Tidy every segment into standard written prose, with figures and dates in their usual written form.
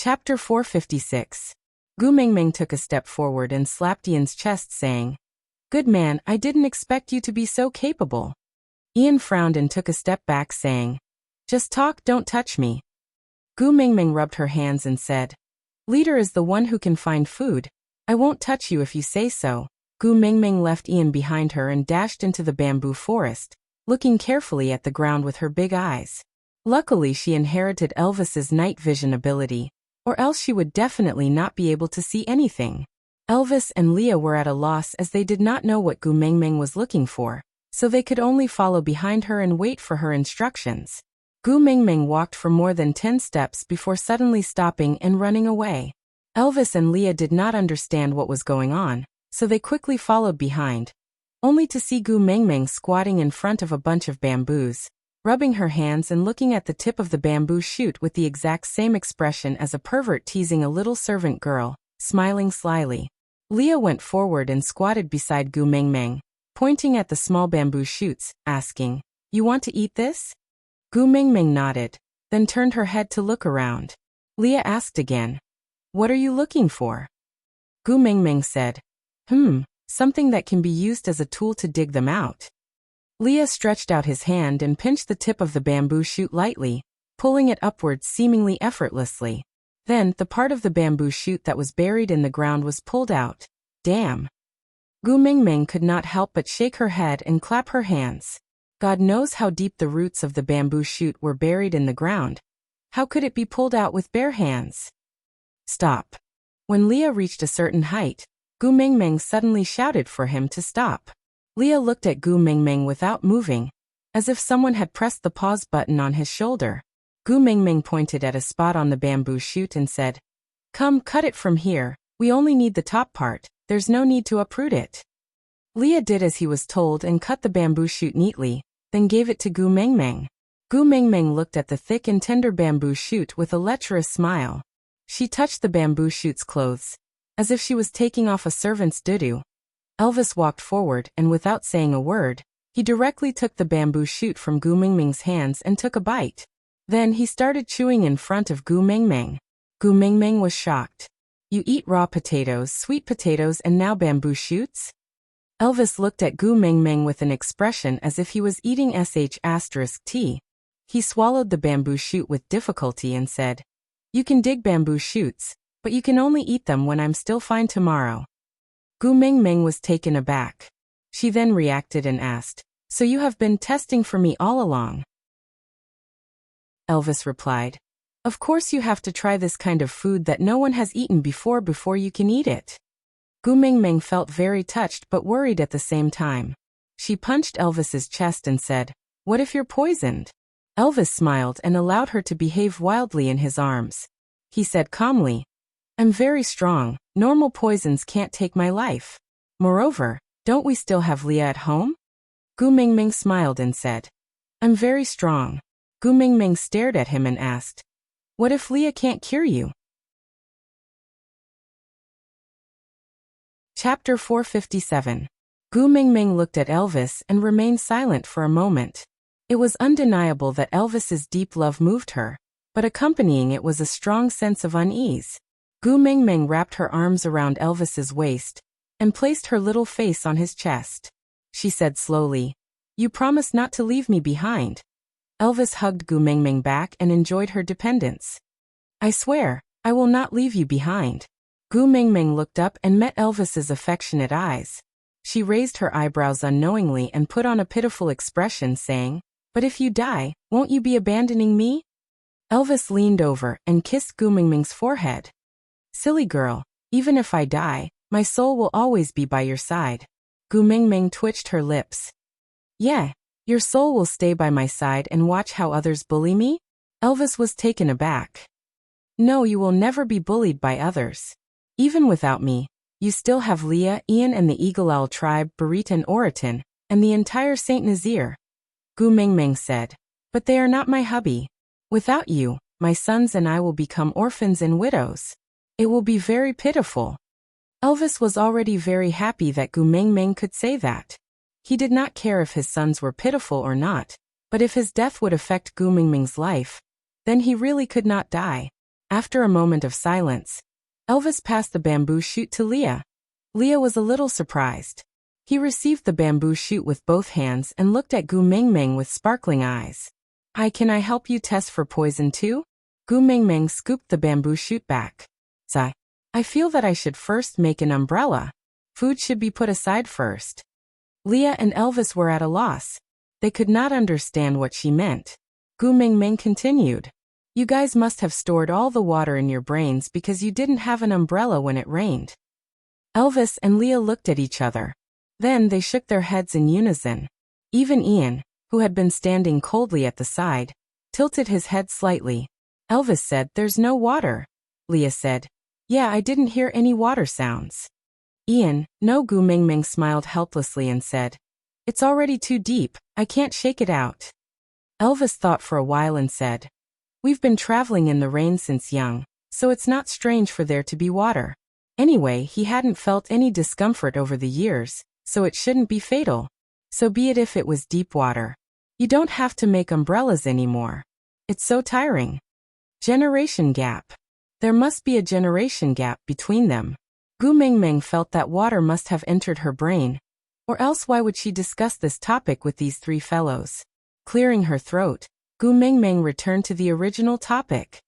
Chapter 456. Gu Mingming took a step forward and slapped Ian's chest, saying, "Good man, I didn't expect you to be so capable." Ian frowned and took a step back, saying, "Just talk, don't touch me." Gu Mingming rubbed her hands and said, "Leader is the one who can find food. I won't touch you if you say so." Gu Mingming left Ian behind her and dashed into the bamboo forest, looking carefully at the ground with her big eyes. Luckily, she inherited Elvis's night vision ability, or else she would definitely not be able to see anything. Elvis and Leah were at a loss as they did not know what Gu Mingming was looking for, so they could only follow behind her and wait for her instructions. Gu Mingming walked for more than 10 steps before suddenly stopping and running away. Elvis and Leah did not understand what was going on, so they quickly followed behind, only to see Gu Mingming squatting in front of a bunch of bamboos, rubbing her hands and looking at the tip of the bamboo shoot with the exact same expression as a pervert teasing a little servant girl, smiling slyly. Leah went forward and squatted beside Gu Mingming, pointing at the small bamboo shoots, asking, "You want to eat this?" Gu Mingming nodded, then turned her head to look around. Leah asked again, "What are you looking for?" Gu Mingming said, Something that can be used as a tool to dig them out." Leah stretched out his hand and pinched the tip of the bamboo shoot lightly, pulling it upwards seemingly effortlessly. Then, the part of the bamboo shoot that was buried in the ground was pulled out. Damn! Gu Mingming could not help but shake her head and clap her hands. God knows how deep the roots of the bamboo shoot were buried in the ground. How could it be pulled out with bare hands? Stop! When Leah reached a certain height, Gu Mingming suddenly shouted for him to stop. Leah looked at Gu Mingming without moving, as if someone had pressed the pause button on his shoulder. Gu Mingming pointed at a spot on the bamboo shoot and said, "Come, cut it from here. We only need the top part. There's no need to uproot it." Leah did as he was told and cut the bamboo shoot neatly, then gave it to Gu Mingming. Gu Mingming looked at the thick and tender bamboo shoot with a lecherous smile. She touched the bamboo shoot's clothes, as if she was taking off a servant's doo-doo. Elvis walked forward and without saying a word, he directly took the bamboo shoot from Gu Mingming's hands and took a bite. Then he started chewing in front of Gu Mingming. Gu Mingming was shocked. "You eat raw potatoes, sweet potatoes, and now bamboo shoots?" Elvis looked at Gu Mingming with an expression as if he was eating **T. He swallowed the bamboo shoot with difficulty and said, "You can dig bamboo shoots, but you can only eat them when I'm still fine tomorrow." Gu Mingming was taken aback. She then reacted and asked, "So you have been testing for me all along?" Elvis replied, "Of course you have to try this kind of food that no one has eaten before you can eat it." Gu Mingming felt very touched but worried at the same time. She punched Elvis's chest and said, "What if you're poisoned?" Elvis smiled and allowed her to behave wildly in his arms. He said calmly, "I'm very strong. Normal poisons can't take my life. Moreover, don't we still have Leah at home?" Gu Mingming smiled and said, "I'm very strong." Gu Mingming stared at him and asked, "What if Leah can't cure you?" Chapter 457. Gu Mingming looked at Elvis and remained silent for a moment. It was undeniable that Elvis's deep love moved her, but accompanying it was a strong sense of unease. Gu Mingming wrapped her arms around Elvis's waist and placed her little face on his chest. She said slowly, "You promise not to leave me behind." Elvis hugged Gu Mingming back and enjoyed her dependence. "I swear, I will not leave you behind." Gu Mingming looked up and met Elvis's affectionate eyes. She raised her eyebrows unknowingly and put on a pitiful expression, saying, "But if you die, won't you be abandoning me?" Elvis leaned over and kissed Gu Mingming's forehead. "Silly girl, even if I die, my soul will always be by your side." Gu Mingming twitched her lips. "Yeah, your soul will stay by my side and watch how others bully me?" Elvis was taken aback. "No, you will never be bullied by others. Even without me, you still have Leah, Ian and the Eagle Owl tribe, Barit and Oriton, and the entire Saint Nazir." Gu Mingming said, "But they are not my hubby. Without you, my sons and I will become orphans and widows. It will be very pitiful." Elvis was already very happy that Gu Mingming could say that. He did not care if his sons were pitiful or not, but if his death would affect Gu Mingming's life, then he really could not die. After a moment of silence, Elvis passed the bamboo shoot to Leah. Leah was a little surprised. He received the bamboo shoot with both hands and looked at Gu Mingming with sparkling eyes. Can I help you test for poison too? Gu Mingming scooped the bamboo shoot back. I feel that I should first make an umbrella. Food should be put aside first. Leah and Elvis were at a loss. They could not understand what she meant. Gu Mingming continued. You guys must have stored all the water in your brains because you didn't have an umbrella when it rained. Elvis and Leah looked at each other. Then they shook their heads in unison. Even Ian, who had been standing coldly at the side, tilted his head slightly. Elvis said, "There's no water." Leah said, "Yeah, I didn't hear any water sounds." Ian, "No." Gu Mingming smiled helplessly and said, "It's already too deep, I can't shake it out." Elvis thought for a while and said, "We've been traveling in the rain since young, so it's not strange for there to be water. Anyway, he hadn't felt any discomfort over the years, so it shouldn't be fatal. So be it if it was deep water. You don't have to make umbrellas anymore. It's so tiring." Generation gap. There must be a generation gap between them. Gu Mingming felt that water must have entered her brain, or else why would she discuss this topic with these three fellows? Clearing her throat, Gu Mingming returned to the original topic.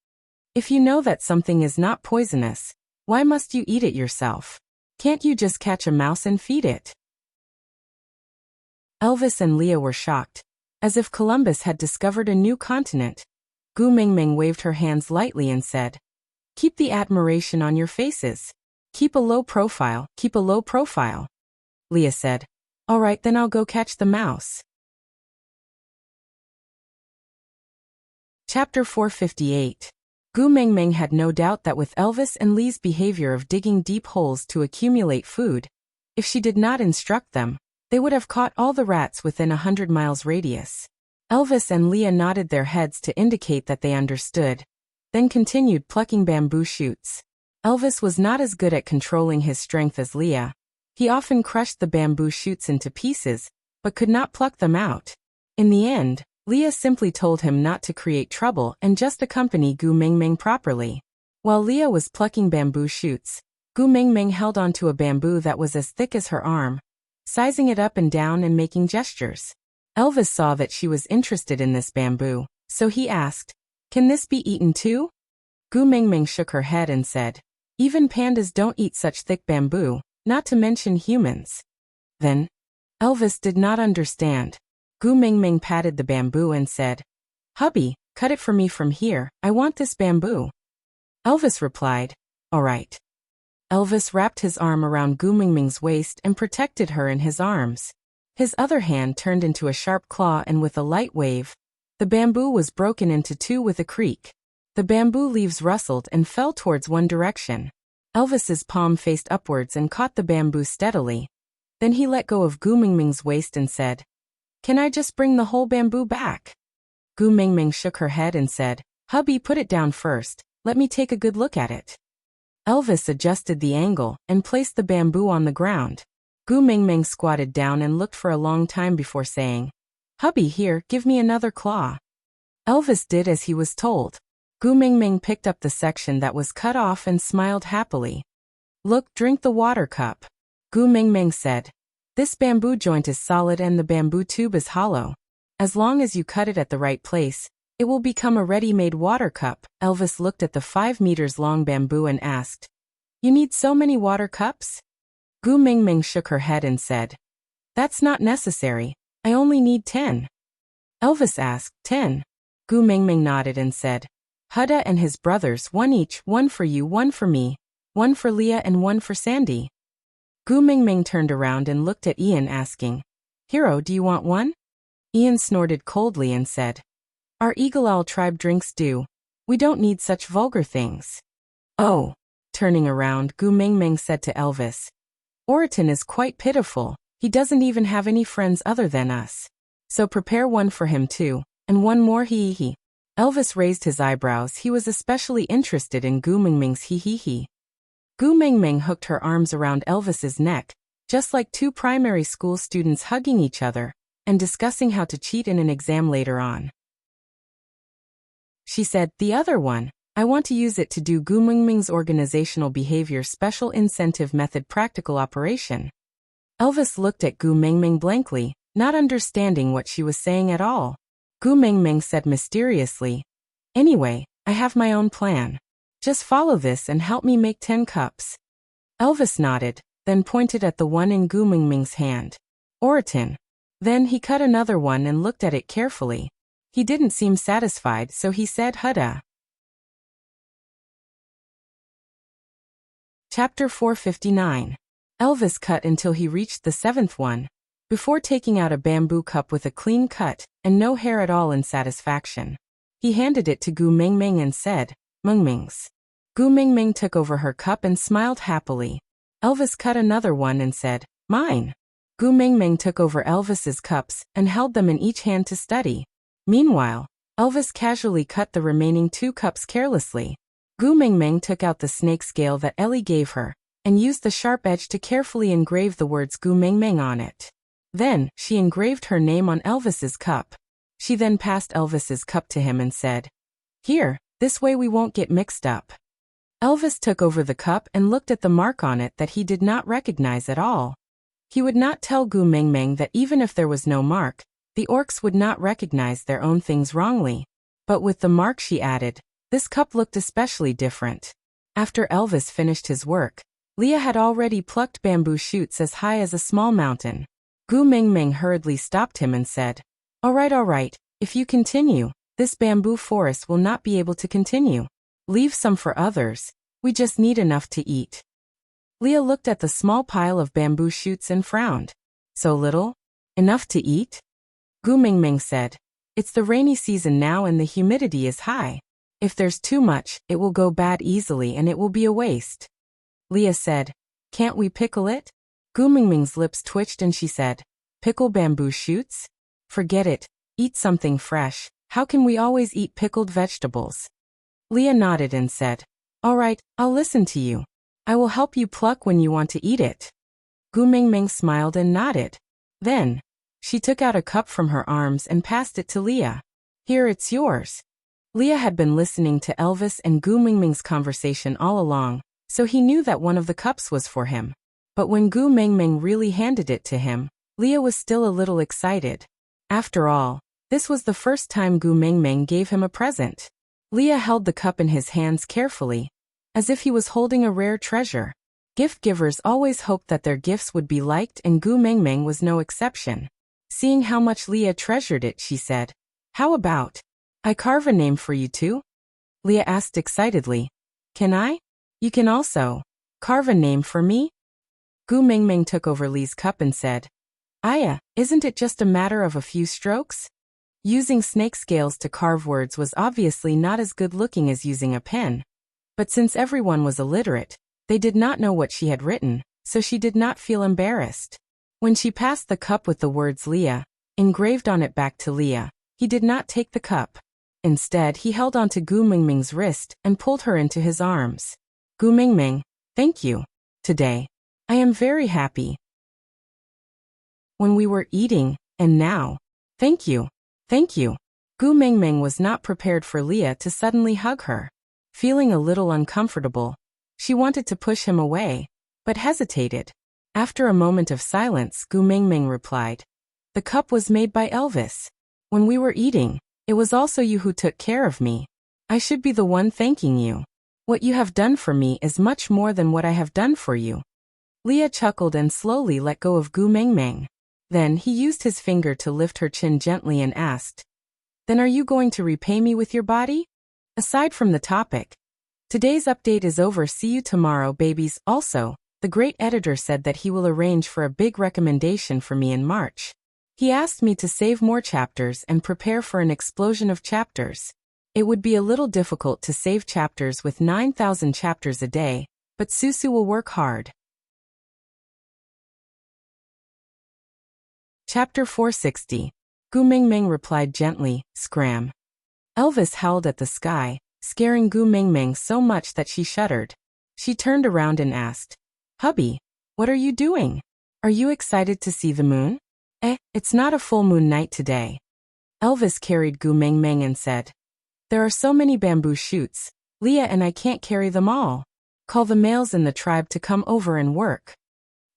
If you know that something is not poisonous, why must you eat it yourself? Can't you just catch a mouse and feed it? Elvis and Leah were shocked, as if Columbus had discovered a new continent. Gu Mingming waved her hands lightly and said, "Keep the admiration on your faces. Keep a low profile, keep a low profile." Leah said, "All right, then I'll go catch the mouse." Chapter 458. Gu Mingming had no doubt that with Elvis and Lee's behavior of digging deep holes to accumulate food, if she did not instruct them, they would have caught all the rats within 100 miles radius. Elvis and Leah nodded their heads to indicate that they understood, then continued plucking bamboo shoots. Elvis was not as good at controlling his strength as Leah. He often crushed the bamboo shoots into pieces, but could not pluck them out. In the end, Leah simply told him not to create trouble and just accompany Gu Mingming properly. While Leah was plucking bamboo shoots, Gu Mingming held onto a bamboo that was as thick as her arm, sizing it up and down and making gestures. Elvis saw that she was interested in this bamboo, so he asked, "Can this be eaten too?" Gu Mingming shook her head and said, "Even pandas don't eat such thick bamboo, not to mention humans." Then, Elvis did not understand. Gu Mingming patted the bamboo and said, "Hubby, cut it for me from here, I want this bamboo." Elvis replied, "All right." Elvis wrapped his arm around Gu Mingming's waist and protected her in his arms. His other hand turned into a sharp claw and with a light wave, the bamboo was broken into two with a creak. The bamboo leaves rustled and fell towards one direction. Elvis's palm faced upwards and caught the bamboo steadily. Then he let go of Gu Mingming's waist and said, "Can I just bring the whole bamboo back?" Gu Mingming shook her head and said, "Hubby, put it down first, let me take a good look at it." Elvis adjusted the angle and placed the bamboo on the ground. Gu Mingming squatted down and looked for a long time before saying, "Hubby, here, give me another claw." Elvis did as he was told. Gu Mingming picked up the section that was cut off and smiled happily. "Look, drink the water cup." Gu Mingming said, "This bamboo joint is solid and the bamboo tube is hollow. As long as you cut it at the right place, it will become a ready-made water cup." Elvis looked at the 5 meters long bamboo and asked, "You need so many water cups?" Gu Mingming shook her head and said, "That's not necessary, I only need 10. Elvis asked, 10? Gu Mingming nodded and said, "Huda and his brothers, one each, one for you, one for me, one for Leah and one for Sandy." Gu Mingming turned around and looked at Ian asking, "Hero, do you want one?" Ian snorted coldly and said, "Our Eagle Owl tribe drinks dew. We don't need such vulgar things." "Oh." Turning around, Gu Mingming said to Elvis, "Oriton is quite pitiful, he doesn't even have any friends other than us. So prepare one for him too, and one more hee-hee." Elvis raised his eyebrows. He was especially interested in Gu Mingming's hee-hee-hee. Gu Mingming hooked her arms around Elvis's neck, just like two primary school students hugging each other and discussing how to cheat in an exam later on. She said, "The other one, I want to use it to do Gu Mingming's organizational behavior special incentive method practical operation. Elvis looked at Gu Mingming blankly, not understanding what she was saying at all. Gu Mingming said mysteriously, "Anyway, I have my own plan. Just follow this and help me make 10 cups." Elvis nodded, then pointed at the one in Gu Mingming's hand. "Oratin." Then he cut another one and looked at it carefully. He didn't seem satisfied, so he said Huda. Chapter 459. Elvis cut until he reached the 7th one, before taking out a bamboo cup with a clean cut and no hair at all in satisfaction. He handed it to Gu Mingming and said, "Mingming's." Gu Mingming took over her cup and smiled happily. Elvis cut another one and said, "Mine." Gu Mingming took over Elvis's cups and held them in each hand to study. Meanwhile, Elvis casually cut the remaining 2 cups carelessly. Gu Mingming took out the snake scale that Ellie gave her and used the sharp edge to carefully engrave the words Gu Mingming on it. Then, she engraved her name on Elvis's cup. She then passed Elvis's cup to him and said, "Here, this way we won't get mixed up." Elvis took over the cup and looked at the mark on it that he did not recognize at all. He would not tell Gu Mingming that even if there was no mark, the orcs would not recognize their own things wrongly. But with the mark she added, this cup looked especially different. After Elvis finished his work, Leah had already plucked bamboo shoots as high as a small mountain. Gu Mingming hurriedly stopped him and said, all right, if you continue, this bamboo forest will not be able to continue. Leave some for others, we just need enough to eat." Leah looked at the small pile of bamboo shoots and frowned. "So little? Enough to eat?" Gu Mingming said, "It's the rainy season now and the humidity is high. If there's too much, it will go bad easily and it will be a waste." Leah said, "Can't we pickle it?" Gu Mingming's lips twitched and she said, "Pickle bamboo shoots? Forget it, eat something fresh. How can we always eat pickled vegetables?" Leah nodded and said, "All right, I'll listen to you. I will help you pluck when you want to eat it." Gu Mingming smiled and nodded. Then, she took out a cup from her arms and passed it to Leah. "Here, it's yours." Leah had been listening to Elvis and Gu Mingming's conversation all along, so he knew that one of the cups was for him. But when Gu Mingming really handed it to him, Leah was still a little excited. After all, this was the first time Gu Mingming gave him a present. Leah held the cup in his hands carefully, as if he was holding a rare treasure. Gift givers always hoped that their gifts would be liked, and Gu Mingming was no exception. Seeing how much Leah treasured it, she said, "How about I carve a name for you too?" Leah asked excitedly, "Can I? You can also carve a name for me?" Gu Mingming took over Lee's cup and said, "Aya, isn't it just a matter of a few strokes?" Using snake scales to carve words was obviously not as good looking as using a pen. But since everyone was illiterate, they did not know what she had written, so she did not feel embarrassed. When she passed the cup with the words Leah engraved on it back to Leah, he did not take the cup. Instead, he held onto Gu Mingming's wrist and pulled her into his arms. "Gu Mingming, thank you. Today, I am very happy. When we were eating, and now, thank you. Thank you." Gu Mingming was not prepared for Leah to suddenly hug her. Feeling a little uncomfortable, she wanted to push him away, but hesitated. After a moment of silence, Gu Mingming replied, "The cup was made by Elvis. When we were eating, it was also you who took care of me. I should be the one thanking you. What you have done for me is much more than what I have done for you." Leah chuckled and slowly let go of Gu Mingming. Then he used his finger to lift her chin gently and asked, "Then are you going to repay me with your body?" Aside from the topic, today's update is over. See you tomorrow, babies. Also, the great editor said that he will arrange for a big recommendation for me in March. He asked me to save more chapters and prepare for an explosion of chapters. It would be a little difficult to save chapters with 9,000 chapters a day, but Susu will work hard. Chapter 460. Gu Mingming replied gently, "Scram." Elvis howled at the sky, scaring Gu Mingming so much that she shuddered. She turned around and asked, "Hubby, what are you doing? Are you excited to see the moon?" It's not a full moon night today." Elvis carried Gu Mingming and said, "There are so many bamboo shoots, Leah and I can't carry them all. Call the males in the tribe to come over and work.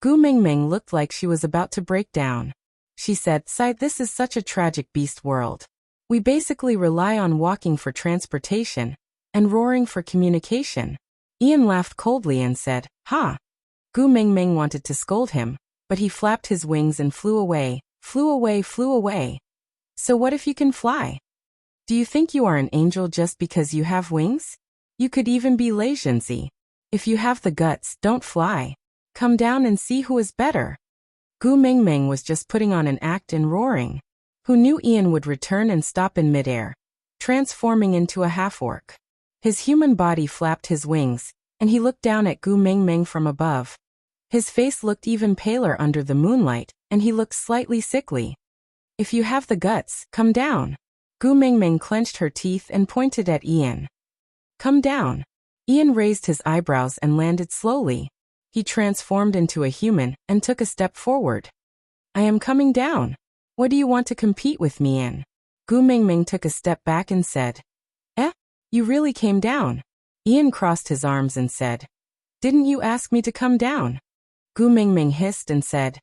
Gu Mingming looked like she was about to break down. She said, "Sigh, this is such a tragic beast world. We basically rely on walking for transportation and roaring for communication." Ian laughed coldly and said, "Ha!" Gu Mingming wanted to scold him, but he flapped his wings and flew away, flew away, flew away. So what if you can fly? Do you think you are an angel just because you have wings? You could even be lazy. If you have the guts, don't fly. Come down and see who is better. Gu Mingming was just putting on an act and roaring. Who knew Ian would return and stop in midair, transforming into a half-orc. His human body flapped his wings, and he looked down at Gu Mingming from above. His face looked even paler under the moonlight, and he looked slightly sickly. If you have the guts, come down. Gu Mingming clenched her teeth and pointed at Ian. Come down. Ian raised his eyebrows and landed slowly. He transformed into a human and took a step forward. I am coming down. What do you want to compete with me in? Gu Mingming took a step back and said, You really came down. Ian crossed his arms and said, Didn't you ask me to come down? Gu Mingming hissed and said,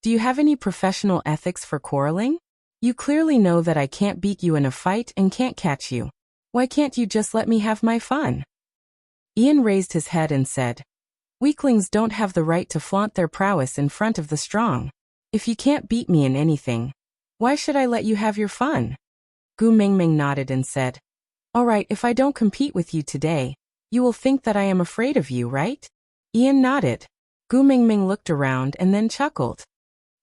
Do you have any professional ethics for quarreling? You clearly know that I can't beat you in a fight and can't catch you. Why can't you just let me have my fun? Ian raised his head and said, Weaklings don't have the right to flaunt their prowess in front of the strong. If you can't beat me in anything, why should I let you have your fun? Gu Mingming nodded and said, All right, if I don't compete with you today, you will think that I am afraid of you, right? Ian nodded. Gu Mingming looked around and then chuckled.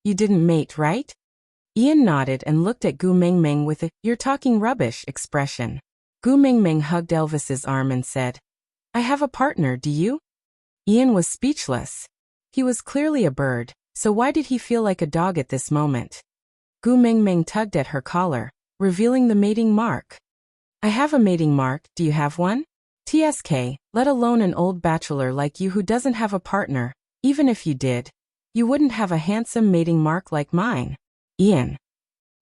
You didn't mate, right? Ian nodded and looked at Gu Mingming with a "you're talking rubbish" expression. Gu Mingming hugged Elvis's arm and said, I have a partner, do you? Ian was speechless. He was clearly a bird, so why did he feel like a dog at this moment? Gu Mingming tugged at her collar, revealing the mating mark. I have a mating mark, do you have one? TSK, let alone an old bachelor like you who doesn't have a partner. Even if you did, you wouldn't have a handsome mating mark like mine. Ian.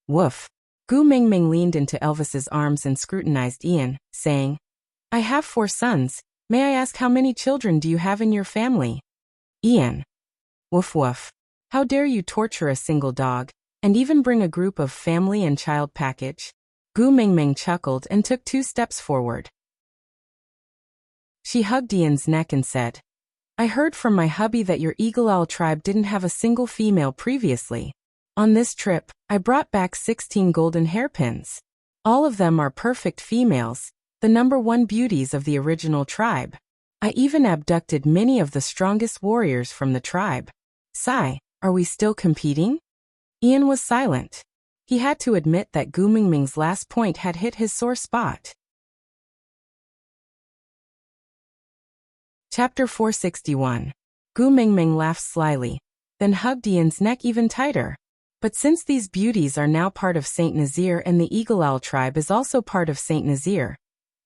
Woof. Gu Mingming leaned into Elvis's arms and scrutinized Ian, saying, I have 4 sons. May I ask how many children do you have in your family? Ian. Woof woof. How dare you torture a single dog, and even bring a group of family and child package? Gu Mingming chuckled and took 2 steps forward. She hugged Ian's neck and said, I heard from my hubby that your Eagle Owl tribe didn't have a single female previously. On this trip, I brought back 16 golden hairpins. All of them are perfect females, the #1 beauties of the original tribe. I even abducted many of the strongest warriors from the tribe. Sigh, are we still competing? Ian was silent. He had to admit that Gu Mingming's last point had hit his sore spot. Chapter 461. Gu Mingming laughed slyly, then hugged Ian's neck even tighter. But since these beauties are now part of Saint Nazir and the Eagle Owl tribe is also part of Saint Nazir,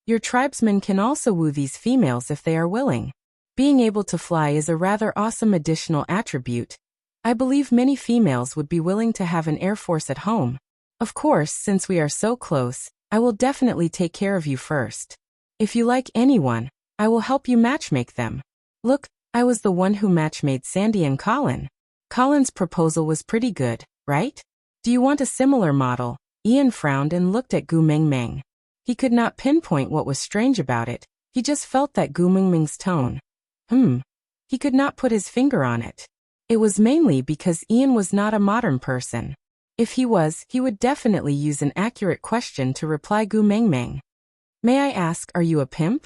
your tribesmen can also woo these females if they are willing. Being able to fly is a rather awesome additional attribute. I believe many females would be willing to have an air force at home. Of course, since we are so close, I will definitely take care of you first. If you like anyone, I will help you matchmake them. Look, I was the one who matchmade Sandy and Colin. Colin's proposal was pretty good, right? Do you want a similar model? Ian frowned and looked at Gu Mingming. He could not pinpoint what was strange about it. He just felt that Gu Mingming's tone. He could not put his finger on it. It was mainly because Ian was not a modern person. If he was, he would definitely use an accurate question to reply Gu Mingming. May I ask, are you a pimp?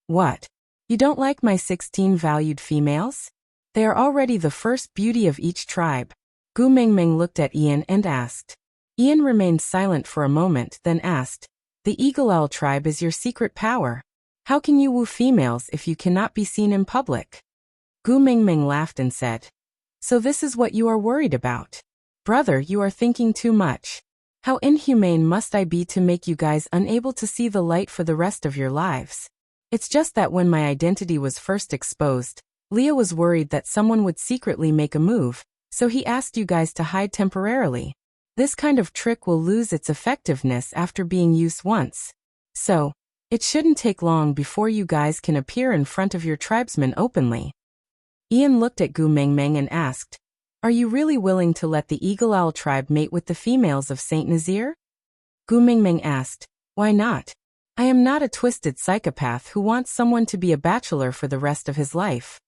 What? You don't like my 16 valued females? They are already the first beauty of each tribe. Gu Mingming looked at Ian and asked. Ian remained silent for a moment, then asked, The Eagle Owl tribe is your secret power. How can you woo females if you cannot be seen in public? Gu Mingming laughed and said, So this is what you are worried about? Brother, you are thinking too much. How inhumane must I be to make you guys unable to see the light for the rest of your lives? It's just that when my identity was first exposed, Leah was worried that someone would secretly make a move, so he asked you guys to hide temporarily. This kind of trick will lose its effectiveness after being used once. So, It shouldn't take long before you guys can appear in front of your tribesmen openly. Ian looked at Gu Mengmeng and asked, "Are you really willing to let the Eagle Owl tribe mate with the females of Saint Nazir?" Gu Mengmeng asked, "Why not? I am not a twisted psychopath who wants someone to be a bachelor for the rest of his life."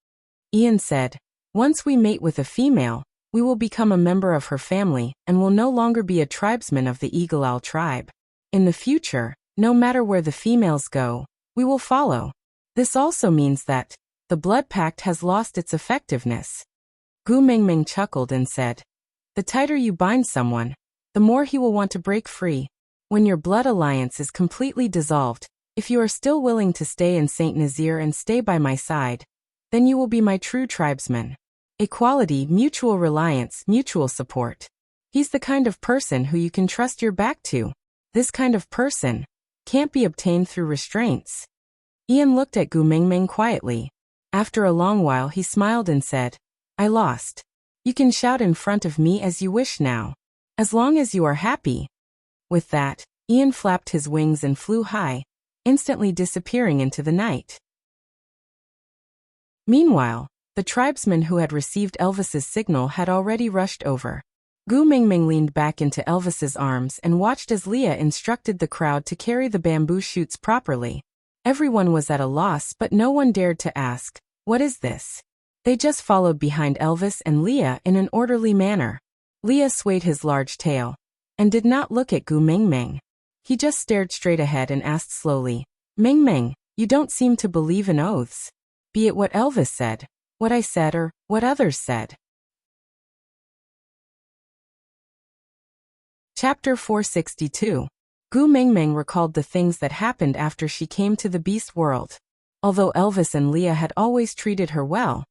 Ian said, "Once we mate with a female, we will become a member of her family and will no longer be a tribesman of the Eagle Owl tribe. In the future, no matter where the females go, we will follow. This also means that the blood pact has lost its effectiveness." Gu Mengmeng chuckled and said, "The tighter you bind someone, the more he will want to break free. When your blood alliance is completely dissolved, if you are still willing to stay in Saint Nazir and stay by my side, then you will be my true tribesman. Equality, mutual reliance, mutual support. He's the kind of person who you can trust your back to. This kind of person can't be obtained through restraints." Ian looked at Gu Mengmeng quietly. After a long while he smiled and said, "I lost. You can shout in front of me as you wish now, as long as you are happy." With that, Ian flapped his wings and flew high, instantly disappearing into the night. Meanwhile, the tribesmen who had received Elvis's signal had already rushed over. Gu Mengmeng leaned back into Elvis's arms and watched as Leah instructed the crowd to carry the bamboo shoots properly. Everyone was at a loss, but no one dared to ask, "What is this?" They just followed behind Elvis and Leah in an orderly manner. Leah swayed his large tail and did not look at Gu Mengmeng. He just stared straight ahead and asked slowly, "Mengmeng, you don't seem to believe in oaths. Be it what Elvis said, what I said, or what others said." Chapter 462. Gu Mengmeng recalled the things that happened after she came to the beast world. Although Elvis and Leah had always treated her well,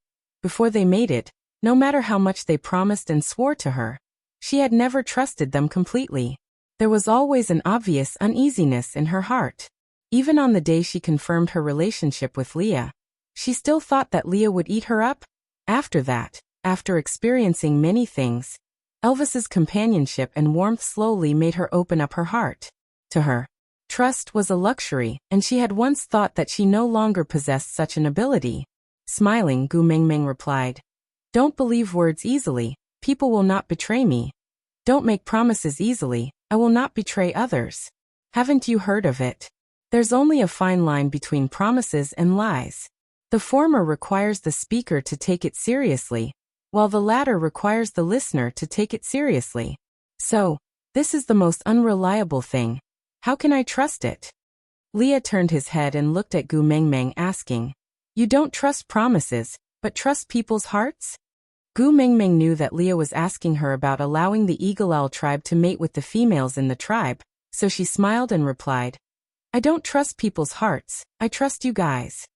before they mated, no matter how much they promised and swore to her, she had never trusted them completely. There was always an obvious uneasiness in her heart. Even on the day she confirmed her relationship with Leah, she still thought that Leah would eat her up. After that, after experiencing many things, Elvis's companionship and warmth slowly made her open up her heart to her. Trust was a luxury, and she had once thought that she no longer possessed such an ability. Smiling, Gu Mengmeng replied, "Don't believe words easily. People will not betray me. Don't make promises easily. I will not betray others. Haven't you heard of it? There's only a fine line between promises and lies. The former requires the speaker to take it seriously, while the latter requires the listener to take it seriously. So, this is the most unreliable thing. How can I trust it?" Leah turned his head and looked at Gu Mengmeng asking, "You don't trust promises, but trust people's hearts?" Gu Mengmeng knew that Leah was asking her about allowing the Eagle Owl tribe to mate with the females in the tribe, so she smiled and replied, "I don't trust people's hearts, I trust you guys."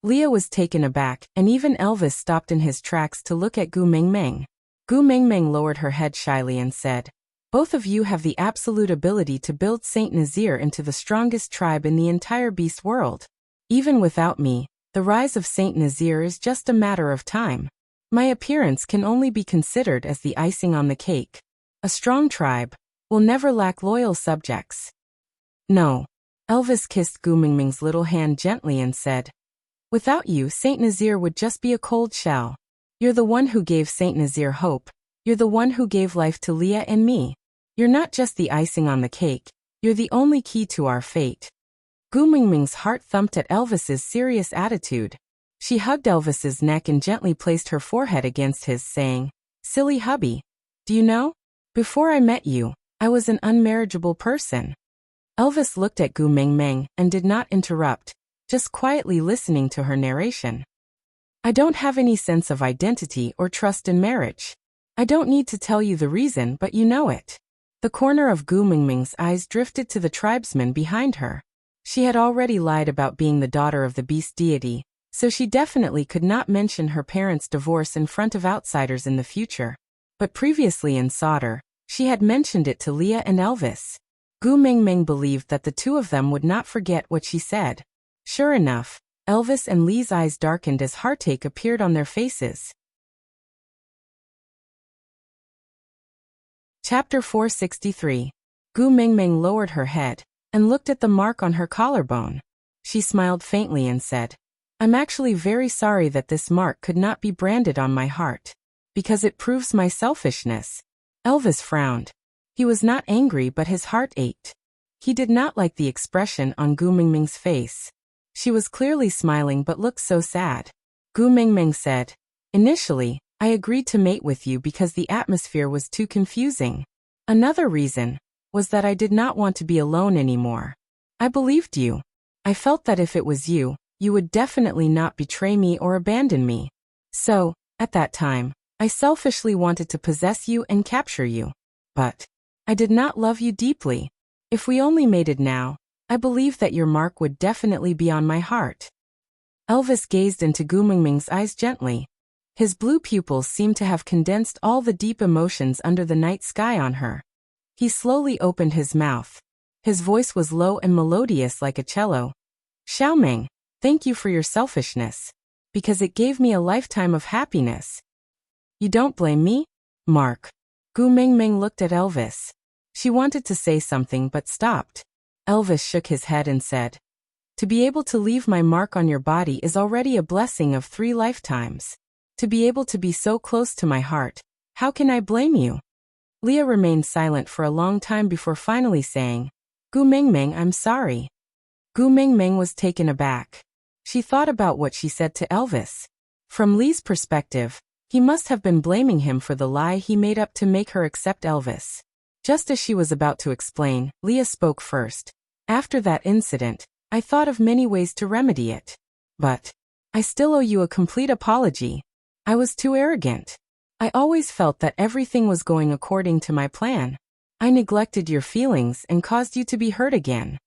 Leah was taken aback, and even Elvis stopped in his tracks to look at Gu Mengmeng. Gu Mengmeng lowered her head shyly and said, "Both of you have the absolute ability to build Saint Nazir into the strongest tribe in the entire beast world. Even without me, the rise of Saint Nazir is just a matter of time. My appearance can only be considered as the icing on the cake. A strong tribe will never lack loyal subjects." "No." Elvis kissed Gu Mengmeng's little hand gently and said, "Without you, Saint Nazir would just be a cold shell. You're the one who gave Saint Nazir hope. You're the one who gave life to Leah and me. You're not just the icing on the cake, you're the only key to our fate." Gu Mengmeng's heart thumped at Elvis's serious attitude. She hugged Elvis's neck and gently placed her forehead against his, saying, "Silly hubby, do you know? Before I met you, I was an unmarriageable person." Elvis looked at Gu Mengmeng and did not interrupt, just quietly listening to her narration. "I don't have any sense of identity or trust in marriage. I don't need to tell you the reason, but you know it." The corner of Gu Mengmeng's eyes drifted to the tribesman behind her. She had already lied about being the daughter of the beast deity, so she definitely could not mention her parents' divorce in front of outsiders in the future. But previously in Solder, she had mentioned it to Leah and Elvis. Gu Mengmeng believed that the two of them would not forget what she said. Sure enough, Elvis and Lee's eyes darkened as heartache appeared on their faces. Chapter 463. Gu Mengmeng lowered her head and looked at the mark on her collarbone. She smiled faintly and said, I'm actually very sorry that this mark could not be branded on my heart. Because it proves my selfishness. Elvis frowned. He was not angry but his heart ached. He did not like the expression on Gu Mingming's face. She was clearly smiling but looked so sad. Gu Mingming said, Initially, I agreed to mate with you because the atmosphere was too confusing. Another reason was that I did not want to be alone anymore. I believed you. I felt that if it was you, you would definitely not betray me or abandon me. So, at that time, I selfishly wanted to possess you and capture you. But I did not love you deeply. If we only mated now, I believe that your mark would definitely be on my heart. Elvis gazed into Gu Mingming's eyes gently. His blue pupils seemed to have condensed all the deep emotions under the night sky on her. He slowly opened his mouth. His voice was low and melodious like a cello. Xiaoming, thank you for your selfishness. Because it gave me a lifetime of happiness. You don't blame me? Mark. Gu Mingming looked at Elvis. She wanted to say something but stopped. Elvis shook his head and said, To be able to leave my mark on your body is already a blessing of 3 lifetimes. To be able to be so close to my heart, how can I blame you? Leah remained silent for a long time before finally saying, Gu Mingming, I'm sorry. Gu Mingming was taken aback. She thought about what she said to Elvis. From Lee's perspective, he must have been blaming him for the lie he made up to make her accept Elvis. Just as she was about to explain, Leah spoke first. After that incident, I thought of many ways to remedy it. But I still owe you a complete apology. I was too arrogant. I always felt that everything was going according to my plan. I neglected your feelings and caused you to be hurt again.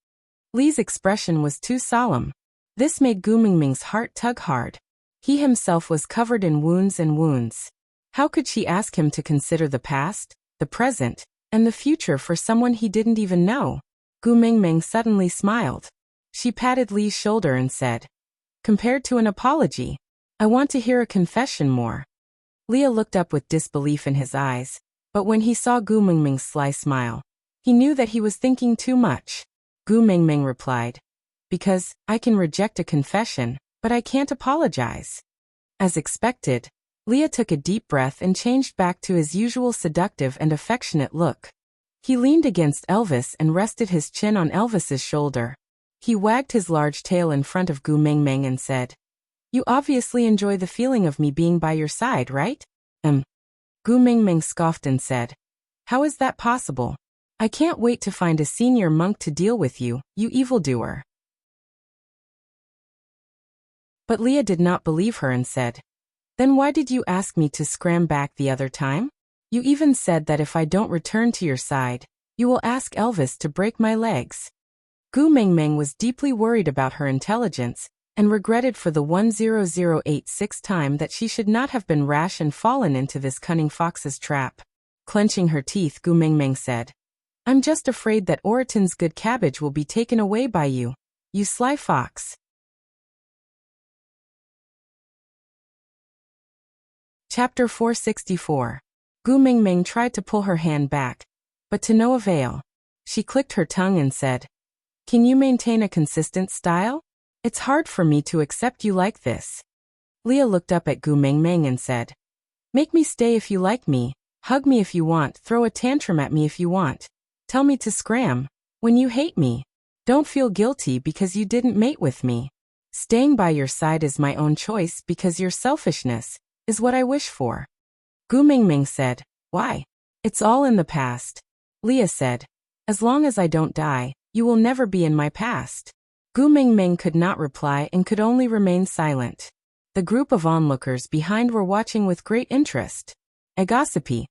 Lee's expression was too solemn. This made Gu Mingming's heart tug hard. He himself was covered in wounds and wounds. How could she ask him to consider the past, the present, and the future for someone he didn't even know? Gu Mingming suddenly smiled. She patted Lee's shoulder and said, Compared to an apology, I want to hear a confession more. Leah looked up with disbelief in his eyes, but when he saw Gu Mingming's sly smile, he knew that he was thinking too much. Gu Mingming replied, Because I can reject a confession, but I can't apologize. As expected, Leah took a deep breath and changed back to his usual seductive and affectionate look. He leaned against Elvis and rested his chin on Elvis's shoulder. He wagged his large tail in front of Gu Mingming and said, You obviously enjoy the feeling of me being by your side, right? Gu Mingming scoffed and said, How is that possible? I can't wait to find a senior monk to deal with you, you evildoer. But Leah did not believe her and said, Then why did you ask me to scram back the other time? You even said that if I don't return to your side, you will ask Elvis to break my legs. Gu Mingming was deeply worried about her intelligence, and regretted for the 10086th time that she should not have been rash and fallen into this cunning fox's trap. Clenching her teeth, Gu Mingming said, I'm just afraid that Oraton's good cabbage will be taken away by you, you sly fox. Chapter 464. Gu Mingming tried to pull her hand back, but to no avail. She clicked her tongue and said, Can you maintain a consistent style? It's hard for me to accept you like this. Leah looked up at Gu Mingming and said, Make me stay if you like me, hug me if you want, throw a tantrum at me if you want. Tell me to scram when you hate me. Don't feel guilty because you didn't mate with me. Staying by your side is my own choice because your selfishness is what I wish for. Gu Mingming said, Why? It's all in the past. Leah said, As long as I don't die, you will never be in my past. Gu Mingming could not reply and could only remain silent. The group of onlookers behind were watching with great interest. A gossipy.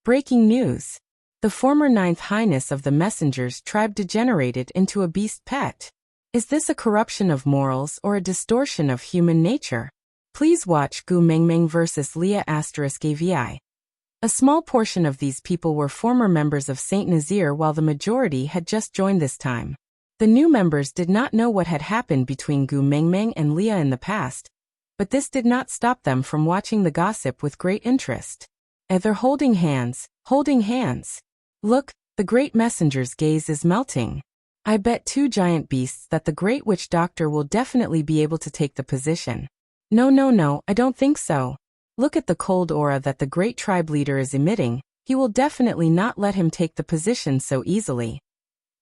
Breaking news. The former 9th Highness of the Messengers tribe degenerated into a beast pet. Is this a corruption of morals or a distortion of human nature? Please watch Gu Mingming vs. Leah *AVI. A small portion of these people were former members of Saint Nazir while the majority had just joined this time. The new members did not know what had happened between Gu Mingming and Leah in the past, but this did not stop them from watching the gossip with great interest. They're holding hands, holding hands. Look, the great messenger's gaze is melting. I bet 2 giant beasts that the Great Witch Doctor will definitely be able to take the position. No, I don't think so. Look at the cold aura that the great tribe leader is emitting. He will definitely not let him take the position so easily.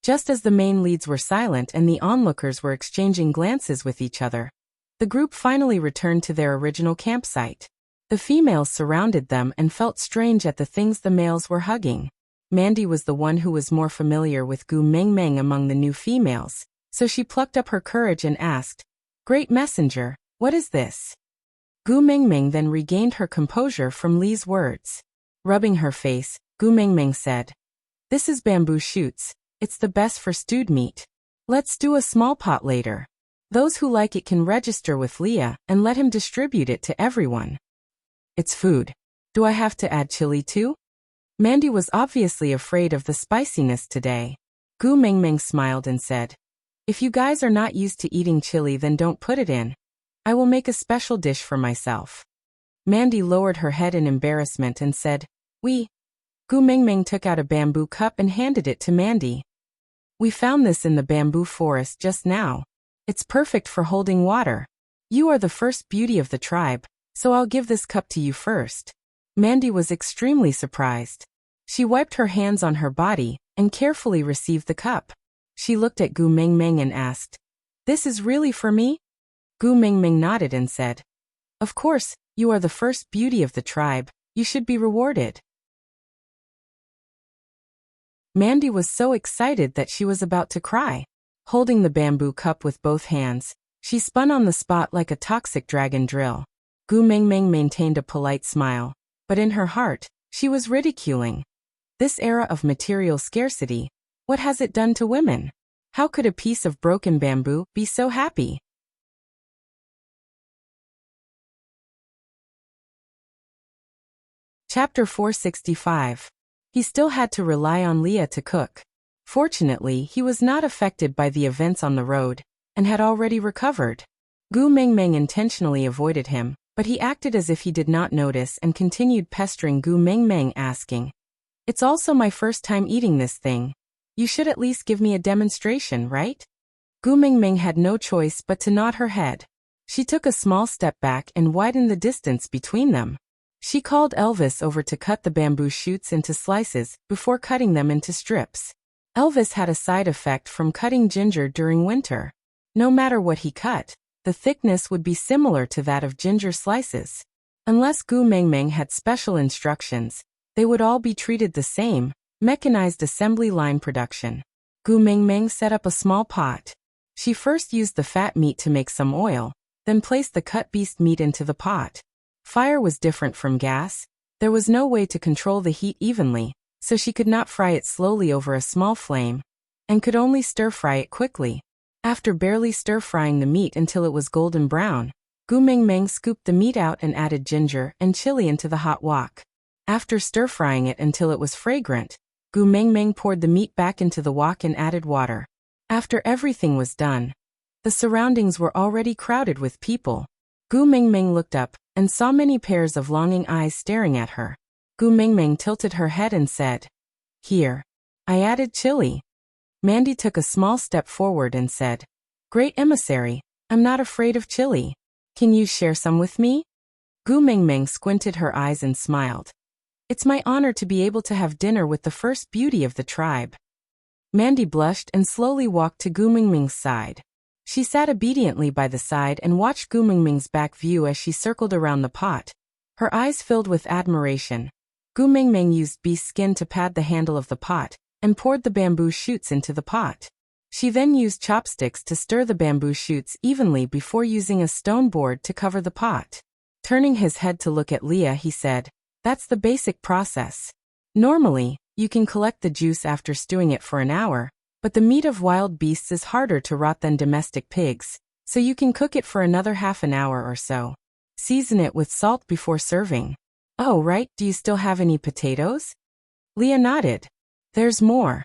Just as the main leads were silent and the onlookers were exchanging glances with each other, the group finally returned to their original campsite. The females surrounded them and felt strange at the things the males were hugging. Mandy was the one who was more familiar with Gu Mengmeng among the new females, so she plucked up her courage and asked, "Great messenger, what is this?" Gu Mengmeng then regained her composure from Li's words. Rubbing her face, Gu Mengmeng said, "This is bamboo shoots. It's the best for stewed meat. Let's do a small pot later. Those who like it can register with Leah and let him distribute it to everyone." "It's food. Do I have to add chili too?" Mandy was obviously afraid of the spiciness today. Gu Mengmeng smiled and said, "If you guys are not used to eating chili, then don't put it in. I will make a special dish for myself." Mandy lowered her head in embarrassment and said, "We." Gu Mengmeng took out a bamboo cup and handed it to Mandy. "We found this in the bamboo forest just now. It's perfect for holding water. You are the first beauty of the tribe, so I'll give this cup to you first." Mandy was extremely surprised. She wiped her hands on her body and carefully received the cup. She looked at Gu Mengmeng and asked, "This is really for me?" Gu Mengmeng nodded and said, "Of course, you are the first beauty of the tribe. You should be rewarded." Mandy was so excited that she was about to cry. Holding the bamboo cup with both hands, she spun on the spot like a toxic dragon drill. Gu Mengmeng maintained a polite smile, but in her heart, she was ridiculing. This era of material scarcity, what has it done to women? How could a piece of broken bamboo be so happy? Chapter 465. He still had to rely on Leah to cook. Fortunately, he was not affected by the events on the road, and had already recovered. Gu Mengmeng intentionally avoided him, but he acted as if he did not notice and continued pestering Gu Mengmeng, asking, "It's also my first time eating this thing. You should at least give me a demonstration, right?" Gu Mengmeng had no choice but to nod her head. She took a small step back and widened the distance between them. She called Elvis over to cut the bamboo shoots into slices before cutting them into strips. Elvis had a side effect from cutting ginger during winter. No matter what he cut, the thickness would be similar to that of ginger slices. Unless Gu Mengmeng had special instructions, they would all be treated the same, mechanized assembly line production. Gu Mengmeng set up a small pot. She first used the fat meat to make some oil, then placed the cut beast meat into the pot. Fire was different from gas. There was no way to control the heat evenly, so she could not fry it slowly over a small flame, and could only stir-fry it quickly. After barely stir-frying the meat until it was golden brown, Gu Mengmeng scooped the meat out and added ginger and chili into the hot wok. After stir-frying it until it was fragrant, Gu Mengmeng poured the meat back into the wok and added water. After everything was done, the surroundings were already crowded with people. Gu Mengmeng looked up and saw many pairs of longing eyes staring at her. Gu Mengmeng tilted her head and said, "Here. I added chili." Mandy took a small step forward and said, "Great emissary, I'm not afraid of chili. Can you share some with me?" Gu Mengmeng squinted her eyes and smiled. "It's my honor to be able to have dinner with the first beauty of the tribe." Mandy blushed and slowly walked to Gu Mengmeng's side. She sat obediently by the side and watched Gu Mengmeng's back view as she circled around the pot. Her eyes filled with admiration. Gu Mengmeng used beast skin to pad the handle of the pot, and poured the bamboo shoots into the pot. She then used chopsticks to stir the bamboo shoots evenly before using a stone board to cover the pot. Turning his head to look at Leah, he said, "That's the basic process. Normally, you can collect the juice after stewing it for an hour, but the meat of wild beasts is harder to rot than domestic pigs, so you can cook it for another half an hour or so. Season it with salt before serving." "Oh, right, do you still have any potatoes?" Leah nodded. "There's more,"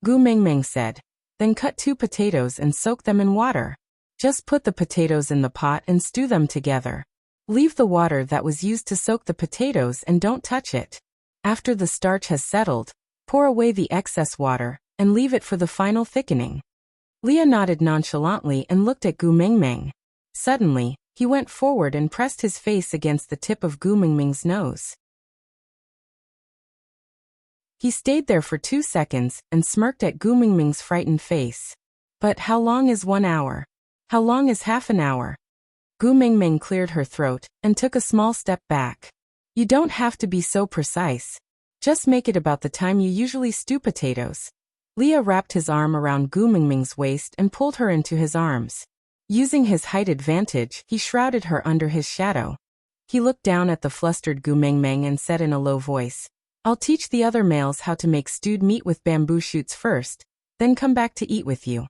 Gu Mengmeng said. "Then cut 2 potatoes and soak them in water. Just put the potatoes in the pot and stew them together. Leave the water that was used to soak the potatoes and don't touch it. After the starch has settled, pour away the excess water, and leave it for the final thickening. Leah nodded nonchalantly and looked at Gu Mingming. Suddenly, he went forward and pressed his face against the tip of Gu Mingming's nose. He stayed there for 2 seconds and smirked at Gu Mingming's frightened face. But how long is 1 hour? How long is half an hour? Gu Mingming cleared her throat and took a small step back. You don't have to be so precise. Just make it about the time you usually stew potatoes. Leah wrapped his arm around Gu Mingming's waist and pulled her into his arms. Using his height advantage, he shrouded her under his shadow. He looked down at the flustered Gu Mingming and said in a low voice, I'll teach the other males how to make stewed meat with bamboo shoots first, then come back to eat with you.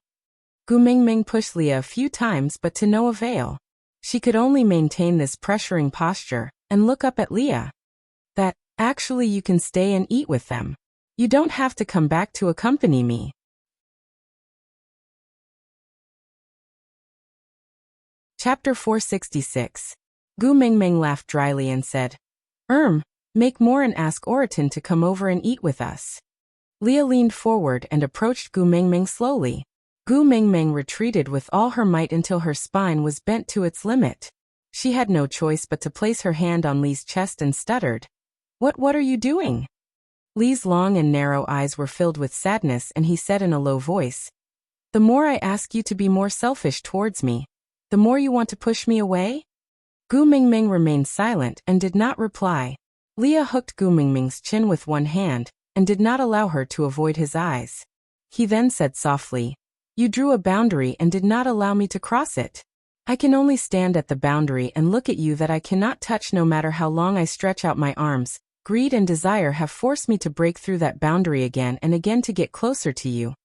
Gu Mingming pushed Leah a few times but to no avail. She could only maintain this pressuring posture and look up at Leah. That, actually you can stay and eat with them. You don't have to come back to accompany me. Chapter 466. Gu Mingming laughed dryly and said, Make more and ask Oratin to come over and eat with us. Leah leaned forward and approached Gu Mingming slowly. Gu Mingming retreated with all her might until her spine was bent to its limit. She had no choice but to place her hand on Li's chest and stuttered. What are you doing? Li's long and narrow eyes were filled with sadness and he said in a low voice, The more I ask you to be more selfish towards me, the more you want to push me away? Gu Mingming remained silent and did not reply. Leah hooked Gu Mingming's chin with one hand and did not allow her to avoid his eyes. He then said softly, You drew a boundary and did not allow me to cross it. I can only stand at the boundary and look at you that I cannot touch no matter how long I stretch out my arms. Greed and desire have forced me to break through that boundary again and again to get closer to you.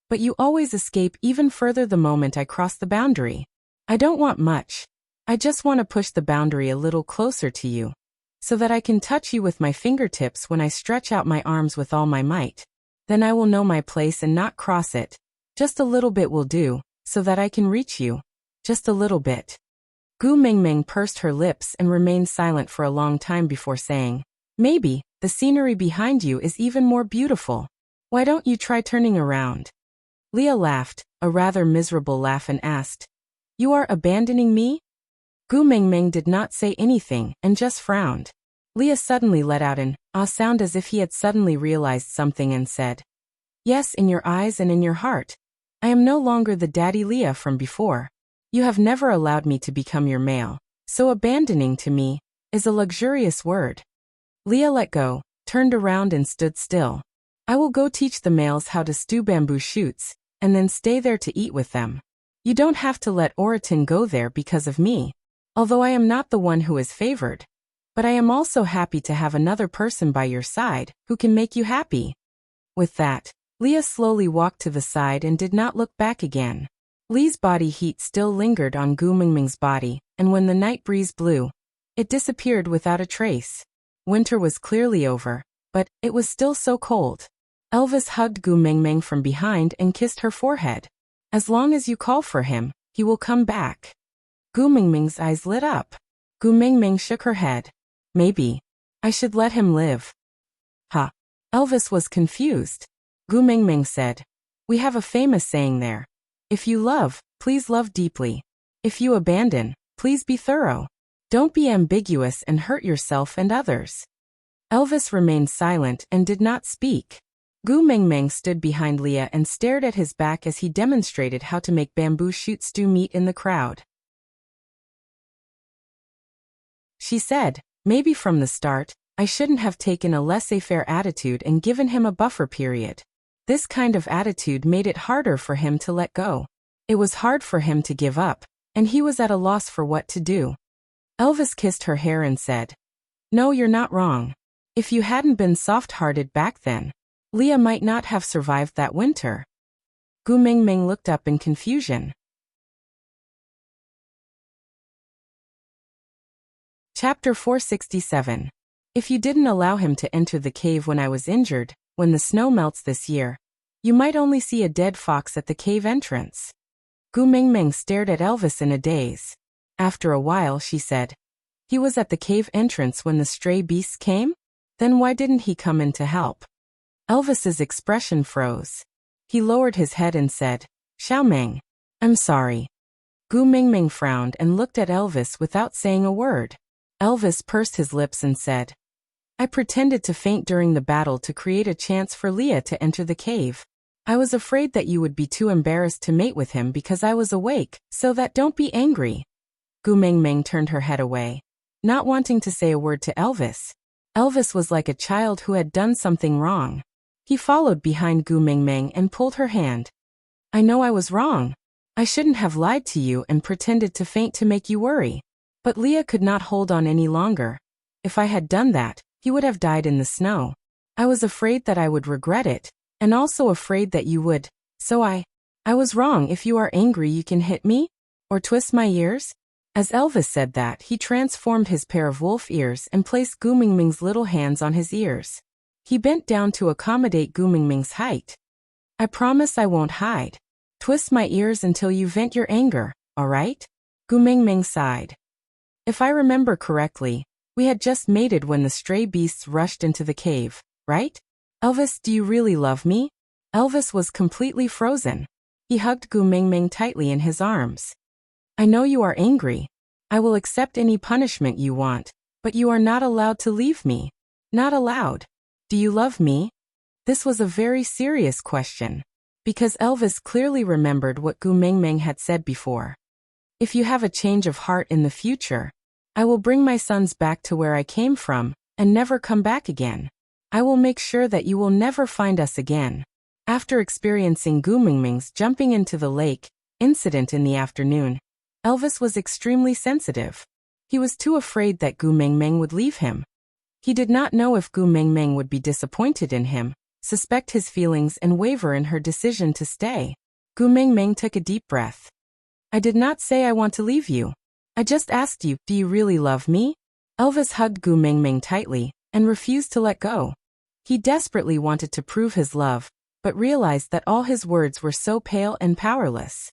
But you always escape even further the moment I cross the boundary. I don't want much. I just want to push the boundary a little closer to you, so that I can touch you with my fingertips when I stretch out my arms with all my might. Then I will know my place and not cross it. Just a little bit will do, so that I can reach you. Just a little bit. Gu Mingming pursed her lips and remained silent for a long time before saying, Maybe, the scenery behind you is even more beautiful. Why don't you try turning around? Leah laughed, a rather miserable laugh and asked, You are abandoning me? Gu Mingming did not say anything and just frowned. Leah suddenly let out an sound as if he had suddenly realized something and said, Yes, in your eyes and in your heart. I am no longer the daddy Leah from before. You have never allowed me to become your male, so abandoning to me is a luxurious word. Leah let go, turned around and stood still. I will go teach the males how to stew bamboo shoots, and then stay there to eat with them. You don't have to let Oratin go there because of me, although I am not the one who is favored. But I am also happy to have another person by your side who can make you happy. With that, Leah slowly walked to the side and did not look back again. Li's body heat still lingered on Gu Mingming's body, and when the night breeze blew, it disappeared without a trace. Winter was clearly over, but it was still so cold. Elvis hugged Gu Mingming from behind and kissed her forehead. As long as you call for him, he will come back. Gu Mingming's eyes lit up. Gu Mingming shook her head. Maybe. I should let him live. Ha. Elvis was confused. Gu Mingming said, We have a famous saying there. If you love, please love deeply. If you abandon, please be thorough. Don't be ambiguous and hurt yourself and others. Elvis remained silent and did not speak. Gu Mingming stood behind Leah and stared at his back as he demonstrated how to make bamboo shoot stew meat in the crowd. She said, Maybe from the start, I shouldn't have taken a laissez-faire attitude and given him a buffer period. This kind of attitude made it harder for him to let go. It was hard for him to give up, and he was at a loss for what to do. Elvis kissed her hair and said, No, you're not wrong. If you hadn't been soft-hearted back then, Leah might not have survived that winter. Gu Mingming looked up in confusion. Chapter 467. If you didn't allow him to enter the cave when I was injured, when the snow melts this year, you might only see a dead fox at the cave entrance. Gu Mingming stared at Elvis in a daze. After a while she said, He was at the cave entrance when the stray beasts came? Then why didn't he come in to help? Elvis's expression froze. He lowered his head and said, Xiao Meng. I'm sorry. Gu Mingming frowned and looked at Elvis without saying a word. Elvis pursed his lips and said, I pretended to faint during the battle to create a chance for Leah to enter the cave. I was afraid that you would be too embarrassed to mate with him because I was awake, so that don't be angry. Gu Mingming turned her head away, not wanting to say a word to Elvis. Elvis was like a child who had done something wrong. He followed behind Gu Mingming and pulled her hand. I know I was wrong. I shouldn't have lied to you and pretended to faint to make you worry. But Leah could not hold on any longer. If I had done that, he would have died in the snow. I was afraid that I would regret it, and also afraid that you would, so I was wrong. If you are angry you can hit me? Or twist my ears? As Elvis said that, he transformed his pair of wolf ears and placed Gu Mingming's little hands on his ears. He bent down to accommodate Gu Mingming's height. I promise I won't hide. Twist my ears until you vent your anger, alright? Gu Mingming sighed. If I remember correctly, we had just mated when the stray beasts rushed into the cave, right? Elvis, do you really love me? Elvis was completely frozen. He hugged Gu Mingming tightly in his arms. I know you are angry. I will accept any punishment you want, but you are not allowed to leave me. Not allowed. Do you love me? This was a very serious question, because Elvis clearly remembered what Gu Mingming had said before. If you have a change of heart in the future, I will bring my sons back to where I came from, and never come back again. I will make sure that you will never find us again. After experiencing Gu Mingming's jumping into the lake incident in the afternoon, Elvis was extremely sensitive. He was too afraid that Gu Mingming would leave him. He did not know if Gu Mingming would be disappointed in him, suspect his feelings and waver in her decision to stay. Gu Mingming took a deep breath. I did not say I want to leave you. I just asked you, do you really love me? Elvis hugged Gu Mingming tightly and refused to let go. He desperately wanted to prove his love, but realized that all his words were so pale and powerless.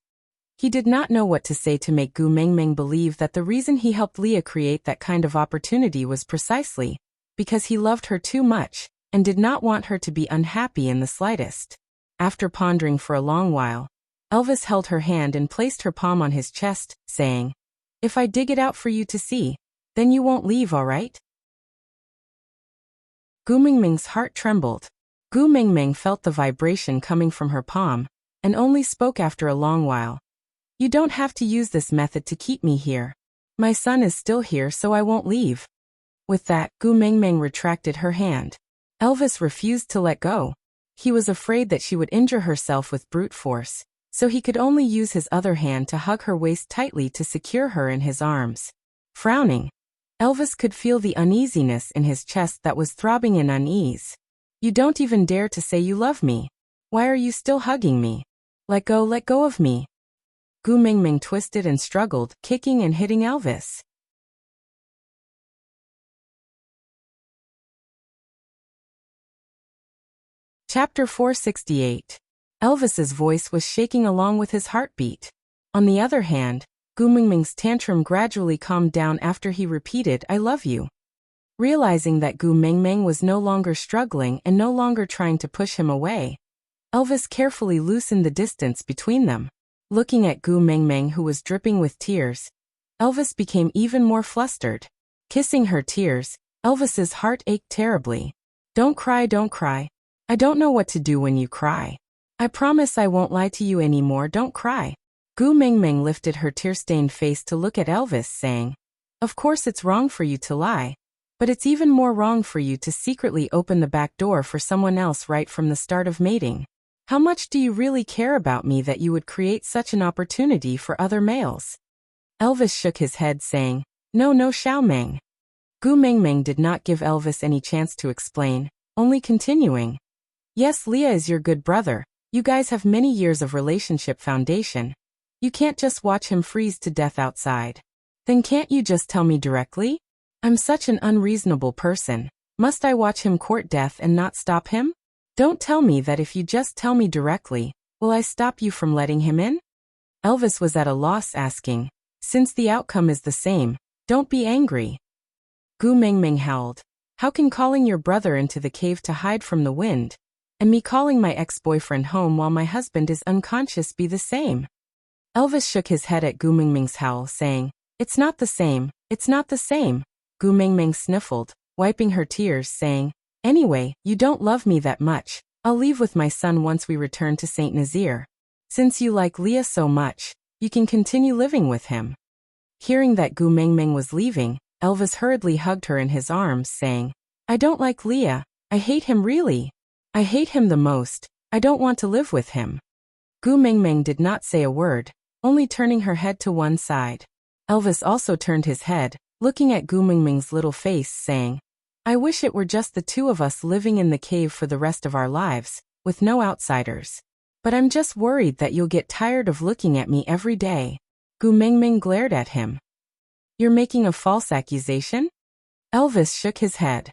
He did not know what to say to make Gu Mingming believe that the reason he helped Leah create that kind of opportunity was precisely because he loved her too much and did not want her to be unhappy in the slightest. After pondering for a long while, Elvis held her hand and placed her palm on his chest, saying, If I dig it out for you to see, then you won't leave, all right? Gu Mingming's heart trembled. Gu Mingming felt the vibration coming from her palm, and only spoke after a long while. You don't have to use this method to keep me here. My son is still here, so I won't leave. With that, Gu Mingming retracted her hand. Elvis refused to let go. He was afraid that she would injure herself with brute force, so he could only use his other hand to hug her waist tightly to secure her in his arms. Frowning, Elvis could feel the uneasiness in his chest that was throbbing in unease. You don't even dare to say you love me. Why are you still hugging me? Let go of me. Gu Mingming twisted and struggled, kicking and hitting Elvis. Chapter 468. Elvis's voice was shaking along with his heartbeat. On the other hand, Gu Mingming's tantrum gradually calmed down after he repeated, I love you. Realizing that Gu Mingming was no longer struggling and no longer trying to push him away, Elvis carefully loosened the distance between them. Looking at Gu Mingming, who was dripping with tears, Elvis became even more flustered. Kissing her tears, Elvis's heart ached terribly. Don't cry, don't cry. I don't know what to do when you cry. I promise I won't lie to you anymore, don't cry. Gu Mingming lifted her tear-stained face to look at Elvis, saying, Of course it's wrong for you to lie, but it's even more wrong for you to secretly open the back door for someone else right from the start of mating. How much do you really care about me that you would create such an opportunity for other males? Elvis shook his head, saying, No, Xiao Meng. Gu Mingming did not give Elvis any chance to explain, only continuing. Yes, Leah is your good brother. You guys have many years of relationship foundation. You can't just watch him freeze to death outside. Then can't you just tell me directly? I'm such an unreasonable person. Must I watch him court death and not stop him? Don't tell me that if you just tell me directly, will I stop you from letting him in? Elvis was at a loss, asking, Since the outcome is the same, don't be angry. Gu Mingming howled. How can calling your brother into the cave to hide from the wind And me calling my ex-boyfriend home while my husband is unconscious be the same? Elvis shook his head at Gu Mingming's howl, saying, "It's not the same, it's not the same." Gu Mingming sniffled, wiping her tears, saying, "Anyway, you don't love me that much. I'll leave with my son once we return to Saint Nazaire. Since you like Leah so much, you can continue living with him." Hearing that Gu Mingming was leaving, Elvis hurriedly hugged her in his arms, saying, "I don't like Leah. I hate him really. I hate him the most. I don't want to live with him." Gu Mingming did not say a word, only turning her head to one side. Elvis also turned his head, looking at Gu Mingming's little face, saying, "I wish it were just the two of us living in the cave for the rest of our lives, with no outsiders. But I'm just worried that you'll get tired of looking at me every day." Gu Mingming glared at him. "You're making a false accusation?" Elvis shook his head.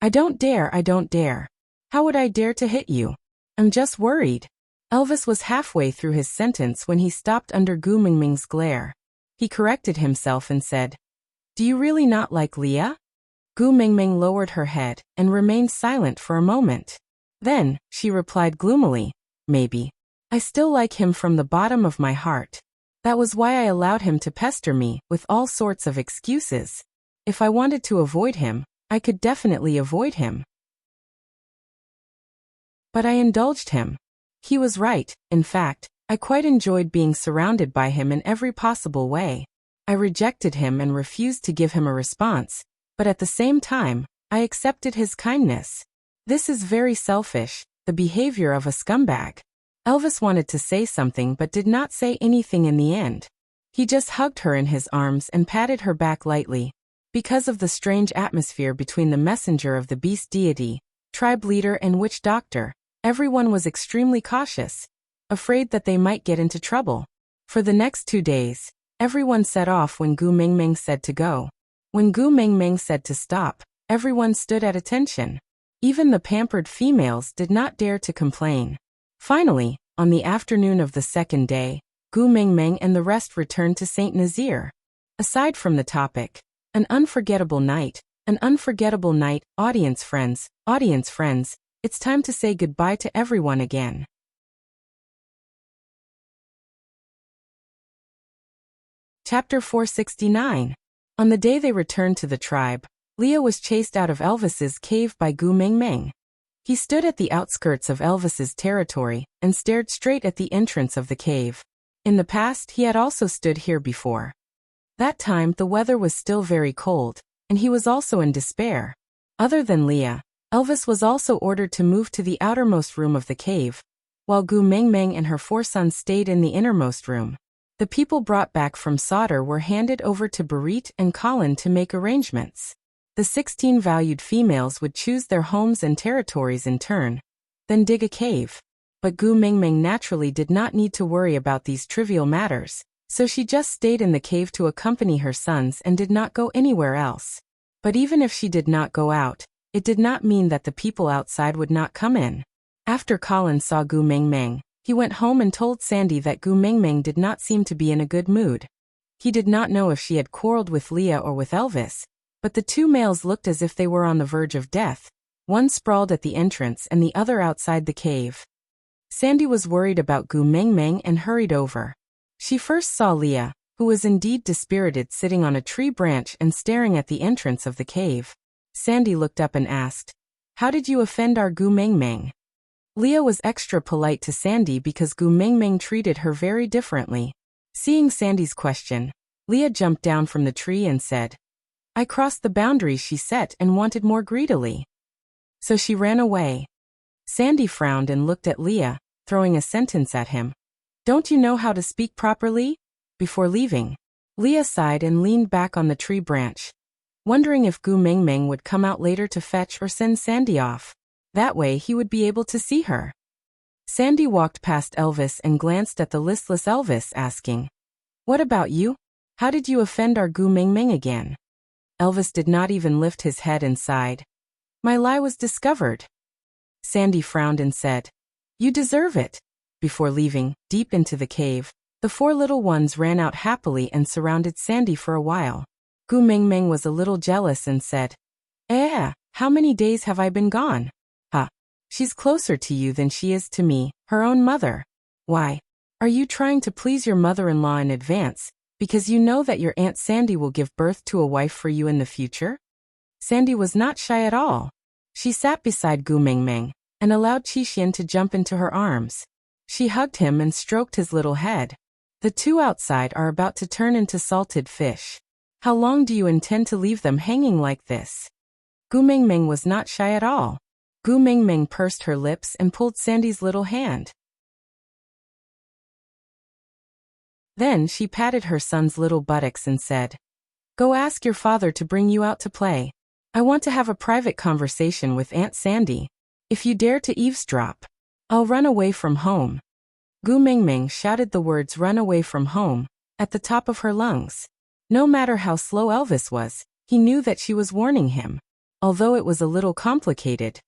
I don't dare. How would I dare to hit you? I'm just worried." Elvis was halfway through his sentence when he stopped under Gu Mingming's glare. He corrected himself and said, "Do you really not like Leah?" Gu Mingming lowered her head and remained silent for a moment. Then, she replied gloomily, "Maybe. I still like him from the bottom of my heart. That was why I allowed him to pester me with all sorts of excuses. If I wanted to avoid him, I could definitely avoid him. But I indulged him. He was right. In fact, I quite enjoyed being surrounded by him in every possible way. I rejected him and refused to give him a response, but at the same time, I accepted his kindness. This is very selfish, the behavior of a scumbag." Elvis wanted to say something but did not say anything in the end. He just hugged her in his arms and patted her back lightly. Because of the strange atmosphere between the messenger of the beast deity, tribe leader and witch doctor, everyone was extremely cautious, afraid that they might get into trouble. For the next 2 days, everyone set off when Gu Mingming said to go. When Gu Mingming said to stop, everyone stood at attention. Even the pampered females did not dare to complain. Finally, on the afternoon of the second day, Gu Mingming and the rest returned to Saint Nazaire. Aside from the topic, an unforgettable night, audience friends, it's time to say goodbye to everyone again. Chapter 469. On the day they returned to the tribe, Leah was chased out of Elvis's cave by Gu Mingming. He stood at the outskirts of Elvis's territory and stared straight at the entrance of the cave. In the past, he had also stood here before. That time, the weather was still very cold, and he was also in despair. Other than Leah, Elvis was also ordered to move to the outermost room of the cave, while Gu Mingming and her 4 sons stayed in the innermost room. The people brought back from Sauter were handed over to Barit and Colin to make arrangements. The 16 valued females would choose their homes and territories in turn, then dig a cave. But Gu Mingming naturally did not need to worry about these trivial matters, so she just stayed in the cave to accompany her sons and did not go anywhere else. But even if she did not go out, it did not mean that the people outside would not come in. After Colin saw Gu Mingming, he went home and told Sandy that Gu Mingming did not seem to be in a good mood. He did not know if she had quarreled with Leah or with Elvis, but the 2 males looked as if they were on the verge of death, one sprawled at the entrance and the other outside the cave. Sandy was worried about Gu Mingming and hurried over. She first saw Leah, who was indeed dispirited, sitting on a tree branch and staring at the entrance of the cave. Sandy looked up and asked, "How did you offend our Gu Mingming?" Leah was extra polite to Sandy because Gu Mingming treated her very differently. Seeing Sandy's question, Leah jumped down from the tree and said, "I crossed the boundaries she set and wanted more greedily. So she ran away." Sandy frowned and looked at Leah, throwing a sentence at him. "Don't you know how to speak properly?" Before leaving, Leah sighed and leaned back on the tree branch, wondering if Gu Mingming would come out later to fetch or send Sandy off. That way he would be able to see her. Sandy walked past Elvis and glanced at the listless Elvis, asking, "What about you? How did you offend our Gu Mingming again?" Elvis did not even lift his head and sighed. "My lie was discovered." Sandy frowned and said, "You deserve it." Before leaving, deep into the cave, the 4 little ones ran out happily and surrounded Sandy for a while. Gu Mingming was a little jealous and said, "How many days have I been gone?" She's closer to you than she is to me, her own mother. Why? Are you trying to please your mother-in-law in advance, because you know that your Aunt Sandy will give birth to a wife for you in the future? Sandy was not shy at all. She sat beside Gu Mingming and allowed Qixin to jump into her arms. She hugged him and stroked his little head. The two outside are about to turn into salted fish. How long do you intend to leave them hanging like this? Gu Mingming was not shy at all. Gu Mingming pursed her lips and pulled Sandy's little hand. Then she patted her son's little buttocks and said, "Go ask your father to bring you out to play. I want to have a private conversation with Aunt Sandy. If you dare to eavesdrop, I'll run away from home." Gu Mingming shouted the words "run away from home" at the top of her lungs. No matter how slow Elvis was, he knew that she was warning him. Although it was a little complicated,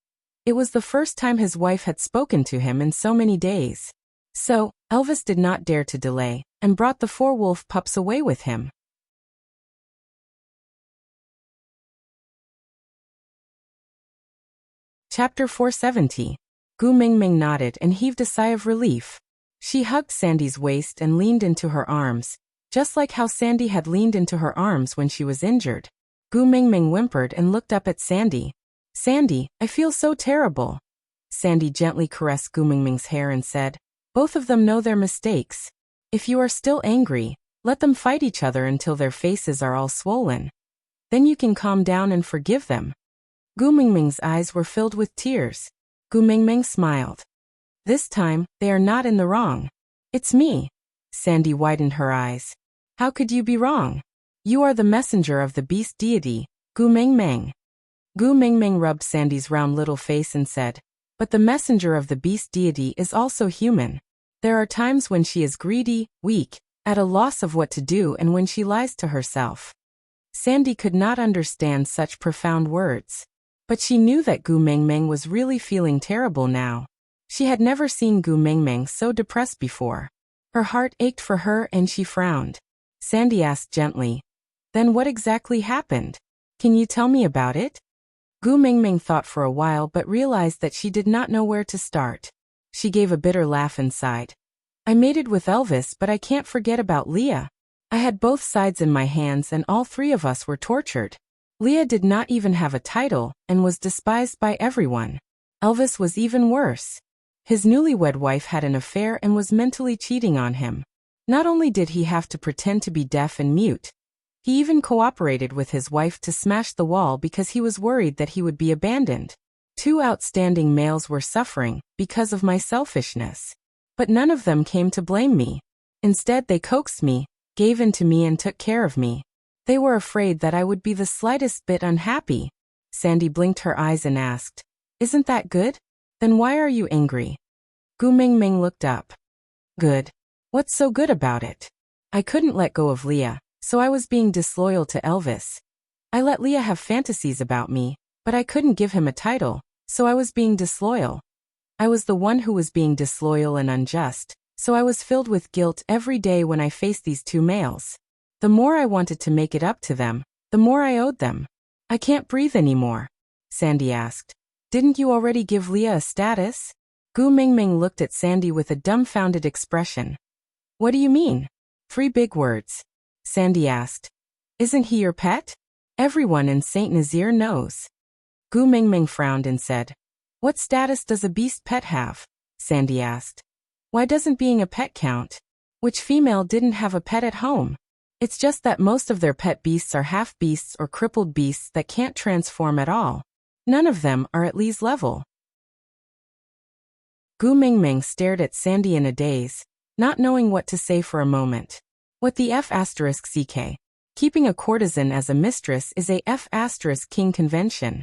it was the first time his wife had spoken to him in so many days. So, Elvis did not dare to delay, and brought the 4 wolf pups away with him. Chapter 470. Gu Mingming nodded and heaved a sigh of relief. She hugged Sandy's waist and leaned into her arms, just like how Sandy had leaned into her arms when she was injured. Gu Mingming whimpered and looked up at Sandy. "Sandy, I feel so terrible." Sandy gently caressed Gu Mingming's hair and said, "Both of them know their mistakes. If you are still angry, let them fight each other until their faces are all swollen. Then you can calm down and forgive them." Gu Mingming's eyes were filled with tears. Gu Mingming smiled. "This time, they are not in the wrong. It's me." Sandy widened her eyes. "How could you be wrong? You are the messenger of the beast deity, Gu Mingming." Gu Mingming rubbed Sandy's round little face and said, "But the messenger of the beast deity is also human. There are times when she is greedy, weak, at a loss of what to do, and when she lies to herself." Sandy could not understand such profound words. But she knew that Gu Mingming was really feeling terrible now. She had never seen Gu Mingming so depressed before. Her heart ached for her and she frowned. Sandy asked gently, "Then what exactly happened? Can you tell me about it?" Gu Mingming thought for a while but realized that she did not know where to start. She gave a bitter laugh and sighed. "I mated with Elvis, but I can't forget about Leah. I had both sides in my hands and all 3 of us were tortured. Leah did not even have a title and was despised by everyone. Elvis was even worse. His newlywed wife had an affair and was mentally cheating on him. Not only did he have to pretend to be deaf and mute, he even cooperated with his wife to smash the wall because he was worried that he would be abandoned. 2 outstanding males were suffering because of my selfishness. But none of them came to blame me. Instead, they coaxed me, gave in to me and took care of me. They were afraid that I would be the slightest bit unhappy." Sandy blinked her eyes and asked, "Isn't that good? Then why are you angry?" Gu Mingming looked up. "Good? What's so good about it? I couldn't let go of Leah, so I was being disloyal to Elvis. I let Leah have fantasies about me, but I couldn't give him a title, so I was being disloyal. I was the one who was being disloyal and unjust, so I was filled with guilt every day when I faced these 2 males. The more I wanted to make it up to them, the more I owed them. I can't breathe anymore." Sandy asked, "Didn't you already give Leah a status?" Gu Mingming looked at Sandy with a dumbfounded expression. "What do you mean?" 3 big words. Sandy asked, "Isn't he your pet? Everyone in St. Nazaire knows." Gu Mingming frowned and said, "What status does a beast pet have?" Sandy asked. "Why doesn't being a pet count? Which female didn't have a pet at home? It's just that most of their pet beasts are half-beasts or crippled beasts that can't transform at all. None of them are at Lee's level." Gu Mingming stared at Sandy in a daze, not knowing what to say for a moment. What the F***ck? Keeping a courtesan as a mistress is a F***king convention.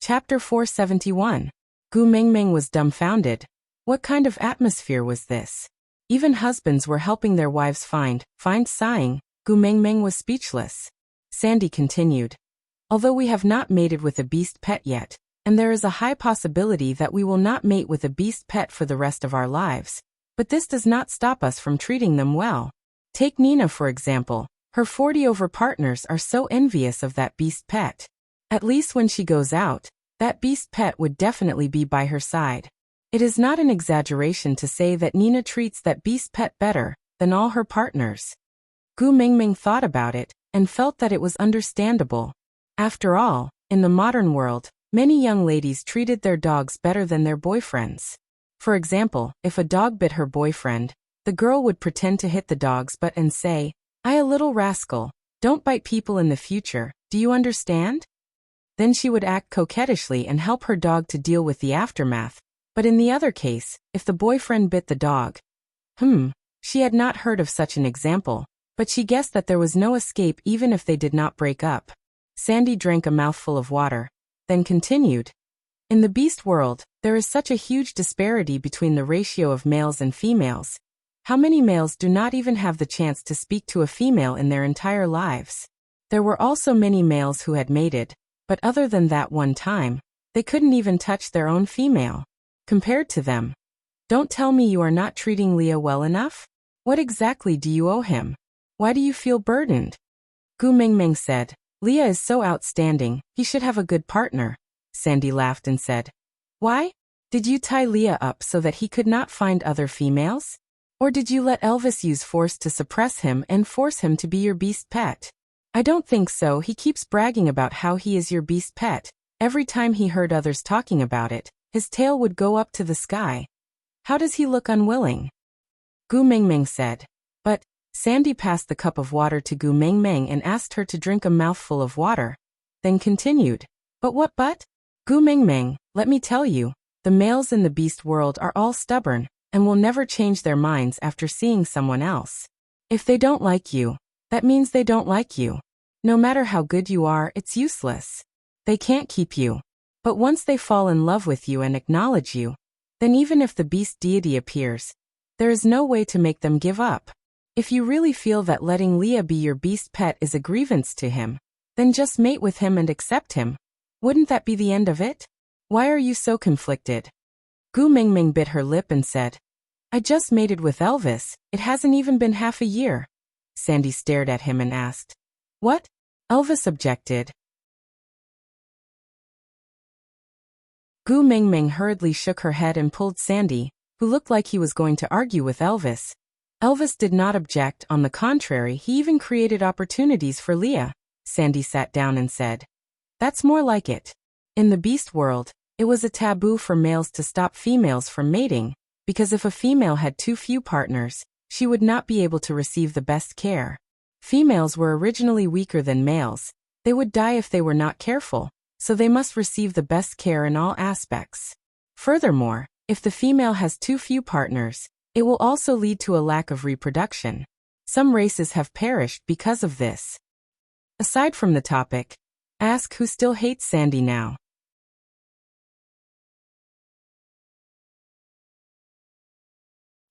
Chapter 471. Gu Mingming was dumbfounded. What kind of atmosphere was this? Even husbands were helping their wives find. Sighing, Gu Mingming was speechless. Sandy continued. "Although we have not mated with a beast pet yet, and there is a high possibility that we will not mate with a beast pet for the rest of our lives, but this does not stop us from treating them well. Take Nina for example. Her 40 over partners are so envious of that beast pet. At least when she goes out, that beast pet would definitely be by her side. It is not an exaggeration to say that Nina treats that beast pet better than all her partners. Gu Mingming thought about it and felt that it was understandable. After all, in the modern world, many young ladies treated their dogs better than their boyfriends. For example, if a dog bit her boyfriend, the girl would pretend to hit the dog's butt and say, "I a little rascal, don't bite people in the future, do you understand?" Then she would act coquettishly and help her dog to deal with the aftermath. But in the other case, if the boyfriend bit the dog, she had not heard of such an example, but she guessed that there was no escape even if they did not break up. Sandy drank a mouthful of water, then continued. In the beast world, there is such a huge disparity between the ratio of males and females. How many males do not even have the chance to speak to a female in their entire lives? There were also many males who had mated, but other than that one time, they couldn't even touch their own female. Compared to them. Don't tell me you are not treating Leah well enough? What exactly do you owe him? Why do you feel burdened? Gu Mingming said, Leah is so outstanding, he should have a good partner. Sandy laughed and said, Why? Did you tie Leah up so that he could not find other females? Or did you let Elvis use force to suppress him and force him to be your beast pet? I don't think so. He keeps bragging about how he is your beast pet. Every time he heard others talking about it, his tail would go up to the sky. How does he look unwilling? Gu Mingming said. But, Sandy passed the cup of water to Gu Mingming and asked her to drink a mouthful of water. Then continued. But what but? Gu Mingming, let me tell you, the males in the beast world are all stubborn, and will never change their minds after seeing someone else. If they don't like you, that means they don't like you. No matter how good you are, it's useless. They can't keep you. But once they fall in love with you and acknowledge you, then even if the beast deity appears, there is no way to make them give up. If you really feel that letting Leah be your beast pet is a grievance to him, then just mate with him and accept him. Wouldn't that be the end of it? Why are you so conflicted? Gu Mingming bit her lip and said, I just mated with Elvis, it hasn't even been half a year. Sandy stared at him and asked, What? Elvis objected. Gu Mingming hurriedly shook her head and pulled Sandy, who looked like he was going to argue with Elvis. Elvis did not object, on the contrary, he even created opportunities for Leah. Sandy sat down and said, That's more like it. In the beast world, it was a taboo for males to stop females from mating, because if a female had too few partners, she would not be able to receive the best care. Females were originally weaker than males. They would die if they were not careful, so they must receive the best care in all aspects. Furthermore, if the female has too few partners, it will also lead to a lack of reproduction. Some races have perished because of this. Aside from the topic, ask who still hates Sandy now.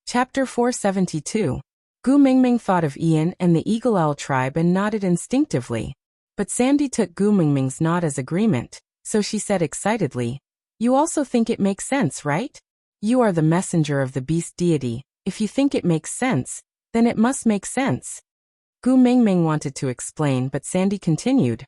Chapter 472. Gu Mingming thought of Ian and the Eagle Owl tribe and nodded instinctively. But Sandy took Gu Mingming's nod as agreement, so she said excitedly, You also think it makes sense, right? You are the messenger of the beast deity. If you think it makes sense, then it must make sense. Gu Mingming wanted to explain, but Sandy continued.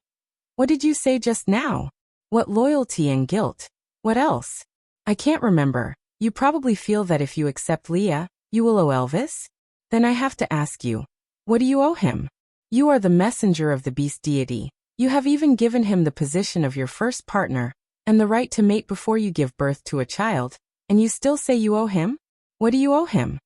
What did you say just now? What loyalty and guilt? What else? I can't remember. You probably feel that if you accept Leah, you will owe Elvis? Then I have to ask you, what do you owe him? You are the messenger of the beast deity. You have even given him the position of your first partner, and the right to mate before you give birth to a child, and you still say you owe him? What do you owe him?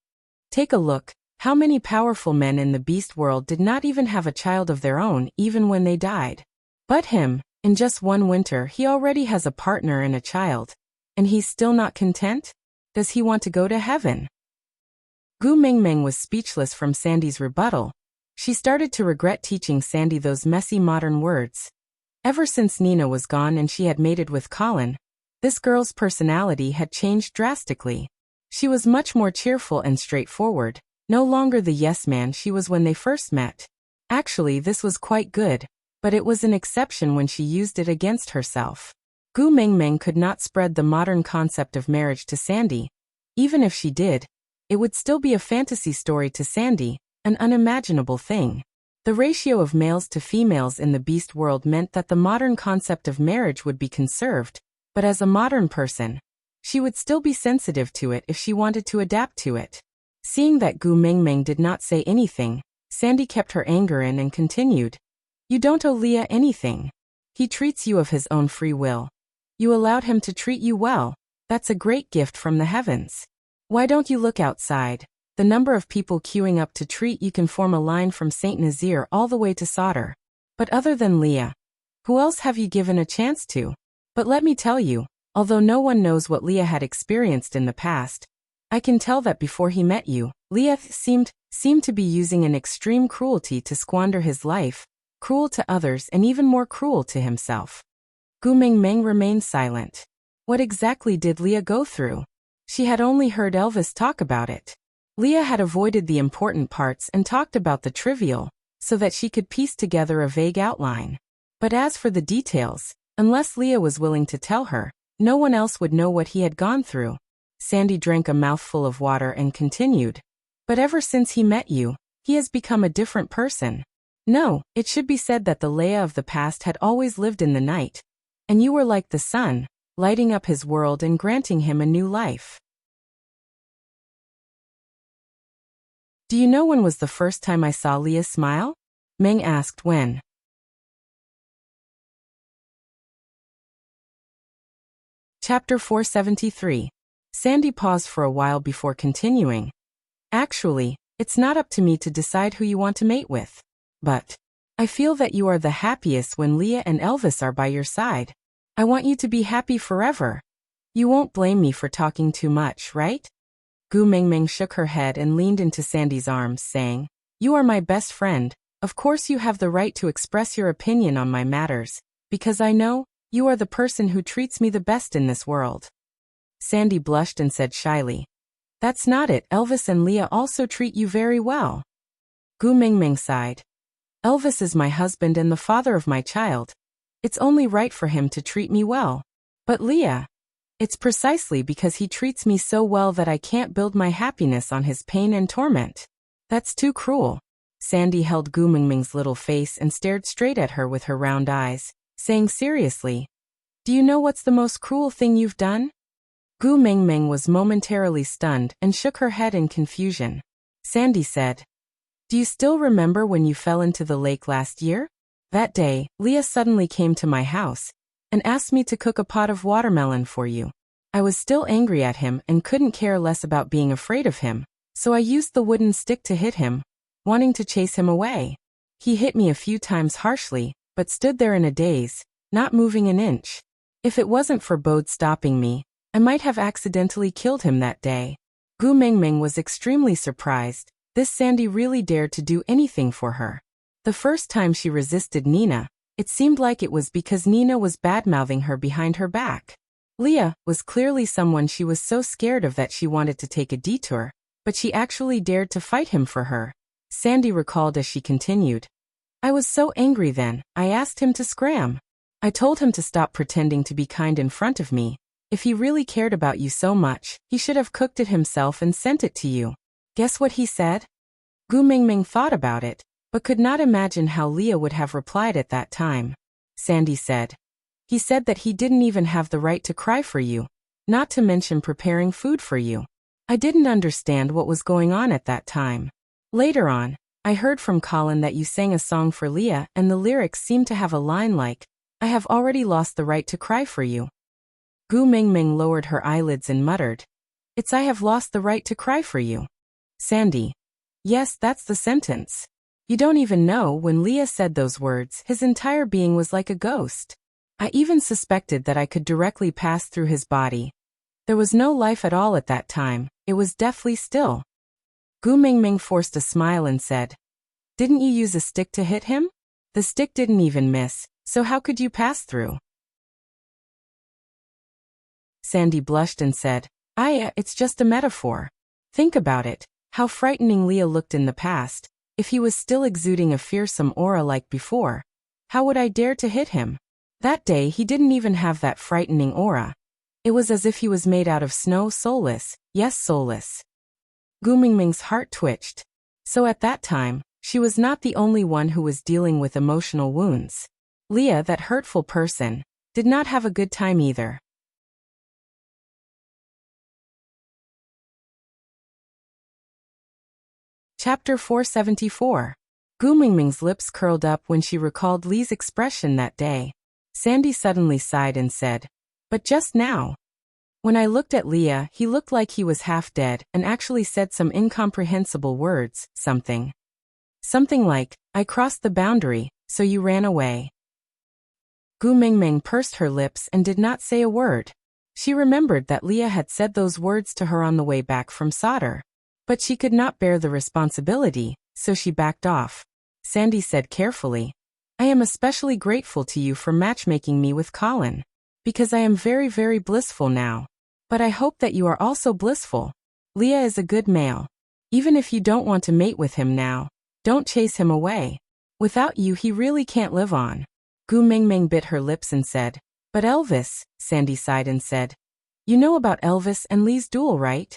Take a look. How many powerful men in the beast world did not even have a child of their own even when they died? But him, in just one winter he already has a partner and a child. And he's still not content? Does he want to go to heaven? Gu Mingming was speechless from Sandy's rebuttal. She started to regret teaching Sandy those messy modern words. Ever since Nina was gone and she had mated with Colin, this girl's personality had changed drastically. She was much more cheerful and straightforward, no longer the yes-man she was when they first met. Actually, this was quite good, but it was an exception when she used it against herself. Gu Mingming could not spread the modern concept of marriage to Sandy. Even if she did, it would still be a fantasy story to Sandy, an unimaginable thing. The ratio of males to females in the beast world meant that the modern concept of marriage would be conserved, but as a modern person, she would still be sensitive to it if she wanted to adapt to it. Seeing that Gu Mingming did not say anything, Sandy kept her anger in and continued. You don't owe Leah anything. He treats you of his own free will. You allowed him to treat you well. That's a great gift from the heavens. Why don't you look outside? The number of people queuing up to treat you can form a line from Saint Nazaire all the way to Sadr. But other than Leah, who else have you given a chance to? But let me tell you, although no one knows what Leah had experienced in the past, I can tell that before he met you, Leah seemed to be using an extreme cruelty to squander his life, cruel to others and even more cruel to himself. Gu Mingming remained silent. What exactly did Leah go through? She had only heard Elvis talk about it. Leah had avoided the important parts and talked about the trivial, so that she could piece together a vague outline. But as for the details, unless Leah was willing to tell her, no one else would know what he had gone through. Sandy drank a mouthful of water and continued. But ever since he met you, he has become a different person. No, it should be said that the Leah of the past had always lived in the night, and you were like the sun, lighting up his world and granting him a new life. Do you know when was the first time I saw Leah smile? Meng asked when. Chapter 473. Sandy paused for a while before continuing. Actually, it's not up to me to decide who you want to mate with. But I feel that you are the happiest when Leah and Elvis are by your side. I want you to be happy forever. You won't blame me for talking too much, right? Gu Mingming shook her head and leaned into Sandy's arms, saying, You are my best friend. Of course you have the right to express your opinion on my matters, because I know you are the person who treats me the best in this world. Sandy blushed and said shyly, That's not it. Elvis and Leah also treat you very well. Gu Mingming sighed. Elvis is my husband and the father of my child. It's only right for him to treat me well. But Leah, it's precisely because he treats me so well that I can't build my happiness on his pain and torment. That's too cruel. Sandy held Gu Mingming's little face and stared straight at her with her round eyes, saying seriously, Do you know what's the most cruel thing you've done? Gu Mingming was momentarily stunned and shook her head in confusion. Sandy said, Do you still remember when you fell into the lake last year? That day, Leah suddenly came to my house and asked me to cook a pot of watermelon for you. I was still angry at him and couldn't care less about being afraid of him, so I used the wooden stick to hit him, wanting to chase him away. He hit me a few times harshly, but stood there in a daze, not moving an inch. If it wasn't for Bode stopping me, I might have accidentally killed him that day. Gu Mingming was extremely surprised. This Sandy really dared to do anything for her. The first time she resisted Nina, it seemed like it was because Nina was bad-mouthing her behind her back. Leah was clearly someone she was so scared of that she wanted to take a detour, but she actually dared to fight him for her. Sandy recalled as she continued. I was so angry then, I asked him to scram. I told him to stop pretending to be kind in front of me. If he really cared about you so much, he should have cooked it himself and sent it to you. Guess what he said? Gu Mingming thought about it, but could not imagine how Leah would have replied at that time. Sandy said. He said that he didn't even have the right to cry for you, not to mention preparing food for you. I didn't understand what was going on at that time. Later on, I heard from Colin that you sang a song for Leah and the lyrics seemed to have a line like, I have already lost the right to cry for you. Gu Mingming lowered her eyelids and muttered, It's I have lost the right to cry for you. Sandy. Yes, that's the sentence. You don't even know when Leah said those words, his entire being was like a ghost. I even suspected that I could directly pass through his body. There was no life at all at that time, it was deathly still. Gu Mingming forced a smile and said, Didn't you use a stick to hit him? The stick didn't even miss, so how could you pass through? Sandy blushed and said, It's just a metaphor. Think about it, how frightening Leah looked in the past. If he was still exuding a fearsome aura like before, how would I dare to hit him? That day he didn't even have that frightening aura. It was as if he was made out of snow, soulless, yes soulless. Gu Mingming's heart twitched. So at that time, She was not the only one who was dealing with emotional wounds. Leah, that hurtful person, did not have a good time either. Chapter 474. Gu Mingming's lips curled up when she recalled Li's expression that day. Sandy suddenly sighed and said, "But just now, when I looked at Leah, he looked like he was half dead and actually said some incomprehensible words, something like, 'I crossed the boundary, so you ran away.'" Gu Mingming pursed her lips and did not say a word. She remembered that Leah had said those words to her on the way back from solder. But she could not bear the responsibility, so she backed off. Sandy said carefully, "I am especially grateful to you for matchmaking me with Colin, because I am very, very blissful now. But I hope that you are also blissful. Leah is a good male. Even if you don't want to mate with him now, don't chase him away. Without you he really can't live on." Gu Mingming bit her lips and said, "But Elvis," Sandy sighed and said, "You know about Elvis and Li's duel, right?"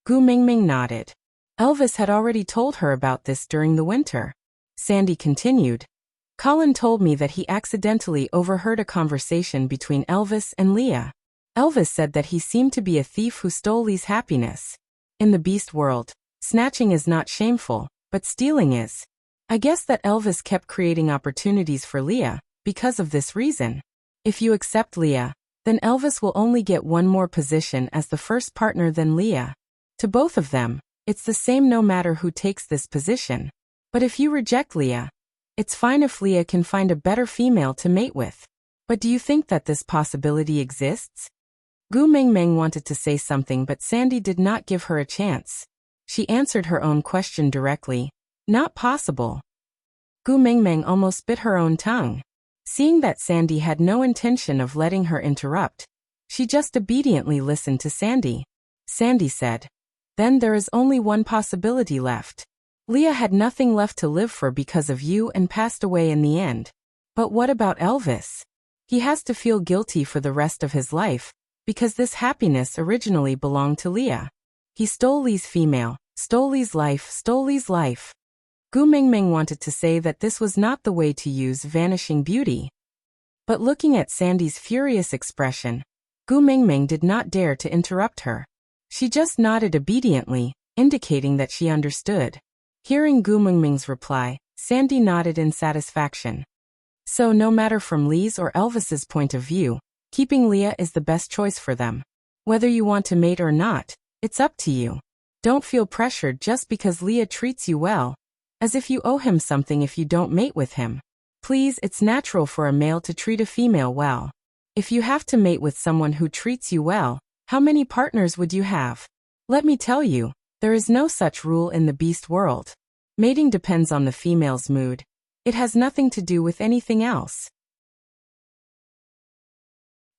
Gu Mingming nodded. Elvis had already told her about this during the winter. Sandy continued, "Colin told me that he accidentally overheard a conversation between Elvis and Leah. Elvis said that he seemed to be a thief who stole Li's happiness. In the beast world, snatching is not shameful, but stealing is. I guess that Elvis kept creating opportunities for Leah because of this reason. If you accept Leah, then Elvis will only get one more position as the first partner than Leah. To both of them, it's the same no matter who takes this position. But if you reject Leah, it's fine if Leah can find a better female to mate with. But do you think that this possibility exists?" Gu Mingming wanted to say something, but Sandy did not give her a chance. She answered her own question directly, "Not possible." Gu Mingming almost bit her own tongue. Seeing that Sandy had no intention of letting her interrupt, she just obediently listened to Sandy. Sandy said, "Then there is only one possibility left. Leah had nothing left to live for because of you and passed away in the end. But what about Elvis? He has to feel guilty for the rest of his life, because this happiness originally belonged to Leah. He stole Li's female, stole Li's life, stole Li's life." Gu Mingming wanted to say that this was not the way to use vanishing beauty. But looking at Sandy's furious expression, Gu Mingming did not dare to interrupt her. She just nodded obediently, indicating that she understood. Hearing Gu Mingming's reply, Sandy nodded in satisfaction. So no matter from Li's or Elvis's point of view, keeping Leah is the best choice for them. Whether you want to mate or not, it's up to you. Don't feel pressured just because Leah treats you well, as if you owe him something if you don't mate with him. Please, it's natural for a male to treat a female well. If you have to mate with someone who treats you well, how many partners would you have? Let me tell you, there is no such rule in the beast world. Mating depends on the female's mood. It has nothing to do with anything else.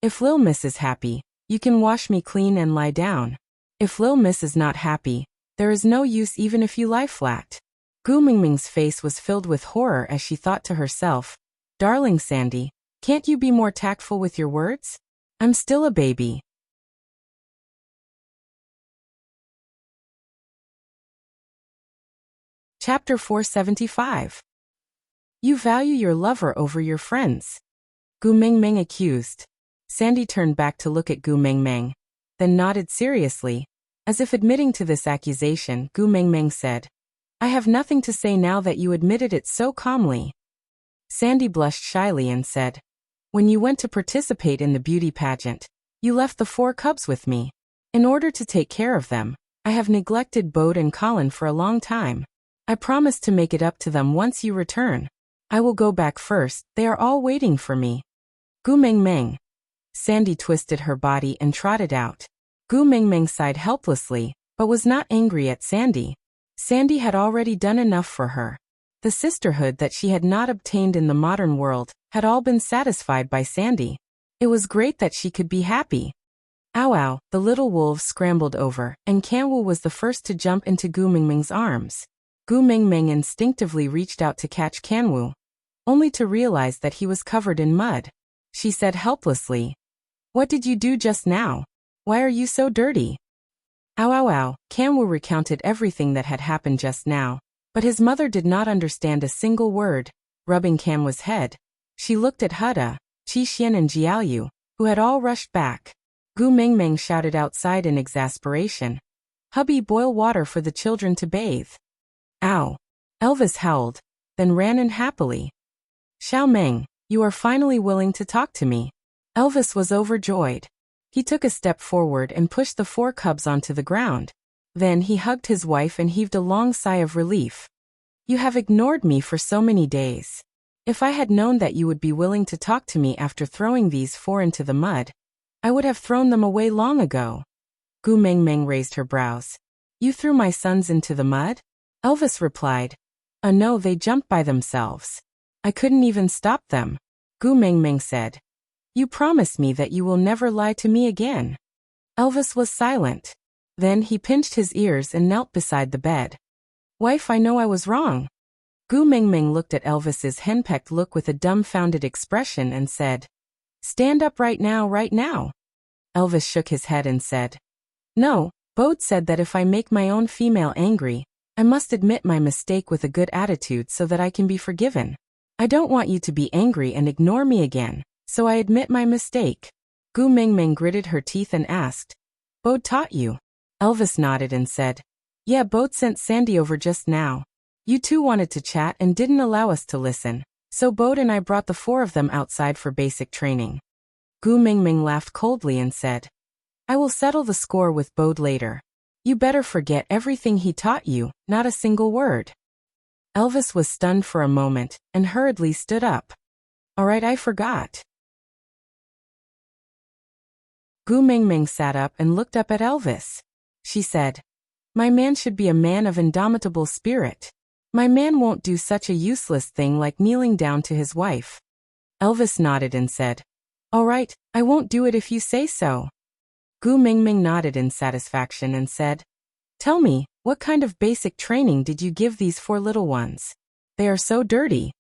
If Lil Miss is happy, you can wash me clean and lie down. If Lil Miss is not happy, there is no use even if you lie flat. Gu Mingming's face was filled with horror as she thought to herself, "Darling Sandy, can't you be more tactful with your words? I'm still a baby." Chapter 475. You value your lover over your friends. Gu Mingming accused. Sandy turned back to look at Gu Mingming, then nodded seriously. As if admitting to this accusation, Gu Mingming said, "I have nothing to say now that you admitted it so calmly." Sandy blushed shyly and said, "When you went to participate in the beauty pageant, you left the 4 cubs with me. In order to take care of them, I have neglected Bode and Colin for a long time. I promise to make it up to them once you return. I will go back first, they are all waiting for me." Gu Mingming. Sandy twisted her body and trotted out. Gu Mingming sighed helplessly, but was not angry at Sandy. Sandy had already done enough for her. The sisterhood that she had not obtained in the modern world had all been satisfied by Sandy. It was great that she could be happy. Ow ow, the little wolves scrambled over, and Kanwu was the first to jump into Gu Mingming's arms. Gu Mingming instinctively reached out to catch Kanwu, only to realize that he was covered in mud. She said helplessly, "What did you do just now? Why are you so dirty?" Ow ow ow, Kanwu recounted everything that had happened just now. But his mother did not understand a single word. Rubbing Kanwu's head, she looked at Huda, Qixin and Jiaoyu, who had all rushed back. Gu Mingming shouted outside in exasperation. "Hubby, boil water for the children to bathe." "Ow!" Elvis howled, then ran in happily. "Xiao Meng, you are finally willing to talk to me." Elvis was overjoyed. He took a step forward and pushed the 4 cubs onto the ground. Then he hugged his wife and heaved a long sigh of relief. "You have ignored me for so many days. If I had known that you would be willing to talk to me after throwing these 4 into the mud, I would have thrown them away long ago." Gu Mingming raised her brows. "You threw my sons into the mud?" Elvis replied. No, they jumped by themselves. I couldn't even stop them." Gu Mingming said. "You promise me that you will never lie to me again." Elvis was silent. Then he pinched his ears and knelt beside the bed. "Wife, I know I was wrong." Gu Mingming looked at Elvis's henpecked look with a dumbfounded expression and said, "Stand up right now, right now." Elvis shook his head and said, "No, Bode said that if I make my own female angry, I must admit my mistake with a good attitude so that I can be forgiven. I don't want you to be angry and ignore me again, so I admit my mistake." Gu Mingming gritted her teeth and asked, "Bode taught you?" Elvis nodded and said, "Yeah, Bode sent Sandy over just now. You two wanted to chat and didn't allow us to listen, so Bode and I brought the 4 of them outside for basic training." Gu Mingming laughed coldly and said, "I will settle the score with Bode later. You better forget everything he taught you, not a single word." Elvis was stunned for a moment and hurriedly stood up. "All right, I forgot." Gu Mingming sat up and looked up at Elvis. She said, "My man should be a man of indomitable spirit. My man won't do such a useless thing like kneeling down to his wife." Elvis nodded and said, "All right, I won't do it if you say so." Gu Mingming nodded in satisfaction and said, "Tell me, what kind of basic training did you give these 4 little ones? They are so dirty."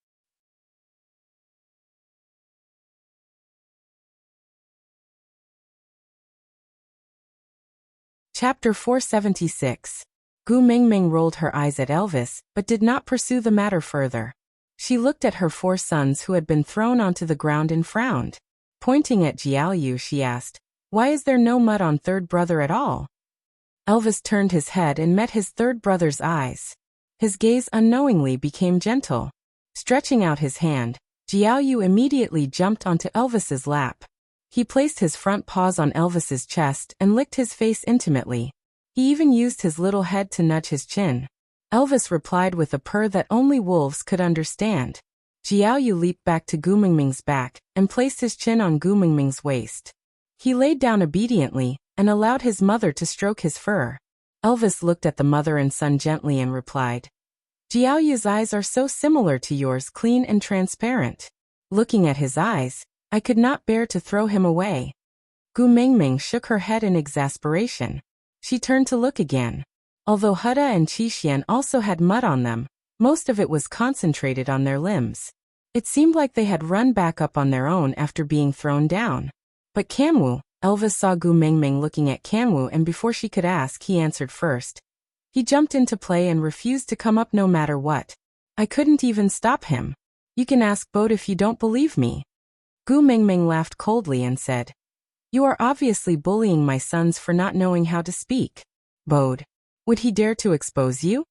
Chapter 476. Gu Mingming rolled her eyes at Elvis, but did not pursue the matter further. She looked at her 4 sons who had been thrown onto the ground and frowned. Pointing at Jiaoyu, she asked, "Why is there no mud on third brother at all?" Elvis turned his head and met his third brother's eyes. His gaze unknowingly became gentle. Stretching out his hand, Jiaoyu immediately jumped onto Elvis's lap. He placed his front paws on Elvis's chest and licked his face intimately. He even used his little head to nudge his chin. Elvis replied with a purr that only wolves could understand. Jiaoyu leaped back to Gu Mingming's back and placed his chin on Gu Mingming's waist. He laid down obediently and allowed his mother to stroke his fur. Elvis looked at the mother and son gently and replied, "Jiaoyu's eyes are so similar to yours, clean and transparent." Looking at his eyes, I could not bear to throw him away. Gu Mingming shook her head in exasperation. She turned to look again. Although Huda and Qixin also had mud on them, most of it was concentrated on their limbs. It seemed like they had run back up on their own after being thrown down. But Kanwu, Elvis saw Gu Mingming looking at Kanwu, and before she could ask, he answered first. He jumped into play and refused to come up no matter what. I couldn't even stop him. You can ask Bode if you don't believe me. Gu Mingming laughed coldly and said, "You are obviously bullying my sons for not knowing how to speak. Bode, would he dare to expose you?"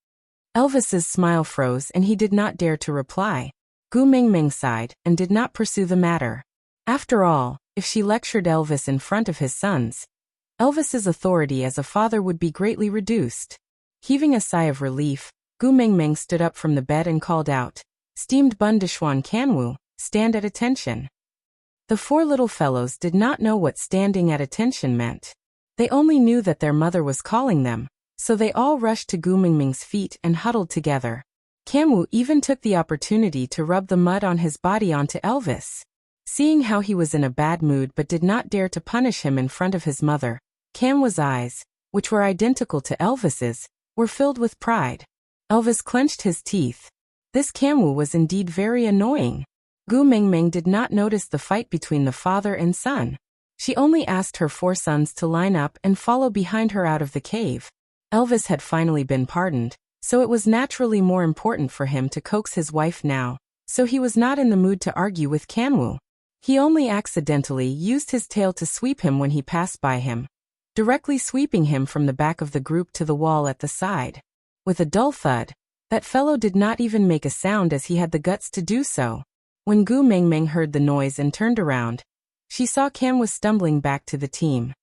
Elvis's smile froze and he did not dare to reply. Gu Mingming sighed and did not pursue the matter. After all, if she lectured Elvis in front of his sons, Elvis's authority as a father would be greatly reduced. Heaving a sigh of relief, Gu Mingming stood up from the bed and called out, "Steamed Bun Dishwan Kanwu, stand at attention." The 4 little fellows did not know what standing at attention meant. They only knew that their mother was calling them, so they all rushed to Gu Mingming's feet and huddled together. Kanwu even took the opportunity to rub the mud on his body onto Elvis. Seeing how he was in a bad mood but did not dare to punish him in front of his mother, Kanwu's eyes, which were identical to Elvis's, were filled with pride. Elvis clenched his teeth. This Kanwu was indeed very annoying. Gu Mingming did not notice the fight between the father and son. She only asked her 4 sons to line up and follow behind her out of the cave. Elvis had finally been pardoned, so it was naturally more important for him to coax his wife now, so he was not in the mood to argue with Kanwu. He only accidentally used his tail to sweep him when he passed by him, directly sweeping him from the back of the group to the wall at the side. With a dull thud, that fellow did not even make a sound as he had the guts to do so. When Gu Mengmeng heard the noise and turned around, she saw Kanwu stumbling back to the team.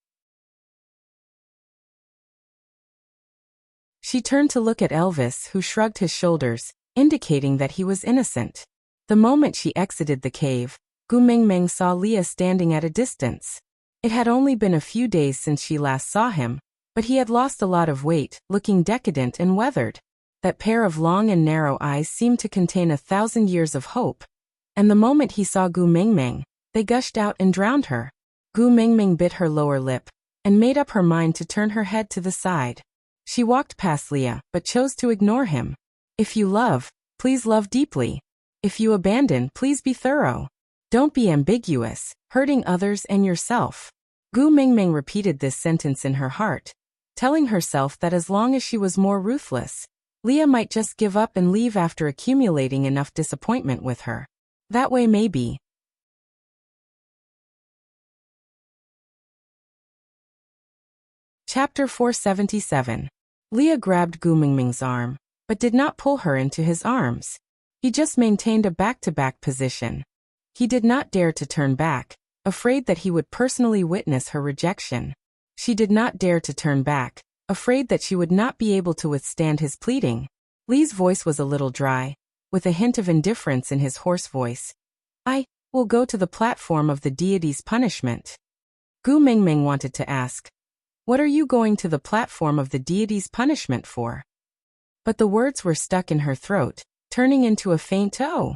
She turned to look at Elvis, who shrugged his shoulders, indicating that he was innocent. The moment she exited the cave, Gu Mengmeng saw Leah standing at a distance. It had only been a few days since she last saw him, but he had lost a lot of weight, looking decadent and weathered. That pair of long and narrow eyes seemed to contain 1,000 years of hope. And the moment he saw Gu Mengmeng, they gushed out and drowned her. Gu Mengmeng bit her lower lip, and made up her mind to turn her head to the side. She walked past Leah, but chose to ignore him. If you love, please love deeply. If you abandon, please be thorough. Don't be ambiguous, hurting others and yourself. Gu Mengmeng repeated this sentence in her heart, telling herself that as long as she was more ruthless, Leah might just give up and leave after accumulating enough disappointment with her. That way maybe. Chapter 477. Leah grabbed Gu Mengmeng's arm, but did not pull her into his arms. He just maintained a back-to-back position. He did not dare to turn back, afraid that he would personally witness her rejection. She did not dare to turn back, afraid that she would not be able to withstand his pleading. Lee's voice was a little dry, with a hint of indifference in his hoarse voice. I will go to the platform of the deity's punishment. Gu Mengmeng wanted to ask, what are you going to the platform of the deity's punishment for? But the words were stuck in her throat, turning into a faint "oh."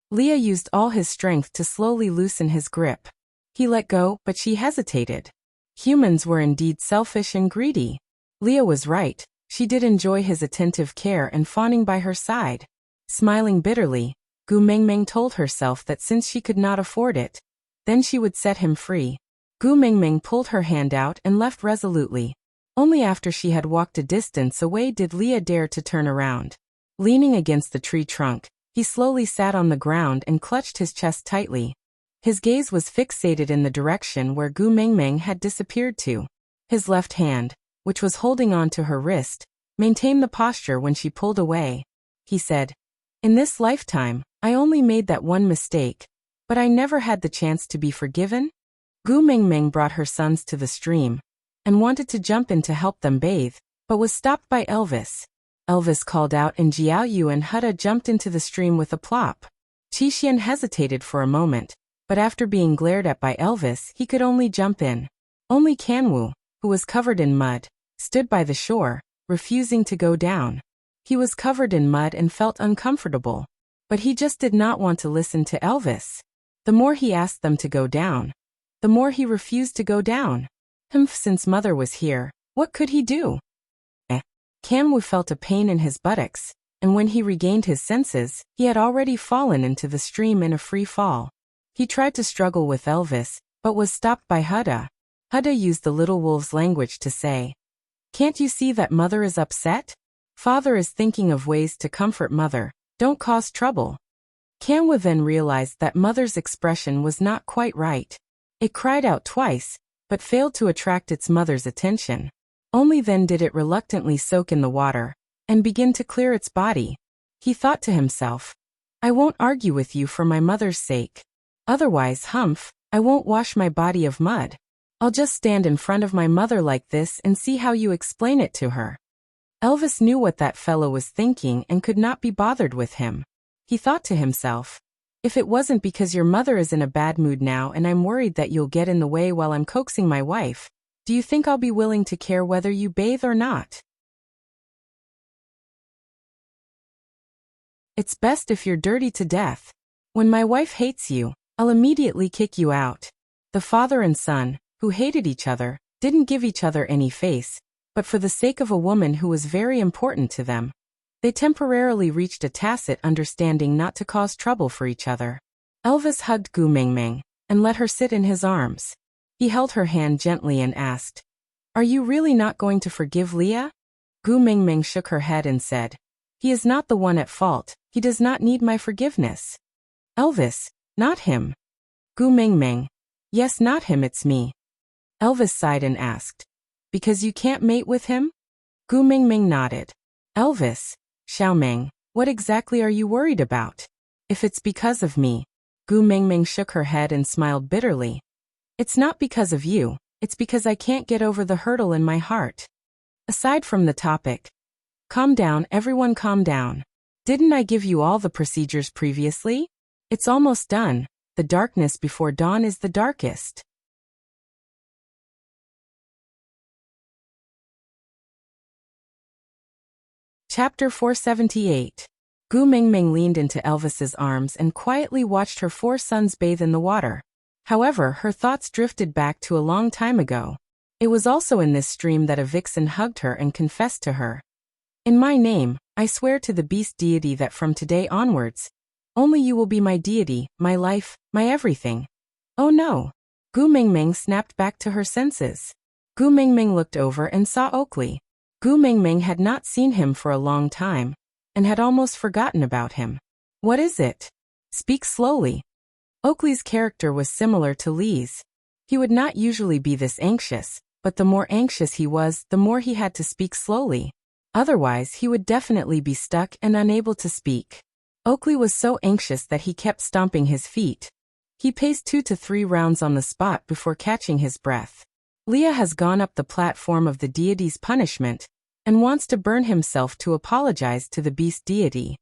Leah used all his strength to slowly loosen his grip. He let go, but she hesitated. Humans were indeed selfish and greedy. Leah was right, she did enjoy his attentive care and fawning by her side. Smiling bitterly, Gu Mengmeng told herself that since she could not afford it, then she would set him free. Gu Mengmeng pulled her hand out and left resolutely. Only after she had walked a distance away did Leah dare to turn around. Leaning against the tree trunk, he slowly sat on the ground and clutched his chest tightly. His gaze was fixated in the direction where Gu Mengmeng had disappeared to. His left hand, which was holding on to her wrist, maintained the posture when she pulled away. He said, in this lifetime, I only made that one mistake, but I never had the chance to be forgiven. Gu Mengmeng brought her sons to the stream, and wanted to jump in to help them bathe, but was stopped by Elvis. Elvis called out and Jiao Yu and Hutta jumped into the stream with a plop. Qixian hesitated for a moment, but after being glared at by Elvis he could only jump in. Only Kanwu, who was covered in mud, stood by the shore, refusing to go down. He was covered in mud and felt uncomfortable, but he just did not want to listen to Elvis. The more he asked them to go down, the more he refused to go down. Since mother was here, what could he do? Kanwu felt a pain in his buttocks, and when he regained his senses, he had already fallen into the stream in a free fall. He tried to struggle with Elvis, but was stopped by Hutta. Hutta used the little wolf's language to say, can't you see that mother is upset? Father is thinking of ways to comfort mother, don't cause trouble. Kanwu then realized that mother's expression was not quite right. It cried out twice, but failed to attract its mother's attention. Only then did it reluctantly soak in the water, and begin to clear its body. He thought to himself, I won't argue with you for my mother's sake. Otherwise, I won't wash my body of mud. I'll just stand in front of my mother like this and see how you explain it to her. Elvis knew what that fellow was thinking and could not be bothered with him. He thought to himself, if it wasn't because your mother is in a bad mood now and I'm worried that you'll get in the way while I'm coaxing my wife, do you think I'll be willing to care whether you bathe or not? It's best if you're dirty to death. When my wife hates you, I'll immediately kick you out. The father and son, who hated each other, didn't give each other any face, but for the sake of a woman who was very important to them, they temporarily reached a tacit understanding not to cause trouble for each other. Elvis hugged Gu Mengmeng and let her sit in his arms. He held her hand gently and asked, are you really not going to forgive Leah? Gu Mingming shook her head and said, "He is not the one at fault, he does not need my forgiveness." "Elvis, not him." Gu Mingming, "Yes, not him, it's me." Elvis sighed and asked, "Because you can't mate with him?" Gu Mingming nodded. "Elvis, Xiaoming, what exactly are you worried about?" "If it's because of me." Gu Mingming shook her head and smiled bitterly. "It's not because of you, it's because I can't get over the hurdle in my heart." Aside from the topic. Calm down, everyone, calm down. Didn't I give you all the procedures previously? It's almost done. The darkness before dawn is the darkest. Chapter 478. Gu Mingming leaned into Elvis's arms and quietly watched her 4 sons bathe in the water. However, her thoughts drifted back to a long time ago. It was also in this stream that a vixen hugged her and confessed to her. "In my name, I swear to the beast deity that from today onwards, only you will be my deity, my life, my everything." "Oh no." Gu Mingming snapped back to her senses. Gu Mingming looked over and saw Oakley. Gu Mingming had not seen him for a long time, and had almost forgotten about him. "What is it? Speak slowly." Oakley's character was similar to Lee's. He would not usually be this anxious, but the more anxious he was, the more he had to speak slowly. Otherwise, he would definitely be stuck and unable to speak. Oakley was so anxious that he kept stomping his feet. He paced 2 to 3 rounds on the spot before catching his breath. Leah has gone up the platform of the deity's punishment, and wants to burn himself to apologize to the beast deity.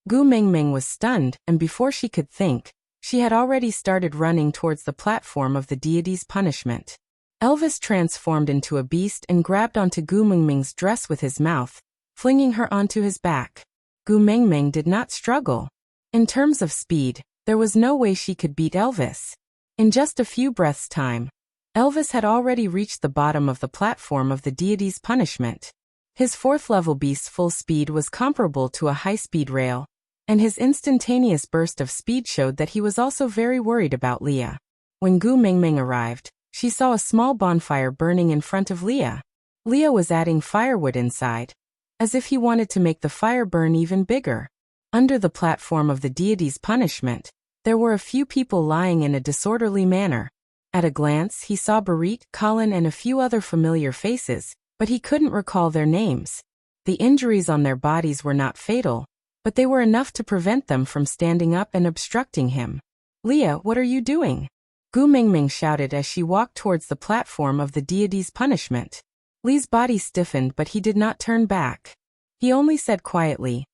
Gu Mingming was stunned, and before she could think, she had already started running towards the platform of the deity's punishment. Elvis transformed into a beast and grabbed onto Gu Mingming's dress with his mouth, flinging her onto his back. Gu Mingming did not struggle. In terms of speed, there was no way she could beat Elvis. In just a few breaths' time, Elvis had already reached the bottom of the platform of the deity's punishment. His 4th-level beast's full speed was comparable to a high-speed rail, and his instantaneous burst of speed showed that he was also very worried about Leah. When Gu Mingming arrived, she saw a small bonfire burning in front of Leah. Leah was adding firewood inside, as if he wanted to make the fire burn even bigger. Under the platform of the deity's punishment, there were a few people lying in a disorderly manner. At a glance, he saw Barit, Colin, and a few other familiar faces, but he couldn't recall their names. The injuries on their bodies were not fatal, but they were enough to prevent them from standing up and obstructing him. "Leah, what are you doing?" Gu Mingming shouted as she walked towards the platform of the deity's punishment. Lee's body stiffened, but he did not turn back. He only said quietly,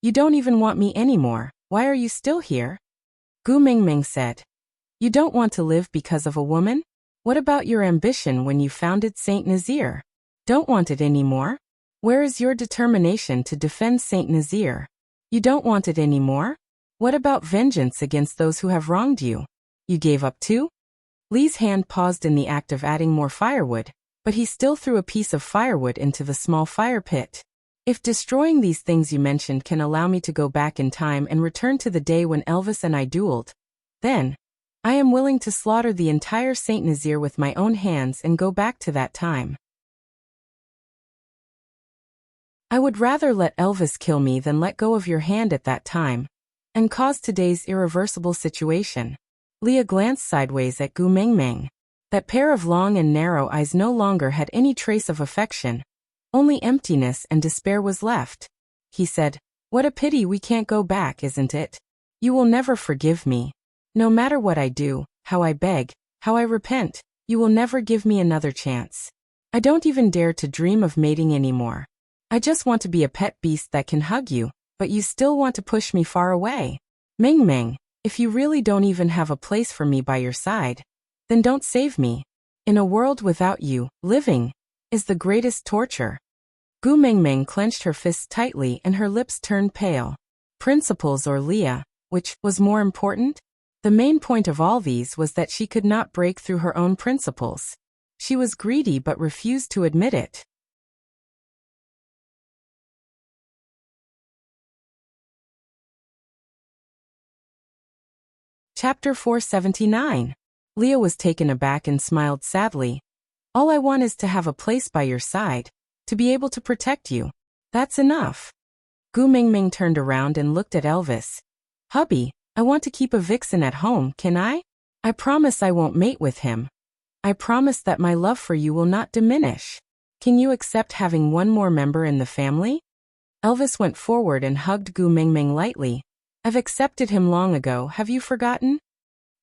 "You don't even want me anymore, why are you still here?" Gu Mingming said, "You don't want to live because of a woman? What about your ambition when you founded Saint Nazir? Don't want it anymore? Where is your determination to defend Saint Nazir? You don't want it anymore? What about vengeance against those who have wronged you? You gave up too?" Lee's hand paused in the act of adding more firewood, but he still threw a piece of firewood into the small fire pit. "If destroying these things you mentioned can allow me to go back in time and return to the day when Elvis and I dueled, then I am willing to slaughter the entire Saint Nazir with my own hands and go back to that time. I would rather let Elvis kill me than let go of your hand at that time, and cause today's irreversible situation." Leah glanced sideways at Gu Mingming. That pair of long and narrow eyes no longer had any trace of affection. Only emptiness and despair was left. He said, "What a pity we can't go back, isn't it? You will never forgive me. No matter what I do, how I beg, how I repent, you will never give me another chance. I don't even dare to dream of mating anymore. I just want to be a pet beast that can hug you, but you still want to push me far away. Mingming, if you really don't even have a place for me by your side, then don't save me. In a world without you, living is the greatest torture." Gu Mingming clenched her fists tightly and her lips turned pale. Principles or Leah, which was more important? The main point of all these was that she could not break through her own principles. She was greedy but refused to admit it. Chapter 479. Leah was taken aback and smiled sadly. "All I want is to have a place by your side. to be able to protect you. That's enough. Gu Mingming turned around and looked at Elvis. Hubby, I want to keep a vixen at home, can I? I promise I won't mate with him. I promise that my love for you will not diminish. Can you accept having one more member in the family? Elvis went forward and hugged Gu Mingming lightly. I've accepted him long ago, have you forgotten?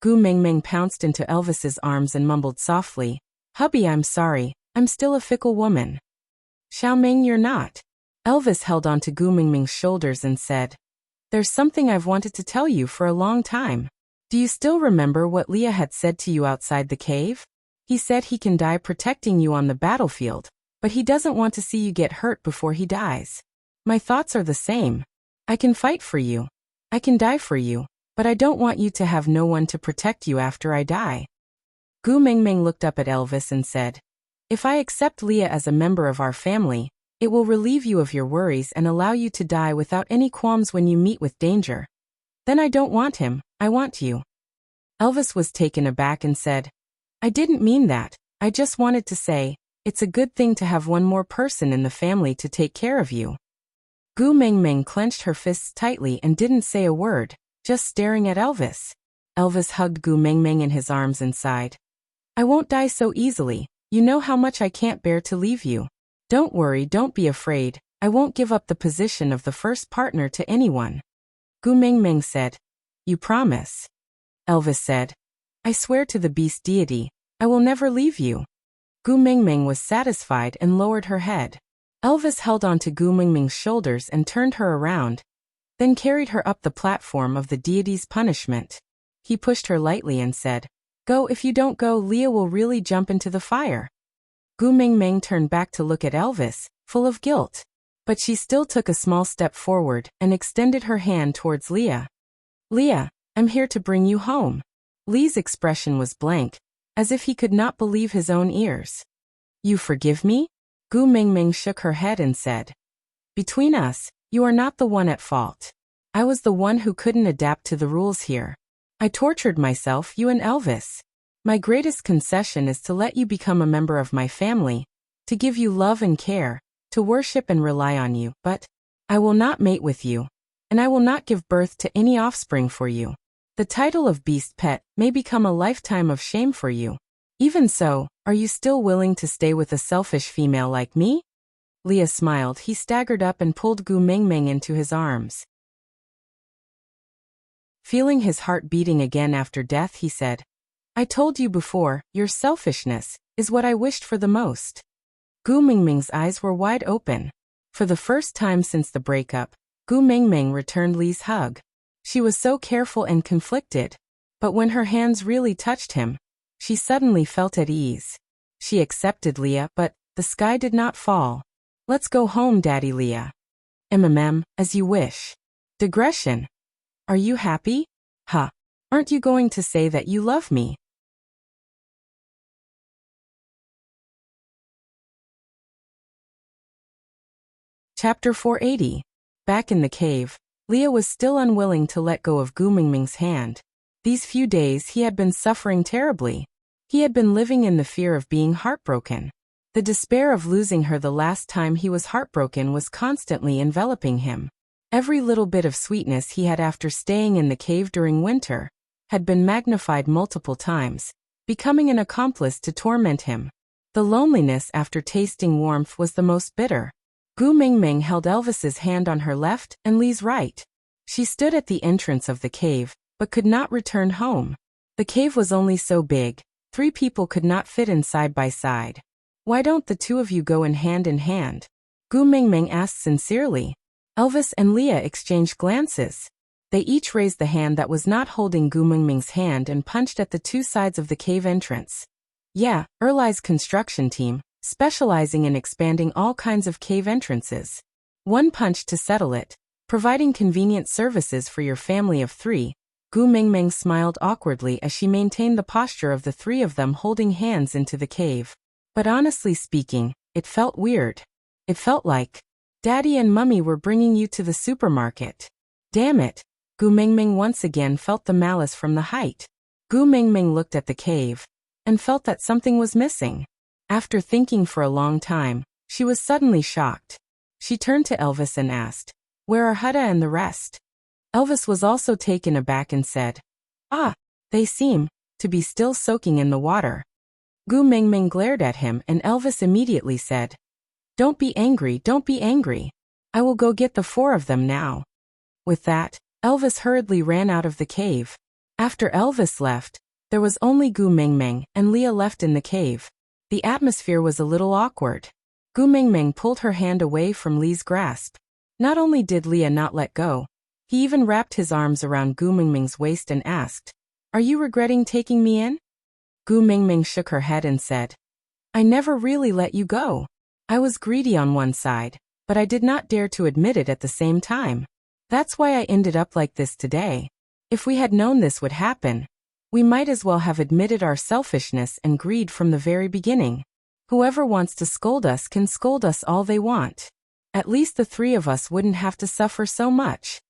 Gu Mingming pounced into Elvis's arms and mumbled softly, Hubby, I'm sorry, I'm still a fickle woman. Xiaoming, you're not. Elvis held onto Gu Mingming's shoulders and said, There's something I've wanted to tell you for a long time. Do you still remember what Leah had said to you outside the cave? He said he can die protecting you on the battlefield, but he doesn't want to see you get hurt before he dies. My thoughts are the same. I can fight for you. I can die for you, but I don't want you to have no one to protect you after I die. Gu Mingming looked up at Elvis and said, If I accept Leah as a member of our family, it will relieve you of your worries and allow you to die without any qualms when you meet with danger. Then I don't want him, I want you. Elvis was taken aback and said, I didn't mean that, I just wanted to say, it's a good thing to have one more person in the family to take care of you. Gu Mingming clenched her fists tightly and didn't say a word, just staring at Elvis. Elvis hugged Gu Mingming in his arms and sighed. I won't die so easily, you know how much I can't bear to leave you. Don't worry, don't be afraid, I won't give up the position of the first partner to anyone. Gu Mingming said, You promise? Elvis said, I swear to the beast deity, I will never leave you. Gu Mingming was satisfied and lowered her head. Elvis held onto Gu Mingming's shoulders and turned her around, then carried her up the platform of the deity's punishment. He pushed her lightly and said, Go, if you don't go, Leah will really jump into the fire. Gu Mingming turned back to look at Elvis, full of guilt. But she still took a small step forward and extended her hand towards Leah. Leah, I'm here to bring you home. Lee's expression was blank, as if he could not believe his own ears. You forgive me? Gu Mingming shook her head and said, Between us, you are not the one at fault. I was the one who couldn't adapt to the rules here. I tortured myself, you and Elvis. My greatest concession is to let you become a member of my family, to give you love and care, to worship and rely on you, but I will not mate with you, and I will not give birth to any offspring for you. The title of beast pet may become a lifetime of shame for you. Even so, are you still willing to stay with a selfish female like me? Leah smiled. He staggered up and pulled Gu Mingming into his arms. Feeling his heart beating again after death, he said, I told you before, your selfishness is what I wished for the most. Gu Mingming's eyes were wide open. For the first time since the breakup, Gu Mingming returned Lee's hug. She was so careful and conflicted, but when her hands really touched him, she suddenly felt at ease. She accepted Leah, but the sky did not fall. Let's go home, Daddy Leah. As you wish. Digression. Are you happy? Huh. Aren't you going to say that you love me? Chapter 480. Back in the cave, Leah was still unwilling to let go of Gu Mingming's hand. These few days he had been suffering terribly. He had been living in the fear of being heartbroken. The despair of losing her the last time he was heartbroken was constantly enveloping him. Every little bit of sweetness he had after staying in the cave during winter had been magnified multiple times, becoming an accomplice to torment him. The loneliness after tasting warmth was the most bitter. Gu Mingming held Elvis's hand on her left and Lee's right. She stood at the entrance of the cave, but could not return home. The cave was only so big, 3 people could not fit in side by side. Why don't the 2 of you go in hand? Gu Mingming asked sincerely. Elvis and Leah exchanged glances. They each raised the hand that was not holding Gu Mingming's hand and punched at the 2 sides of the cave entrance. Yeah, Erlai's construction team, specializing in expanding all kinds of cave entrances. 1 punch to settle it, providing convenient services for your family of 3. Gu Mingming smiled awkwardly as she maintained the posture of the 3 of them holding hands into the cave. But honestly speaking, it felt weird. It felt like Daddy and Mummy were bringing you to the supermarket. Damn it. Gu Mingming once again felt the malice from the height. Gu Mingming looked at the cave and felt that something was missing. After thinking for a long time, She was suddenly shocked. She turned to Elvis and asked, "Where are Hutta and the rest?" Elvis was also taken aback and said, "Ah, they seem to be still soaking in the water." Gu Mingming glared at him and Elvis immediately said, "Don't be angry, don't be angry. I will go get the 4 of them now." With that, Elvis hurriedly ran out of the cave. After Elvis left, there was only Gu Mingming and Leah left in the cave. The atmosphere was a little awkward. Gu Mingming pulled her hand away from Lee's grasp. Not only did Leah not let go, he even wrapped his arms around Gu Mingming's waist and asked, "Are you regretting taking me in?" Gu Mingming shook her head and said, "I never really let you go. I was greedy on one side, but I did not dare to admit it at the same time. That's why I ended up like this today. If we had known this would happen, we might as well have admitted our selfishness and greed from the very beginning. Whoever wants to scold us can scold us all they want. At least the 3 of us wouldn't have to suffer so much."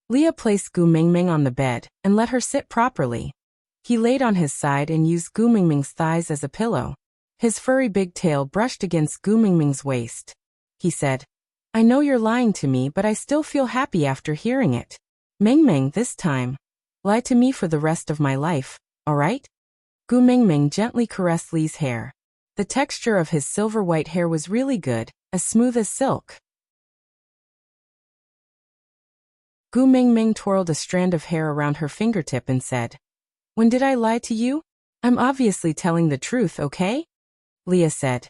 Leah placed Gu Mingming on the bed and let her sit properly. He laid on his side and used Gu Mingming's thighs as a pillow. His furry big tail brushed against Gu Mingming's waist. He said, "I know you're lying to me, but I still feel happy after hearing it. Mingming, this time, lie to me for the rest of my life, alright?" Gu Mingming gently caressed Lee's hair. The texture of his silver-white hair was really good, as smooth as silk. Gu Mingming twirled a strand of hair around her fingertip and said, "When did I lie to you? I'm obviously telling the truth, okay?" Leah said,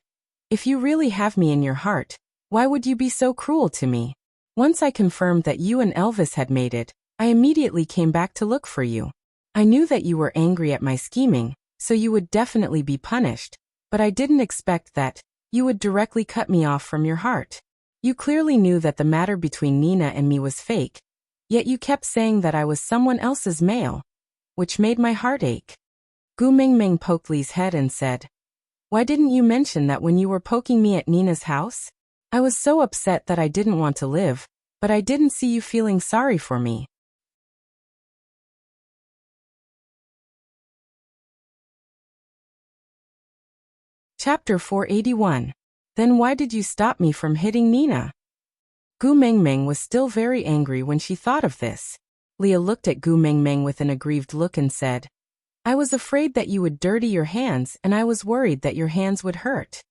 "If you really have me in your heart, why would you be so cruel to me? Once I confirmed that you and Elvis had made it, I immediately came back to look for you. I knew that you were angry at my scheming, so you would definitely be punished, but I didn't expect that you would directly cut me off from your heart. You clearly knew that the matter between Nina and me was fake, yet you kept saying that I was someone else's male, which made my heart ache." Gu Mingming poked Lee's head and said, "Why didn't you mention that when you were poking me at Nina's house? I was so upset that I didn't want to live, but I didn't see you feeling sorry for me." Chapter 481. Then why did you stop me from hitting Nina? Gu Mingming was still very angry when she thought of this. Leah looked at Gu Mingming with an aggrieved look and said, "I was afraid that you would dirty your hands and I was worried that your hands would hurt."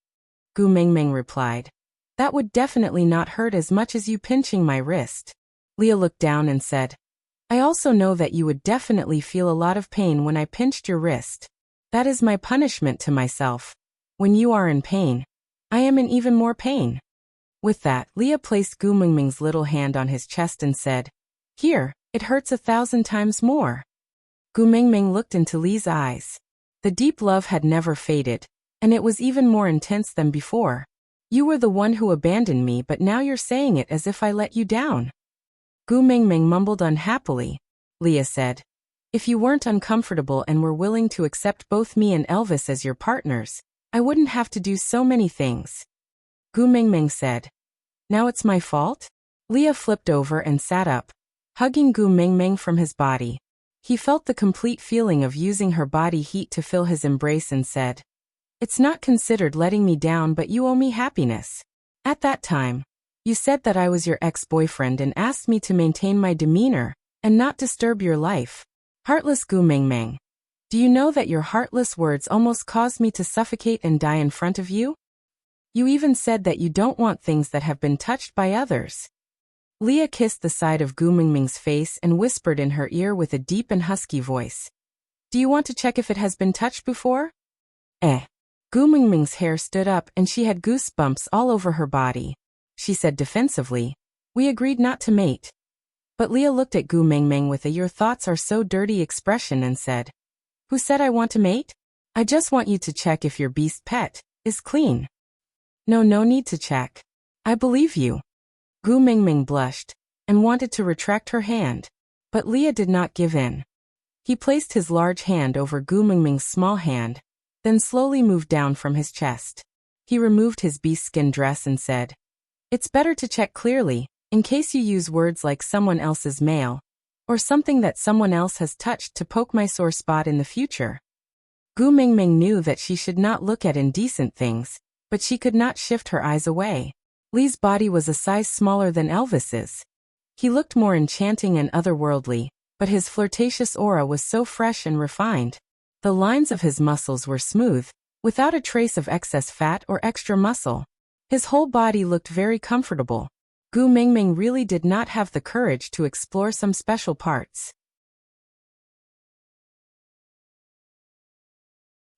Gu Mingming replied, "That would definitely not hurt as much as you pinching my wrist." Leah looked down and said, "I also know that you would definitely feel a lot of pain when I pinched your wrist. That is my punishment to myself. When you are in pain, I am in even more pain." With that, Leah placed Gu Mingming's little hand on his chest and said, "Here, it hurts 1,000 times more." Gu Mingming looked into Lee's eyes. The deep love had never faded, and it was even more intense than before. "You were the one who abandoned me, but now you're saying it as if I let you down." Gu Mingming mumbled unhappily. Leah said, "If you weren't uncomfortable and were willing to accept both me and Elvis as your partners, I wouldn't have to do so many things." Gu Mingming said, "Now it's my fault?" Leah flipped over and sat up, hugging Gu Mingming from his body. He felt the complete feeling of using her body heat to fill his embrace and said, "It's not considered letting me down, but you owe me happiness. At that time, you said that I was your ex-boyfriend and asked me to maintain my demeanor and not disturb your life. Heartless Gu Mingming. Do you know that your heartless words almost caused me to suffocate and die in front of you? You even said that you don't want things that have been touched by others." Leah kissed the side of Gu Mingming's face and whispered in her ear with a deep and husky voice, "Do you want to check if it has been touched before?" Gu Mingming's hair stood up and she had goosebumps all over her body. She said defensively, "We agreed not to mate." But Leah looked at Gu Mingming with a "your thoughts are so dirty" expression and said, "Who said I want to mate? I just want you to check if your beast pet is clean." No need to check. I believe you." Gu Mingming blushed and wanted to retract her hand, but Leah did not give in. He placed his large hand over Gu Mingming's small hand, then slowly moved down from his chest. He removed his beast skin dress and said, "It's better to check clearly, in case you use words like someone else's male, or something that someone else has touched to poke my sore spot in the future." Gu Mingming knew that she should not look at indecent things, but she could not shift her eyes away. Lee's body was a size smaller than Elvis's. He looked more enchanting and otherworldly, but his flirtatious aura was so fresh and refined. The lines of his muscles were smooth, without a trace of excess fat or extra muscle. His whole body looked very comfortable. Gu Mingming really did not have the courage to explore some special parts.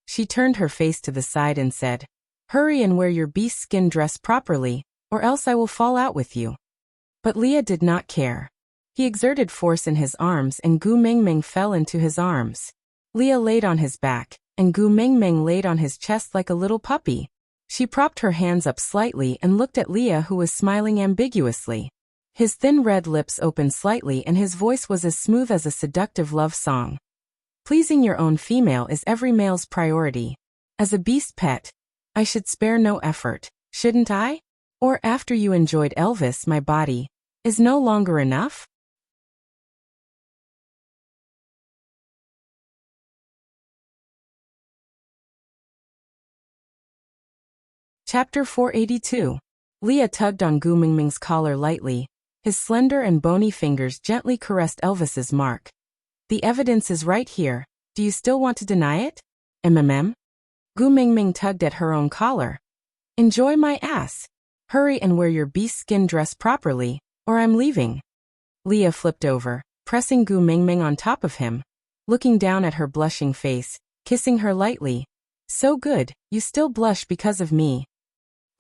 She turned her face to the side and said, "Hurry and wear your beast skin dress properly, or else I will fall out with you." But Leah did not care. He exerted force in his arms and Gu Mingming fell into his arms. Leah laid on his back, and Gu Mingming laid on his chest like a little puppy. She propped her hands up slightly and looked at Leah, who was smiling ambiguously. His thin red lips opened slightly and his voice was as smooth as a seductive love song. Pleasing your own female is every male's priority. As a beast pet, I should spare no effort, shouldn't I? Or after you enjoyed Elvis, my body is no longer enough? Chapter 482. Leah tugged on Gu Mingming's collar lightly. His slender and bony fingers gently caressed Elvis's mark. The evidence is right here. Do you still want to deny it? Gu Mingming tugged at her own collar. Enjoy my ass. Hurry and wear your beast skin dress properly, or I'm leaving. Leah flipped over, pressing Gu Mingming on top of him, looking down at her blushing face, kissing her lightly. So good, you still blush because of me.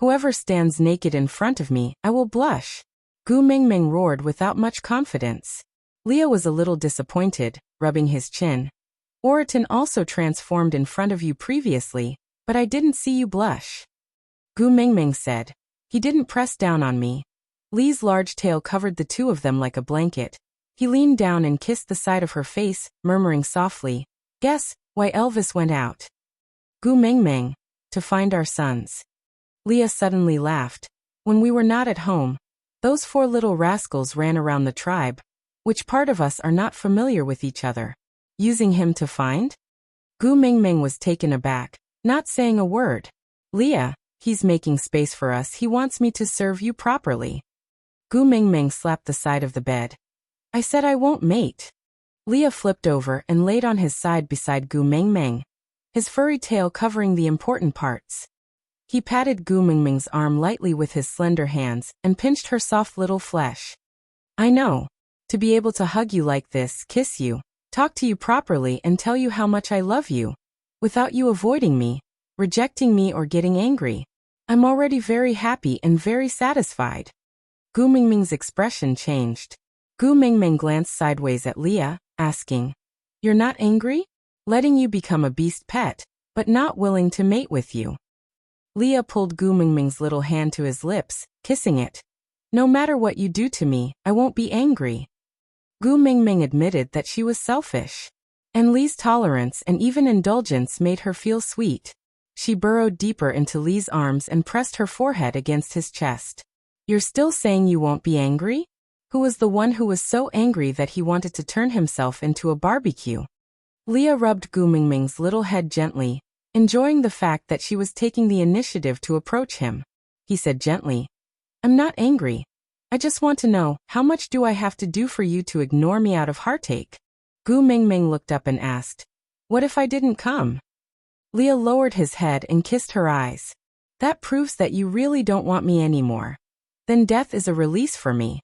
Whoever stands naked in front of me, I will blush. Gu Mingming roared without much confidence. Leah was a little disappointed, rubbing his chin. Oriton also transformed in front of you previously, but I didn't see you blush. Gu Mingming said. He didn't press down on me. Lee's large tail covered the two of them like a blanket. He leaned down and kissed the side of her face, murmuring softly, "Guess why Elvis went out?" Gu Mingming, to find our sons. Leah suddenly laughed. When we were not at home, those 4 little rascals ran around the tribe. Which part of us are not familiar with each other? Using him to find? Gu Mingming was taken aback, not saying a word. Leah, he's making space for us. He wants me to serve you properly. Gu Mingming slapped the side of the bed. I said I won't mate. Leah flipped over and laid on his side beside Gu Mingming, his furry tail covering the important parts. He patted Gu Mingming's arm lightly with his slender hands and pinched her soft little flesh. I know. To be able to hug you like this, kiss you, talk to you properly and tell you how much I love you, without you avoiding me, rejecting me or getting angry. I'm already very happy and very satisfied. Gu Mingming's expression changed. Gu Mingming glanced sideways at Leah, asking, You're not angry? Letting you become a beast pet, but not willing to mate with you. Leah pulled Gu Mingming's little hand to his lips, kissing it. No matter what you do to me, I won't be angry. Gu Mingming admitted that she was selfish. And Lee's tolerance and even indulgence made her feel sweet. She burrowed deeper into Lee's arms and pressed her forehead against his chest. You're still saying you won't be angry? Who was the one who was so angry that he wanted to turn himself into a barbecue? Leah rubbed Gu Mingming's little head gently, enjoying the fact that she was taking the initiative to approach him. He said gently, I'm not angry. I just want to know, how much do I have to do for you to ignore me out of heartache? Gu Mingming looked up and asked, What if I didn't come? Leah lowered his head and kissed her eyes. That proves that you really don't want me anymore. Then death is a release for me.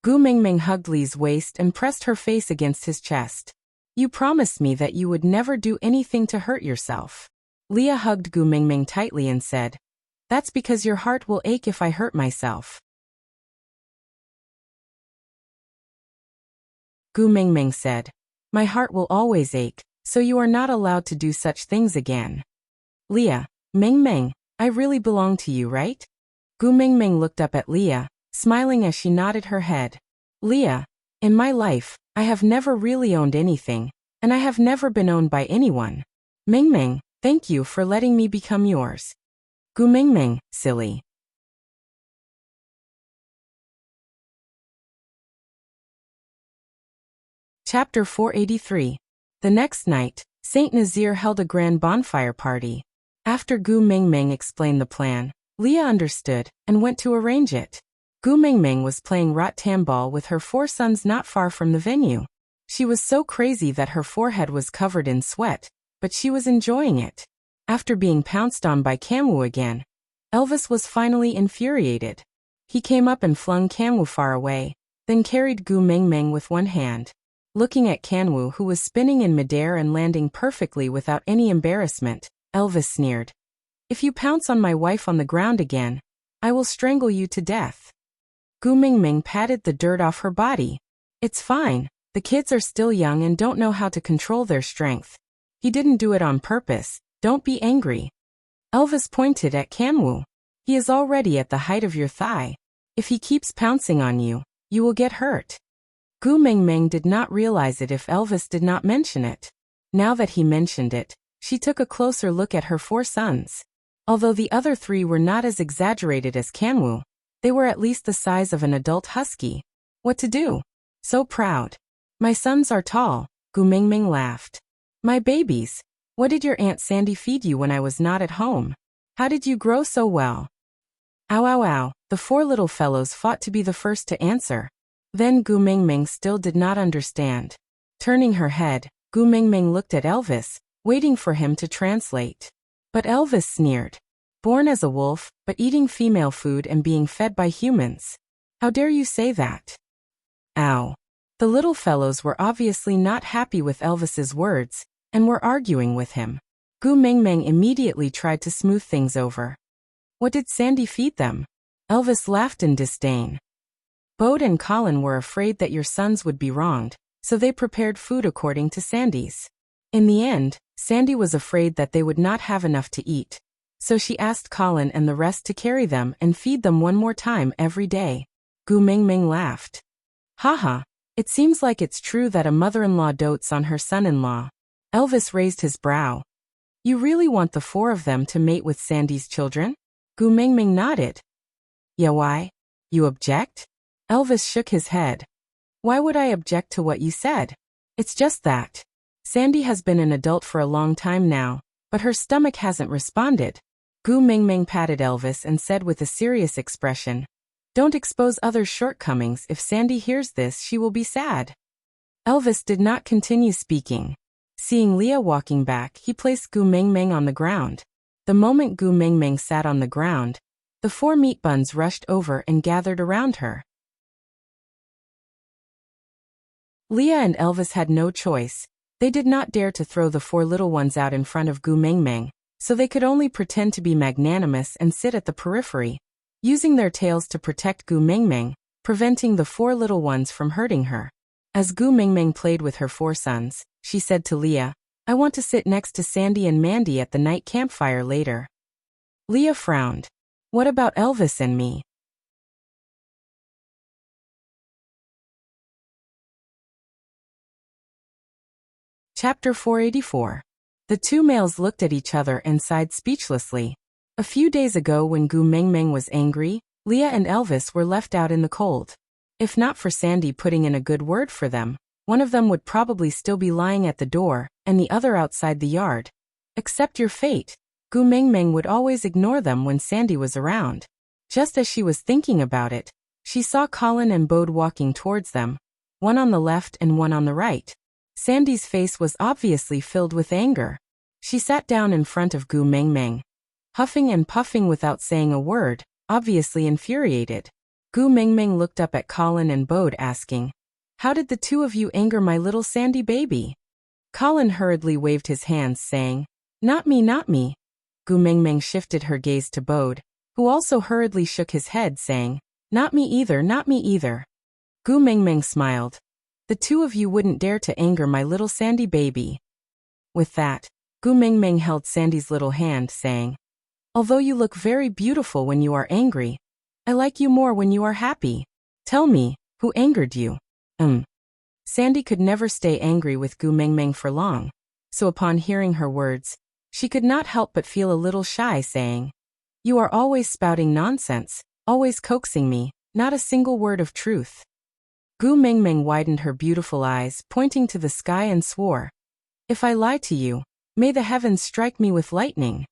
Gu Mingming hugged Lee's waist and pressed her face against his chest. You promised me that you would never do anything to hurt yourself. Leah hugged Gu Mingming tightly and said, That's because your heart will ache if I hurt myself. Gu Mingming said, My heart will always ache, so you are not allowed to do such things again. Leah, Mingming, I really belong to you, right? Gu Mingming looked up at Leah, smiling as she nodded her head. Leah, in my life, I have never really owned anything, and I have never been owned by anyone. Mingming, thank you for letting me become yours. Gu Mingming, silly. Chapter 483. The next night, Saint Nazir held a grand bonfire party. After Gu Mingming explained the plan, Leah understood and went to arrange it. Gu Mingming was playing rat-tam-ball with her 4 sons not far from the venue. She was so crazy that her forehead was covered in sweat, but she was enjoying it. After being pounced on by Kanwu again, Elvis was finally infuriated. He came up and flung Kanwu far away, then carried Gu Mingming with one hand. Looking at Kanwu, who was spinning in midair and landing perfectly without any embarrassment, Elvis sneered. "If you pounce on my wife on the ground again, I will strangle you to death." Gu Mingming patted the dirt off her body. "It's fine. The kids are still young and don't know how to control their strength. He didn't do it on purpose. Don't be angry." Elvis pointed at Kanwu. "He is already at the height of your thigh. If he keeps pouncing on you, you will get hurt." Gu Mingming did not realize it if Elvis did not mention it. Now that he mentioned it, she took a closer look at her 4 sons. Although the other 3 were not as exaggerated as Kanwu, they were at least the size of an adult husky. What to do? So proud. "My sons are tall," Gu Mingming laughed. "My babies, what did your Aunt Sandy feed you when I was not at home? How did you grow so well?" Ow ow ow, the 4 little fellows fought to be the first to answer. Then Gu Mingming still did not understand. Turning her head, Gu Mingming looked at Elvis, waiting for him to translate. But Elvis sneered. "Born as a wolf, but eating female food and being fed by humans. How dare you say that?" Ow. The little fellows were obviously not happy with Elvis's words, and were arguing with him. Gu Mingming immediately tried to smooth things over. "What did Sandy feed them?" Elvis laughed in disdain. "Bode and Colin were afraid that your sons would be wronged, so they prepared food according to Sandy's. In the end, Sandy was afraid that they would not have enough to eat, so she asked Colin and the rest to carry them and feed them one more time every day." Gu Mingming laughed. "Haha. It seems like it's true that a mother-in-law dotes on her son-in-law." Elvis raised his brow. "You really want the 4 of them to mate with Sandy's children?" Gu Mingming nodded. "Yeah, why? You object?" Elvis shook his head. "Why would I object to what you said? It's just that Sandy has been an adult for a long time now, but her stomach hasn't responded." Gu Mingming patted Elvis and said with a serious expression, "Don't expose others' shortcomings. If Sandy hears this, she will be sad." Elvis did not continue speaking. Seeing Leah walking back, he placed Gu Mingming on the ground. The moment Gu Mingming sat on the ground, the 4 meat buns rushed over and gathered around her. Leah and Elvis had no choice. They did not dare to throw the 4 little ones out in front of Gu Mingming, so they could only pretend to be magnanimous and sit at the periphery, using their tails to protect Gu Mingming, preventing the 4 little ones from hurting her. As Gu Mingming played with her 4 sons, she said to Leah, "I want to sit next to Sandy and Mandy at the night campfire later." Leah frowned. "What about Elvis and me?" Chapter 484. The 2 males looked at each other and sighed speechlessly. A few days ago when Gu Mingming was angry, Leah and Elvis were left out in the cold. If not for Sandy putting in a good word for them, one of them would probably still be lying at the door, and the other outside the yard. Accept your fate. Gu Mingming would always ignore them when Sandy was around. Just as she was thinking about it, she saw Colin and Bode walking towards them, one on the left and one on the right. Sandy's face was obviously filled with anger. She sat down in front of Gu Mingming, huffing and puffing without saying a word, obviously infuriated. Gu Mingming looked up at Colin and Bode asking, "How did the 2 of you anger my little Sandy baby?" Colin hurriedly waved his hands saying, "Not me, not me." Gu Mingming shifted her gaze to Bode, who also hurriedly shook his head saying, "Not me either, not me either." Gu Mingming smiled. "The 2 of you wouldn't dare to anger my little Sandy baby." With that, Gu Mingming held Sandy's little hand saying, "Although you look very beautiful when you are angry, I like you more when you are happy. Tell me, who angered you?" Sandy could never stay angry with Gu Mingming for long, so upon hearing her words, she could not help but feel a little shy saying, "You are always spouting nonsense, always coaxing me, not a single word of truth." Gu Mingming widened her beautiful eyes, pointing to the sky and swore, "If I lie to you, may the heavens strike me with lightning."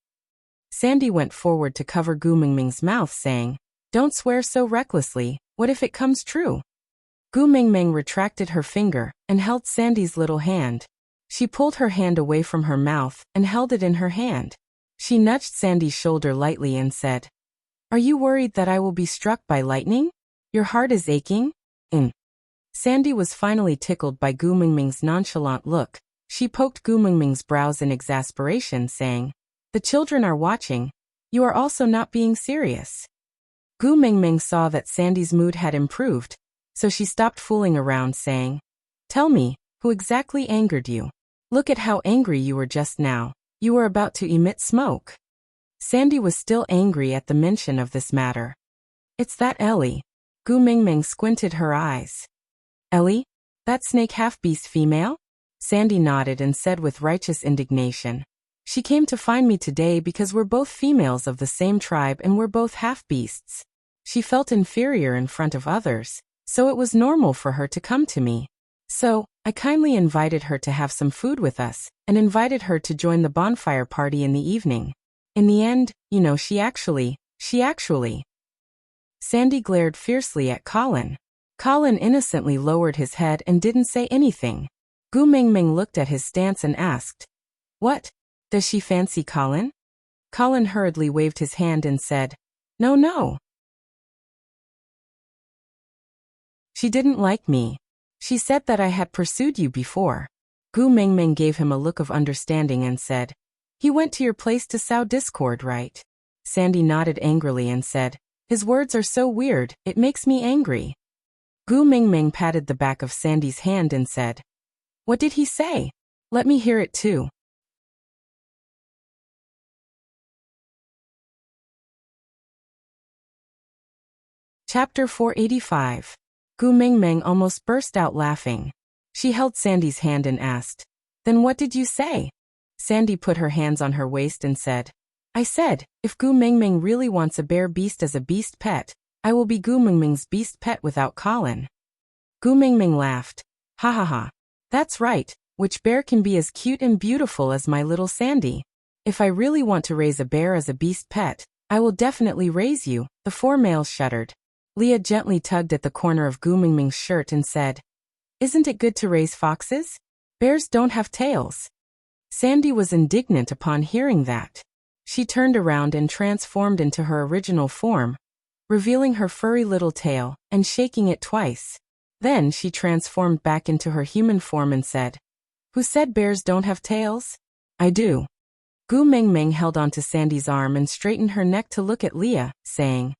Sandy went forward to cover Gu Mingming's mouth, saying, "Don't swear so recklessly, what if it comes true?" Gu Mingming retracted her finger and held Sandy's little hand. She pulled her hand away from her mouth and held it in her hand. She nudged Sandy's shoulder lightly and said, "Are you worried that I will be struck by lightning? Your heart is aching?" Sandy was finally tickled by Gu Mingming's nonchalant look. She poked Gu Mingming's brows in exasperation, saying, "The children are watching. You are also not being serious." Gu Mingming saw that Sandy's mood had improved, so she stopped fooling around, saying, "Tell me, who exactly angered you? Look at how angry you were just now. You were about to emit smoke." Sandy was still angry at the mention of this matter. "It's that Ellie." Gu Mingming squinted her eyes. "Ellie? That snake half-beast female?" Sandy nodded and said with righteous indignation, "She came to find me today because we're both females of the same tribe and we're both half-beasts. She felt inferior in front of others, so it was normal for her to come to me. So, I kindly invited her to have some food with us, and invited her to join the bonfire party in the evening. In the end, she actually... Sandy glared fiercely at Colin. Colin innocently lowered his head and didn't say anything. Gu Mingming looked at his stance and asked, "What? Does she fancy Colin?" Colin hurriedly waved his hand and said, No. She didn't like me. She said that I had pursued you before." Gu Mingming gave him a look of understanding and said, "He went to your place to sow discord, right?" Sandy nodded angrily and said, "His words are so weird, it makes me angry." Gu Mingming patted the back of Sandy's hand and said, "What did he say? Let me hear it too." Chapter 485. Gu Mingming almost burst out laughing. She held Sandy's hand and asked, "Then what did you say?" Sandy put her hands on her waist and said, "I said, if Gu Mingming really wants a bear beast as a beast pet, I will be Gu Mingming's beast pet without Colin." Gu Mingming laughed. "Ha ha ha. That's right, which bear can be as cute and beautiful as my little Sandy? If I really want to raise a bear as a beast pet, I will definitely raise you." The four males shuddered. Leah gently tugged at the corner of Gu Mingming's shirt and said, "Isn't it good to raise foxes? Bears don't have tails." Sandy was indignant upon hearing that. She turned around and transformed into her original form, revealing her furry little tail and shaking it twice. Then she transformed back into her human form and said, "Who said bears don't have tails? I do." Gu Mingming held onto Sandy's arm and straightened her neck to look at Leah, saying,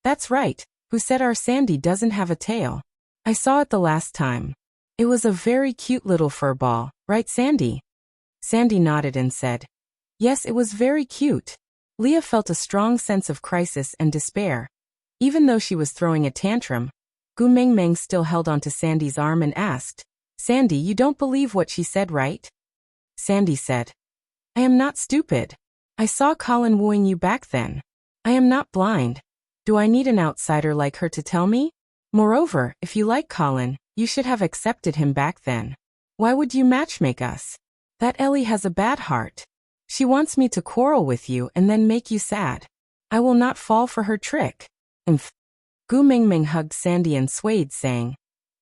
"That's right. Who said our Sandy doesn't have a tail? I saw it the last time. It was a very cute little fur ball, right, Sandy?" Sandy nodded and said, "Yes, it was very cute." Leah felt a strong sense of crisis and despair. Even though she was throwing a tantrum, Gu Mingming still held onto Sandy's arm and asked, "Sandy, you don't believe what she said, right?" Sandy said, "I am not stupid. I saw Colin wooing you back then. I am not blind. Do I need an outsider like her to tell me? Moreover, if you like Colin, you should have accepted him back then. Why would you matchmake us? That Ellie has a bad heart. She wants me to quarrel with you and then make you sad. I will not fall for her trick." Gu Mingming hugged Sandy and swayed, saying,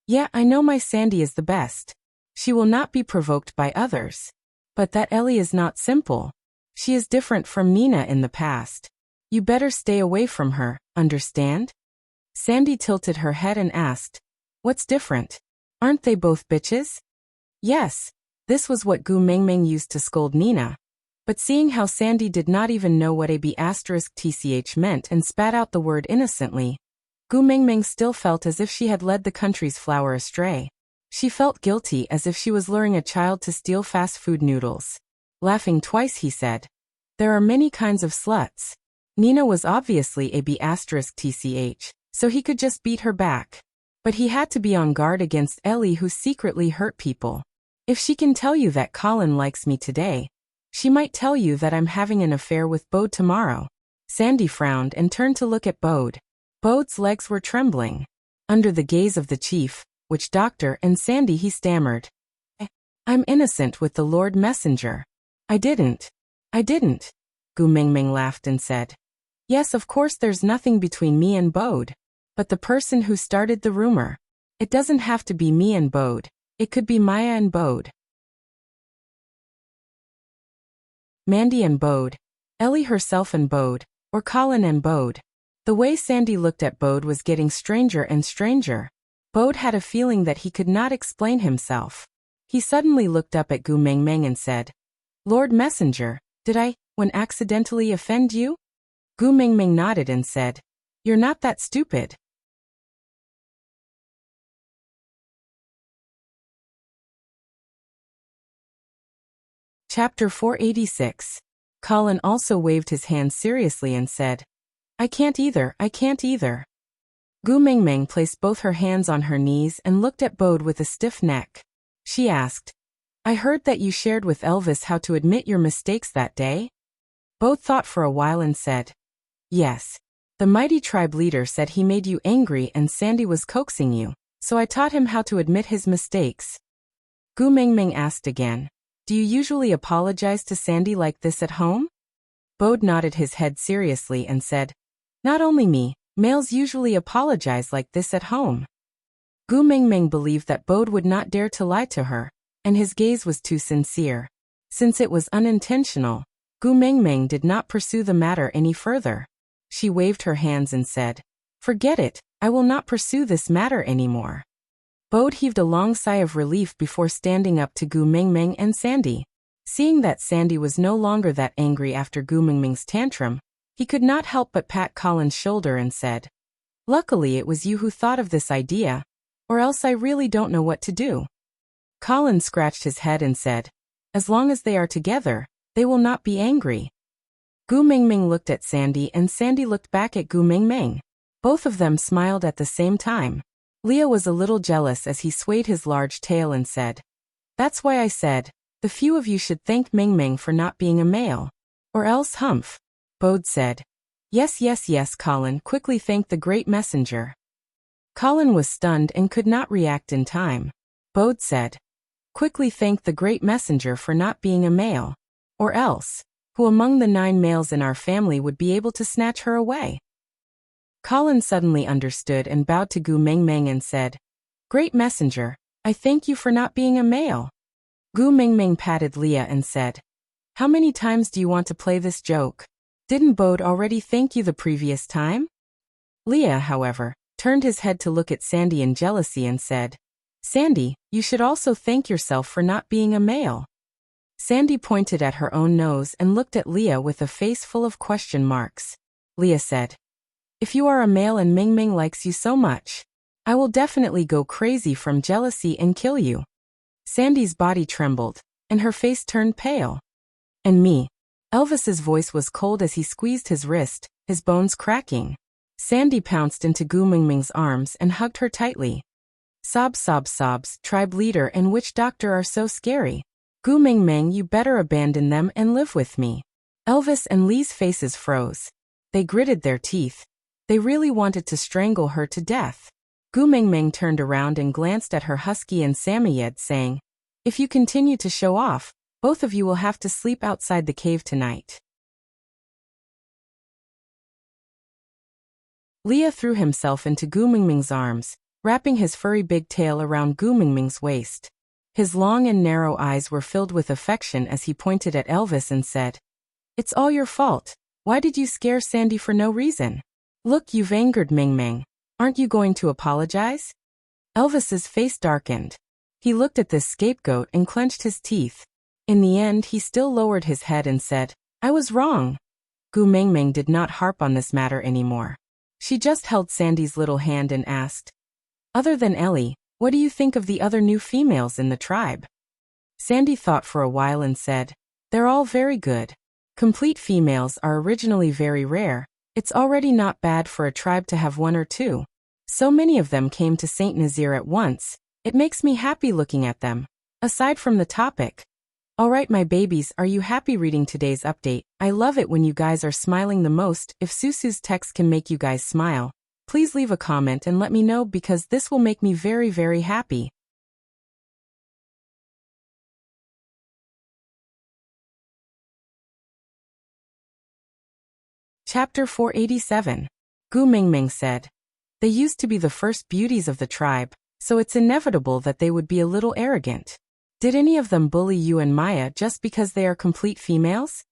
"Yeah, I know my Sandy is the best. She will not be provoked by others. But that Ellie is not simple. She is different from Nina in the past. You better stay away from her, understand?" Sandy tilted her head and asked, "What's different? Aren't they both bitches?" Yes, this was what Gu Mingming used to scold Nina. But seeing how Sandy did not even know what a B***tch meant and spat out the word innocently, Gu Mingming still felt as if she had led the country's flower astray. She felt guilty as if she was luring a child to steal fast food noodles. Laughing twice, he said, "There are many kinds of sluts. Nina was obviously a B***tch, so he could just beat her back. But he had to be on guard against Ellie, who secretly hurt people. If she can tell you that Colin likes me today, she might tell you that I'm having an affair with Bode tomorrow." Sandy frowned and turned to look at Bode. Bode's legs were trembling. Under the gaze of the chief, witch doctor, and Sandy, he stammered, "I'm innocent with the Lord Messenger. I didn't. Gu Mingming laughed and said. Yes, of course there's nothing between me and Bode. But the person who started the rumor. It doesn't have to be me and Bode. It could be Maya and Bode. Mandy and Bode. Ellie herself and Bode. Or Colin and Bode. The way Sandy looked at Bode was getting stranger and stranger. Bode had a feeling that he could not explain himself. He suddenly looked up at Gu Mingming and said, Lord Messenger, did I, when accidentally offend you? Gu Mingming nodded and said, You're not that stupid. Chapter 486. Colin also waved his hand seriously and said, I can't either, I can't either. Gu Mingming placed both her hands on her knees and looked at Bode with a stiff neck. She asked, I heard that you shared with Elvis how to admit your mistakes that day? Bode thought for a while and said, Yes. The mighty tribe leader said he made you angry and Sandy was coaxing you, so I taught him how to admit his mistakes. Gu Mingming asked again, Do you usually apologize to Sandy like this at home? Bode nodded his head seriously and said, Not only me, males usually apologize like this at home. Gu Mingming believed that Bode would not dare to lie to her, and his gaze was too sincere. Since it was unintentional, Gu Mingming did not pursue the matter any further. She waved her hands and said, Forget it, I will not pursue this matter anymore. Bode heaved a long sigh of relief before standing up to Gu Mingming and Sandy. Seeing that Sandy was no longer that angry after Gu Mingming's tantrum, he could not help but pat Colin's shoulder and said, Luckily it was you who thought of this idea, or else I really don't know what to do. Colin scratched his head and said, As long as they are together, they will not be angry. Gu Mingming looked at Sandy and Sandy looked back at Gu Mingming. Both of them smiled at the same time. Leah was a little jealous as he swayed his large tail and said, That's why I said, the few of you should thank Mingming for not being a male. Or else humph. Bode said, Yes, yes, yes. Colin quickly thanked the great messenger. Colin was stunned and could not react in time. Bode said, Quickly thank the great messenger for not being a male. Or else, who among the 9 males in our family would be able to snatch her away? Colin suddenly understood and bowed to Gu Mingming and said, Great messenger, I thank you for not being a male. Gu Mingming patted Leah and said, How many times do you want to play this joke? Didn't Bode already thank you the previous time? Leah, however, turned his head to look at Sandy in jealousy and said, Sandy, you should also thank yourself for not being a male. Sandy pointed at her own nose and looked at Leah with a face full of question marks. Leah said, If you are a male and Mingming likes you so much, I will definitely go crazy from jealousy and kill you. Sandy's body trembled, and her face turned pale. And me. Elvis's voice was cold as he squeezed his wrist, his bones cracking. Sandy pounced into Gu Mingming's arms and hugged her tightly. Sobs, sobs, sobs, tribe leader and witch doctor are so scary. Gu Mingming, you better abandon them and live with me. Elvis and Lee's faces froze. They gritted their teeth. They really wanted to strangle her to death. Gu Mingming turned around and glanced at her husky and Samoyed, saying, If you continue to show off, both of you will have to sleep outside the cave tonight. Leah threw himself into Gu Mingming's arms, wrapping his furry big tail around Gu Mingming's waist. His long and narrow eyes were filled with affection as he pointed at Elvis and said, It's all your fault. Why did you scare Sandy for no reason? Look, you've angered Mingming. Aren't you going to apologize? Elvis's face darkened. He looked at this scapegoat and clenched his teeth. In the end, he still lowered his head and said, I was wrong. Gu Mingming did not harp on this matter anymore. She just held Sandy's little hand and asked, Other than Ellie, what do you think of the other new females in the tribe? Sandy thought for a while and said, They're all very good. Complete females are originally very rare. It's already not bad for a tribe to have 1 or 2. So many of them came to Saint Nazir at once. It makes me happy looking at them. Aside from the topic. Alright my babies, are you happy reading today's update? I love it when you guys are smiling the most. If Susu's text can make you guys smile, please leave a comment and let me know because this will make me very, very happy. Chapter 487. Gu Mingming said. They used to be the first beauties of the tribe, so it's inevitable that they would be a little arrogant. Did any of them bully you and Maya just because they are complete females?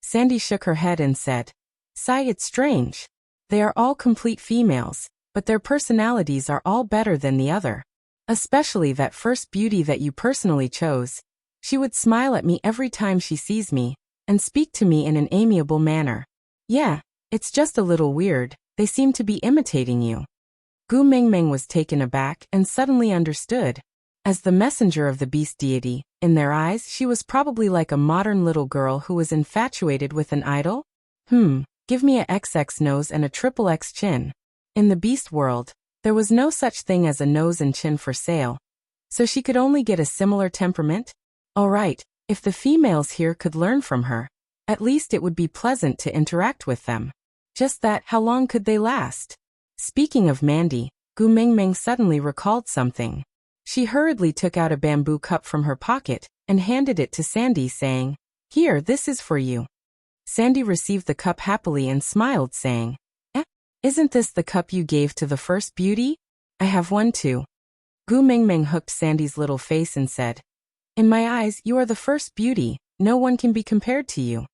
Sandy shook her head and said. Sigh, it's strange. They are all complete females, but their personalities are all better than the other. Especially that first beauty that you personally chose. She would smile at me every time she sees me, and speak to me in an amiable manner. Yeah, it's just a little weird, they seem to be imitating you. Gu Mingming was taken aback and suddenly understood. As the messenger of the beast deity, in their eyes she was probably like a modern little girl who was infatuated with an idol? Give me a XX nose and a triple X chin. In the beast world, there was no such thing as a nose and chin for sale. So she could only get a similar temperament? Alright, if the females here could learn from her, at least it would be pleasant to interact with them. Just that, how long could they last? Speaking of Mandy, Gu Mingming suddenly recalled something. She hurriedly took out a bamboo cup from her pocket and handed it to Sandy, saying, Here, this is for you. Sandy received the cup happily and smiled, saying, Isn't this the cup you gave to the first beauty? I have one too. Gu Mingming hooked Sandy's little face and said, In my eyes, you are the first beauty, no one can be compared to you.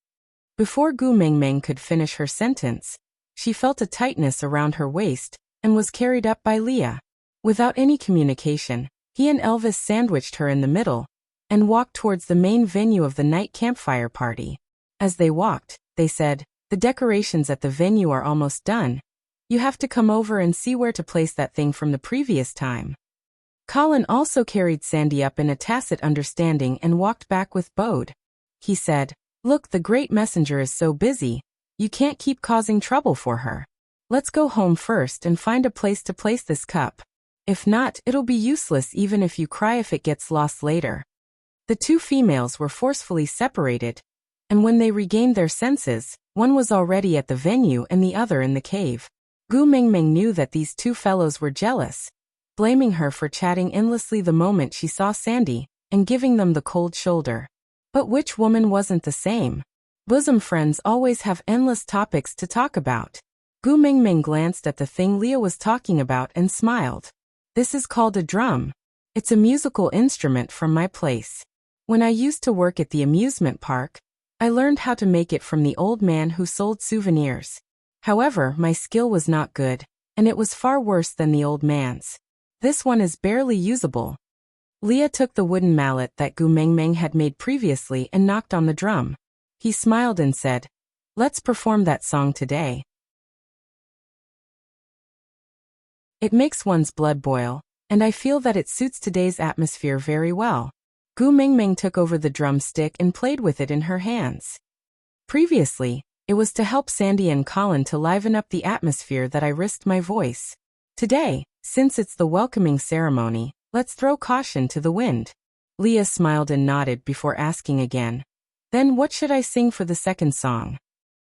Before Gu Mingming could finish her sentence, she felt a tightness around her waist and was carried up by Leah. Without any communication, he and Elvis sandwiched her in the middle and walked towards the main venue of the night campfire party. As they walked, they said, The decorations at the venue are almost done. You have to come over and see where to place that thing from the previous time. Colin also carried Sandy up in a tacit understanding and walked back with Bode. He said, Look, the great messenger is so busy, you can't keep causing trouble for her. Let's go home first and find a place to place this cup. If not, it'll be useless even if you cry if it gets lost later. The two females were forcefully separated, and when they regained their senses, one was already at the venue and the other in the cave. Gu Mingming knew that these two fellows were jealous, blaming her for chatting endlessly the moment she saw Sandy, and giving them the cold shoulder. But which woman wasn't the same? Bosom friends always have endless topics to talk about. Gu Mingming glanced at the thing Leah was talking about and smiled. This is called a drum. It's a musical instrument from my place. When I used to work at the amusement park, I learned how to make it from the old man who sold souvenirs. However, my skill was not good, and it was far worse than the old man's. This one is barely usable. Leah took the wooden mallet that Gu Mingming had made previously and knocked on the drum. He smiled and said, Let's perform that song today. It makes one's blood boil, and I feel that it suits today's atmosphere very well. Gu Mingming took over the drumstick and played with it in her hands. Previously, it was to help Sandy and Colin to liven up the atmosphere that I risked my voice. Today, since it's the welcoming ceremony, let's throw caution to the wind. Leah smiled and nodded before asking again. Then what should I sing for the second song?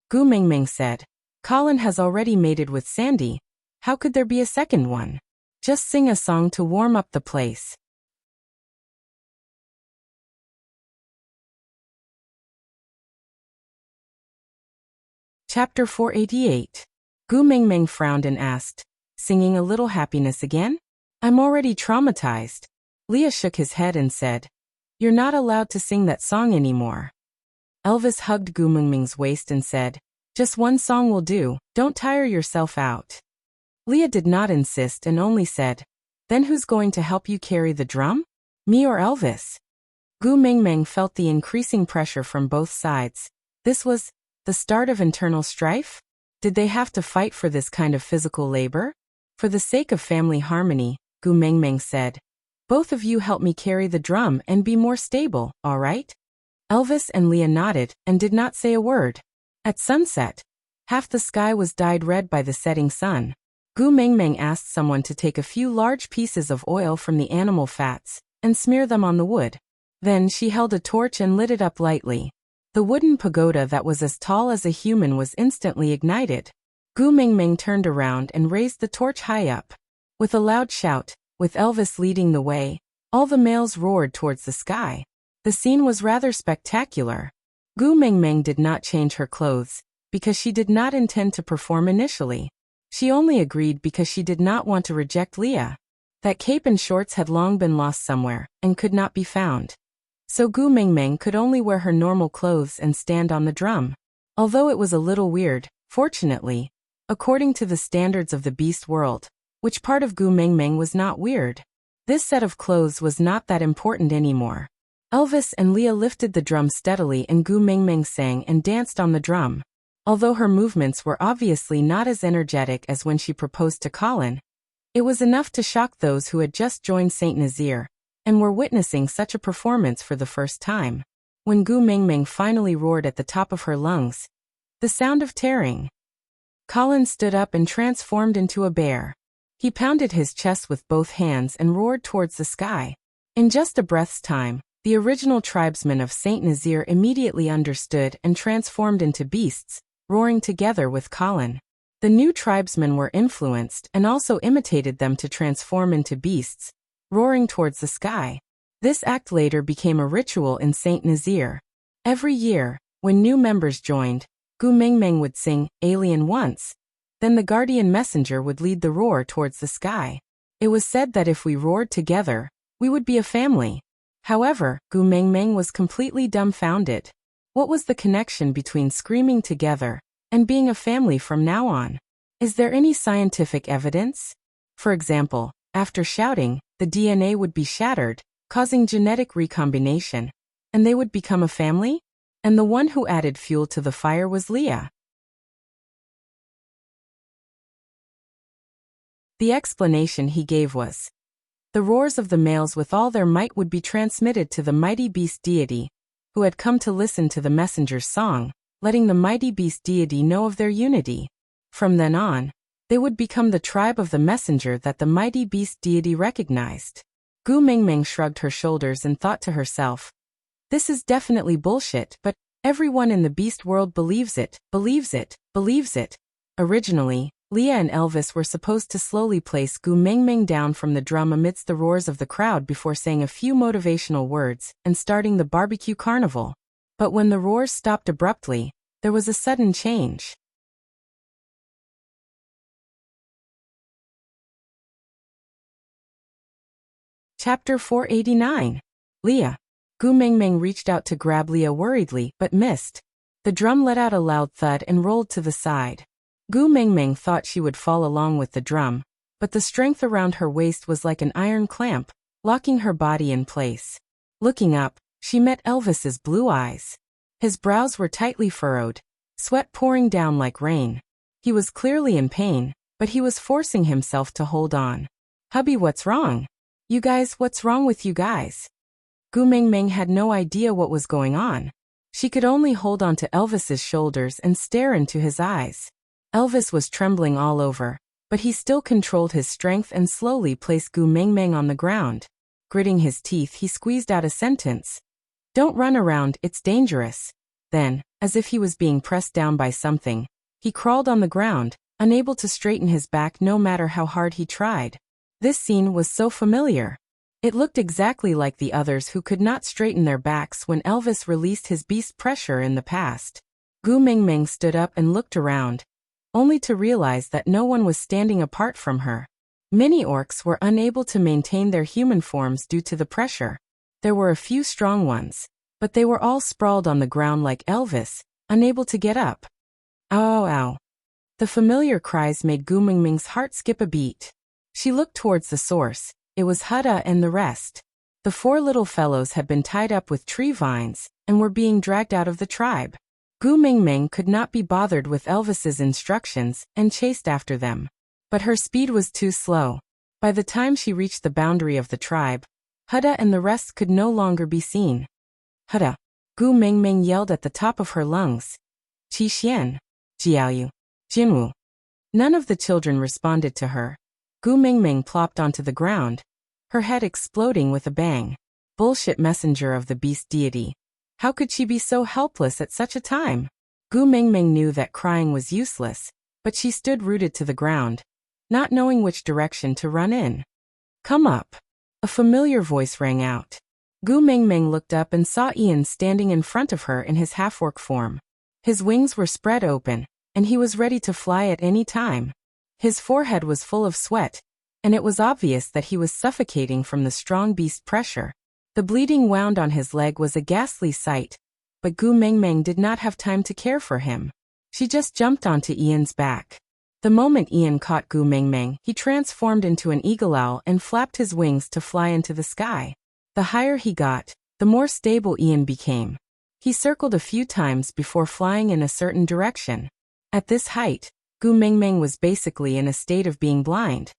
Gu Mingming said, Colin has already mated with Sandy. How could there be a second one? Just sing a song to warm up the place. Chapter 488. Gu Mingming frowned and asked, Singing a little happiness again? I'm already traumatized. Leah shook his head and said, You're not allowed to sing that song anymore. Elvis hugged Gu Mingming's waist and said, Just one song will do, don't tire yourself out. Leah did not insist and only said, Then who's going to help you carry the drum? Me or Elvis? Gu Mingming felt the increasing pressure from both sides. This was the start of internal strife? Did they have to fight for this kind of physical labor? For the sake of family harmony, Gu Mingming said, Both of you help me carry the drum and be more stable, all right? Elvis and Leah nodded and did not say a word. At sunset, half the sky was dyed red by the setting sun. Gu Mingming asked someone to take a few large pieces of oil from the animal fats and smear them on the wood. Then she held a torch and lit it up lightly. The wooden pagoda that was as tall as a human was instantly ignited. Gu Mingming turned around and raised the torch high up. With a loud shout, with Elvis leading the way, all the males roared towards the sky. The scene was rather spectacular. Gu Mingming did not change her clothes. because she did not intend to perform initially. She only agreed because she did not want to reject Leah. That cape and shorts had long been lost somewhere, and could not be found. So Gu Mingming could only wear her normal clothes and stand on the drum. Although it was a little weird, fortunately, according to the standards of the beast world, which part of Gu Mingming was not weird. This set of clothes was not that important anymore. Elvis and Leah lifted the drum steadily and Gu Mingming sang and danced on the drum. Although her movements were obviously not as energetic as when she proposed to Colin, it was enough to shock those who had just joined Saint Nazaire and were witnessing such a performance for the first time. When Gu Mingming finally roared at the top of her lungs, the sound of tearing, Colin stood up and transformed into a bear. He pounded his chest with both hands and roared towards the sky. In just a breath's time, the original tribesmen of Saint Nazaire immediately understood and transformed into beasts, roaring together with Colin. The new tribesmen were influenced and also imitated them to transform into beasts, roaring towards the sky. This act later became a ritual in Saint Nazaire. Every year, when new members joined, Gu Mingming would sing "Alien" once. Then the guardian messenger would lead the roar towards the sky. It was said that if we roared together, we would be a family. However, Gu Mingming was completely dumbfounded. What was the connection between screaming together and being a family from now on? Is there any scientific evidence? For example, after shouting, the DNA would be shattered, causing genetic recombination, and they would become a family? And the one who added fuel to the fire was Leah. The explanation he gave was, the roars of the males with all their might would be transmitted to the mighty beast deity, who had come to listen to the messenger's song, letting the mighty beast deity know of their unity. From then on, they would become the tribe of the messenger that the mighty beast deity recognized. Gu Mingming shrugged her shoulders and thought to herself, this is definitely bullshit, but everyone in the beast world believes it, believes it, believes it. Originally, Leah and Elvis were supposed to slowly place Gu Mingming down from the drum amidst the roars of the crowd before saying a few motivational words and starting the barbecue carnival. But when the roars stopped abruptly, there was a sudden change. Chapter 489. Leah. Gu Mingming reached out to grab Leah worriedly, but missed. The drum let out a loud thud and rolled to the side. Gu Mingming thought she would fall along with the drum, but the strength around her waist was like an iron clamp, locking her body in place. Looking up, she met Elvis's blue eyes. His brows were tightly furrowed, sweat pouring down like rain. He was clearly in pain, but he was forcing himself to hold on. Hubby, what's wrong? You guys, what's wrong with you guys? Gu Mingming had no idea what was going on. She could only hold on to Elvis's shoulders and stare into his eyes. Elvis was trembling all over, but he still controlled his strength and slowly placed Gu Mingming on the ground. Gritting his teeth, he squeezed out a sentence. Don't run around, it's dangerous. Then, as if he was being pressed down by something, he crawled on the ground, unable to straighten his back no matter how hard he tried. This scene was so familiar. It looked exactly like the others who could not straighten their backs when Elvis released his beast pressure in the past. Gu Mingming stood up and looked around, only to realize that no one was standing apart from her. Many orcs were unable to maintain their human forms due to the pressure. There were a few strong ones, but they were all sprawled on the ground like Elvis, unable to get up. Ow, ow, ow. The familiar cries made Gu Mingming's heart skip a beat. She looked towards the source. It was Hutta and the rest. The four little fellows had been tied up with tree vines and were being dragged out of the tribe. Gu Mingming could not be bothered with Elvis's instructions and chased after them. But her speed was too slow. By the time she reached the boundary of the tribe, Hutta and the rest could no longer be seen. Hutta! Gu Mingming yelled at the top of her lungs. Qi Xian, Jiaoyu, Jinwu. None of the children responded to her. Gu Mingming plopped onto the ground, her head exploding with a bang. Bullshit, messenger of the beast deity. How could she be so helpless at such a time? Gu Mingming knew that crying was useless, but she stood rooted to the ground, not knowing which direction to run in. Come up. A familiar voice rang out. Gu Mingming looked up and saw Ian standing in front of her in his half-orc form. His wings were spread open, and he was ready to fly at any time. His forehead was full of sweat, and it was obvious that he was suffocating from the strong beast pressure. The bleeding wound on his leg was a ghastly sight, but Gu Mengmeng did not have time to care for him. She just jumped onto Ian's back. The moment Ian caught Gu Mengmeng, he transformed into an eagle owl and flapped his wings to fly into the sky. The higher he got, the more stable Ian became. He circled a few times before flying in a certain direction. At this height, Gu Mengmeng was basically in a state of being blind.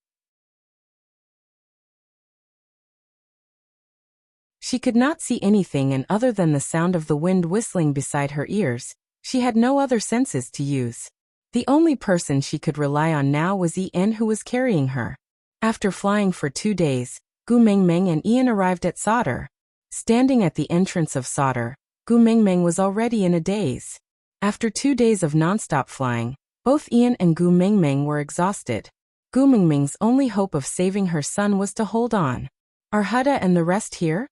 She could not see anything, and other than the sound of the wind whistling beside her ears, she had no other senses to use. The only person she could rely on now was Ian, who was carrying her. After flying for 2 days, Gu Mengmeng and Ian arrived at Sauder. Standing at the entrance of Sauder, Gu Mengmeng was already in a daze. After 2 days of non-stop flying, both Ian and Gu Mengmeng were exhausted. Gu Mengmeng's only hope of saving her son was to hold on. "Are Huda and the rest here?"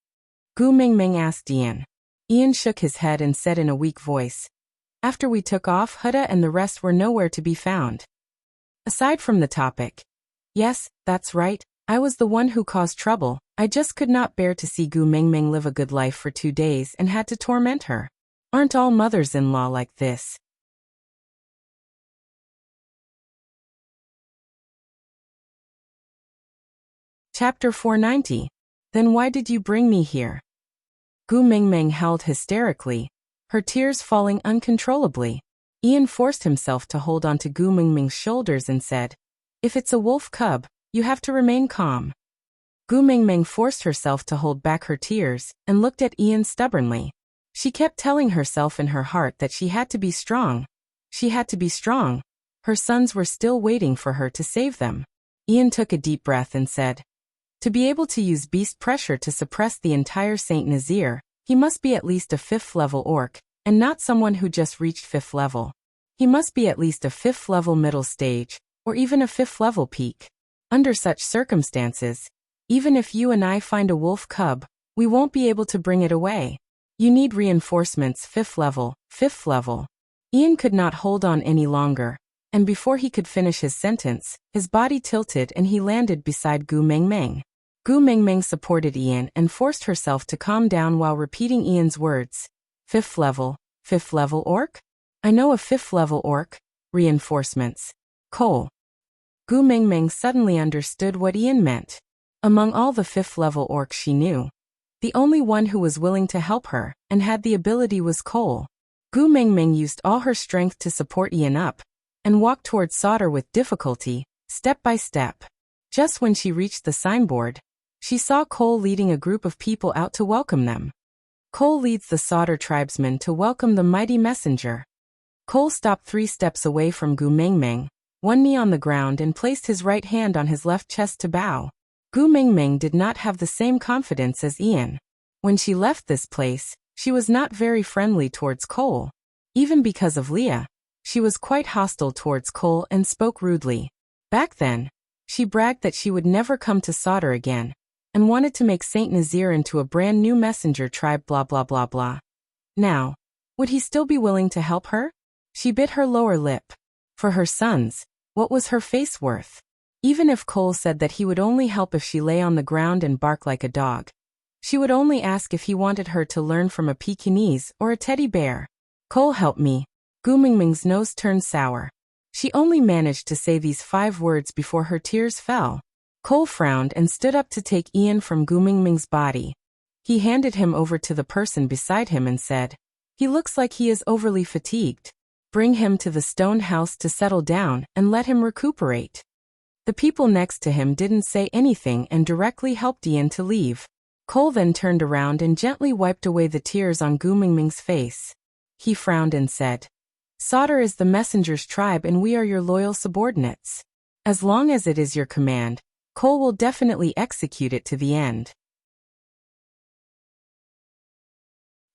Gu Mengmeng asked Ian. Ian shook his head and said in a weak voice, "After we took off, Huda and the rest were nowhere to be found." Aside from the topic. "Yes, that's right. I was the one who caused trouble. I just could not bear to see Gu Mengmeng live a good life for 2 days and had to torment her. Aren't all mothers-in-law like this?" Chapter 490. Then why did you bring me here? Gu Mengmeng howled hysterically, her tears falling uncontrollably. Ian forced himself to hold onto Gu Mengmeng's shoulders and said, "If it's a wolf cub, you have to remain calm." Gu Mengmeng forced herself to hold back her tears and looked at Ian stubbornly. She kept telling herself in her heart that she had to be strong. She had to be strong. Her sons were still waiting for her to save them. Ian took a deep breath and said, "To be able to use beast pressure to suppress the entire Saint Nazir, he must be at least a 5th level orc, and not someone who just reached 5th level. He must be at least a 5th level middle stage, or even a 5th level peak. Under such circumstances, even if you and I find a wolf cub, we won't be able to bring it away. You need reinforcements 5th level, 5th level." Ian could not hold on any longer, and before he could finish his sentence, his body tilted and he landed beside Gu Mengmeng. Gu Mengmeng supported Ian and forced herself to calm down while repeating Ian's words. 5th level orc? I know a 5th level orc. Reinforcements. Cole. Gu Mengmeng suddenly understood what Ian meant. Among all the 5th level orcs she knew, the only one who was willing to help her and had the ability was Cole. Gu Mengmeng used all her strength to support Ian up and walked towards Sauder with difficulty, step by step. Just when she reached the signboard, she saw Cole leading a group of people out to welcome them. Cole leads the Sauder tribesmen to welcome the mighty messenger. Cole stopped 3 steps away from Gu Mengmeng, one knee on the ground, and placed his right hand on his left chest to bow. Gu Mengmeng did not have the same confidence as Ian. When she left this place, she was not very friendly towards Cole. Even because of Leah, she was quite hostile towards Cole and spoke rudely. Back then, she bragged that she would never come to Sauder again, and wanted to make Saint Nazir into a brand new messenger tribe blah blah blah blah. Now, would he still be willing to help her? She bit her lower lip. For her sons, what was her face worth? Even if Cole said that he would only help if she lay on the ground and bark like a dog, she would only ask if he wanted her to learn from a Pekingese or a teddy bear. "Cole, help me." Gu Mengmeng's nose turned sour. She only managed to say these 5 words before her tears fell. Cole frowned and stood up to take Ian from Gu Mengmeng's body. He handed him over to the person beside him and said, "He looks like he is overly fatigued. Bring him to the stone house to settle down and let him recuperate." The people next to him didn't say anything and directly helped Ian to leave. Cole then turned around and gently wiped away the tears on Gu Mengmeng's face. He frowned and said, "Sauder is the messenger's tribe and we are your loyal subordinates. As long as it is your command, Cole will definitely execute it to the end."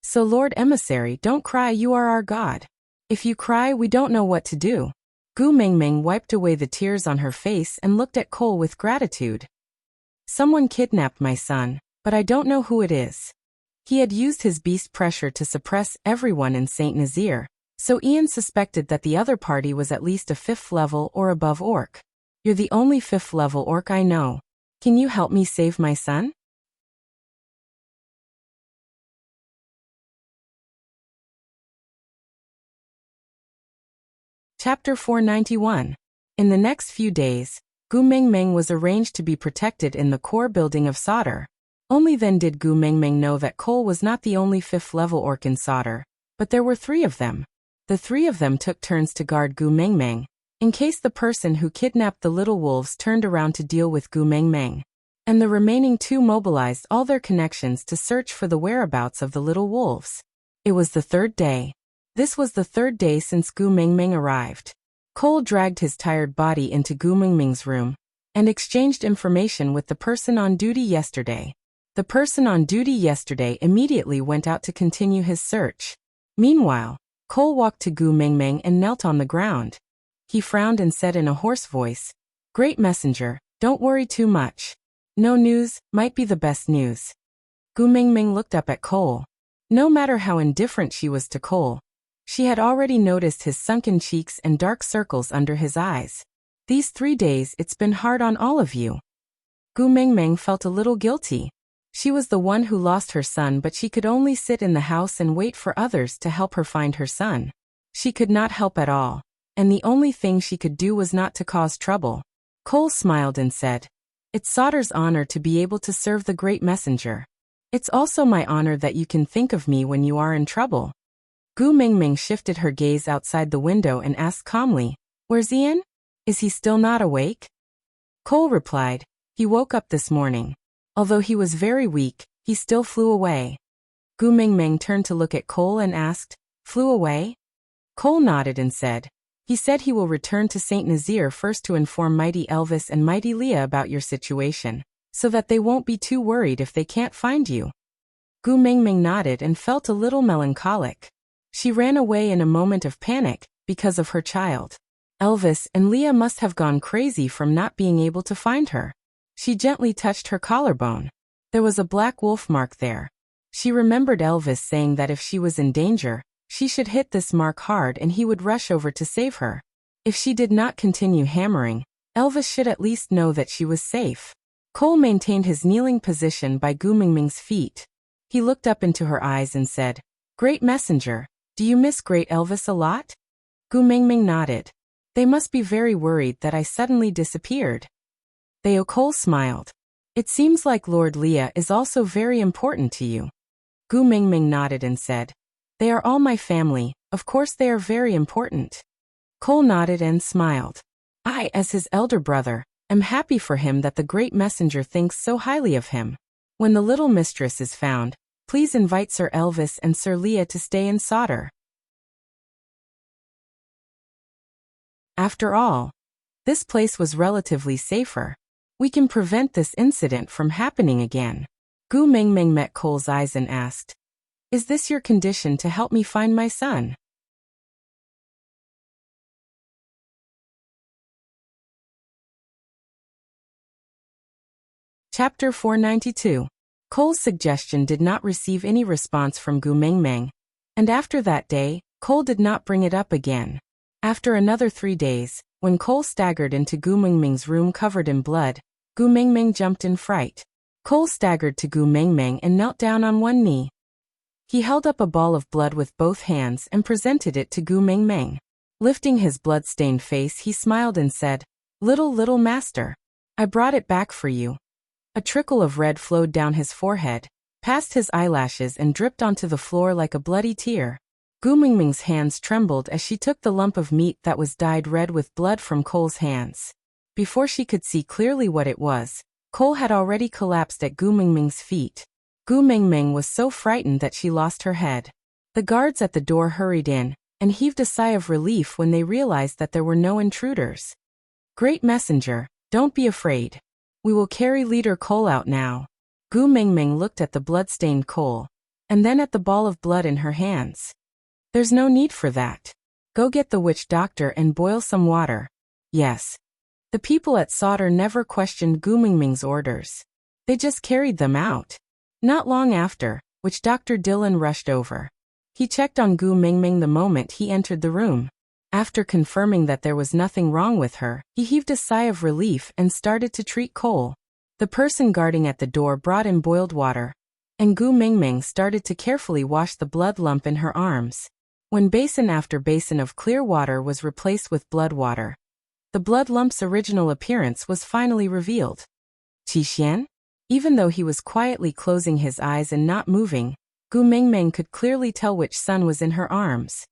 "So Lord Emissary, don't cry, you are our god. If you cry, we don't know what to do." Gu Mengmeng wiped away the tears on her face and looked at Cole with gratitude. "Someone kidnapped my son, but I don't know who it is. He had used his beast pressure to suppress everyone in Saint Nazir, So Ian suspected that the other party was at least a 5th level or above orc. You're the only 5th level orc I know. Can you help me save my son? Chapter 491. In the next few days, Gu Mengmeng was arranged to be protected in the core building of Solder. Only then did Gu Mengmeng know that Cole was not the only 5th level orc in Solder, but there were 3 of them. The 3 of them took turns to guard Gu Mengmeng, in case the person who kidnapped the little wolves turned around to deal with Gu Mengmeng. And the remaining 2 mobilized all their connections to search for the whereabouts of the little wolves. It was the 3rd day. This was the 3rd day since Gu Mengmeng arrived. Cole dragged his tired body into Gu Mengmeng's room and exchanged information with the person on duty yesterday. The person on duty yesterday immediately went out to continue his search. Meanwhile, Cole walked to Gu Mengmeng and knelt on the ground. He frowned and said in a hoarse voice, "Great messenger, don't worry too much. No news might be the best news." Gu Mengmeng looked up at Cole. No matter how indifferent she was to Cole, she had already noticed his sunken cheeks and dark circles under his eyes. "These 3 days it's been hard on all of you." Gu Mengmeng felt a little guilty. She was the one who lost her son, but she could only sit in the house and wait for others to help her find her son. She could not help at all, and the only thing she could do was not to cause trouble. Cole smiled and said, "It's Solder's honor to be able to serve the great messenger. It's also my honor that you can think of me when you are in trouble." Gu Mengmeng shifted her gaze outside the window and asked calmly, "Where's Ian? Is he still not awake?" Cole replied, "He woke up this morning. Although he was very weak, he still flew away." Gu Mengmeng turned to look at Cole and asked, "Flew away?" Cole nodded and said, "He said he will return to St. Nazir first to inform Mighty Elvis and Mighty Leah about your situation, so that they won't be too worried if they can't find you." Gu Mengmeng nodded and felt a little melancholic. She ran away in a moment of panic, because of her child. Elvis and Leah must have gone crazy from not being able to find her. She gently touched her collarbone. There was a black wolf mark there. She remembered Elvis saying that if she was in danger, she should hit this mark hard and he would rush over to save her. If she did not continue hammering, Elvis should at least know that she was safe. Cole maintained his kneeling position by Gu Mengmeng's feet. He looked up into her eyes and said, "Great messenger, do you miss Great Elvis a lot?" Gu Mengmeng nodded. "They must be very worried that I suddenly disappeared." Cole smiled. "It seems like Lord Leah is also very important to you." Gu Mengmeng nodded and said, "They are all my family, of course they are very important." Cole nodded and smiled. "I, as his elder brother, am happy for him that the great messenger thinks so highly of him. When the little mistress is found, please invite Sir Elvis and Sir Leah to stay in Solder." After all, this place was relatively safer. We can prevent this incident from happening again. Gu Mengmeng met Cole's eyes and asked, "Is this your condition to help me find my son?" Chapter 492. Cole's suggestion did not receive any response from Gu Mengmeng, and after that day, Cole did not bring it up again. After another 3 days, when Cole staggered into Gu Mengmeng's room covered in blood, Gu Mengmeng jumped in fright. Cole staggered to Gu Mengmeng and knelt down on one knee. He held up a ball of blood with both hands and presented it to Gu Mengmeng. Lifting his blood-stained face, he smiled and said, little master, I brought it back for you." A trickle of red flowed down his forehead, past his eyelashes and dripped onto the floor like a bloody tear. Gu Mengmeng's hands trembled as she took the lump of meat that was dyed red with blood from Cole's hands. Before she could see clearly what it was, Cole had already collapsed at Gu Mengmeng's feet. Gu Mengmeng was so frightened that she lost her head. The guards at the door hurried in, and heaved a sigh of relief when they realized that there were no intruders. "Great messenger, don't be afraid. We will carry leader Cole out now." Gu Mengmeng looked at the blood-stained Cole, and then at the ball of blood in her hands. "There's no need for that. Go get the witch doctor and boil some water." Yes. The people at Solder never questioned Gu Mengmeng's orders. They just carried them out. Not long after, witch Dr. Dillon rushed over. He checked on Gu Mingming the moment he entered the room. After confirming that there was nothing wrong with her, he heaved a sigh of relief and started to treat Cole. The person guarding at the door brought in boiled water, and Gu Mingming started to carefully wash the blood lump in her arms. When basin after basin of clear water was replaced with blood water, the blood lump's original appearance was finally revealed. Qi. Even though he was quietly closing his eyes and not moving, Gu Mingming could clearly tell which son was in her arms.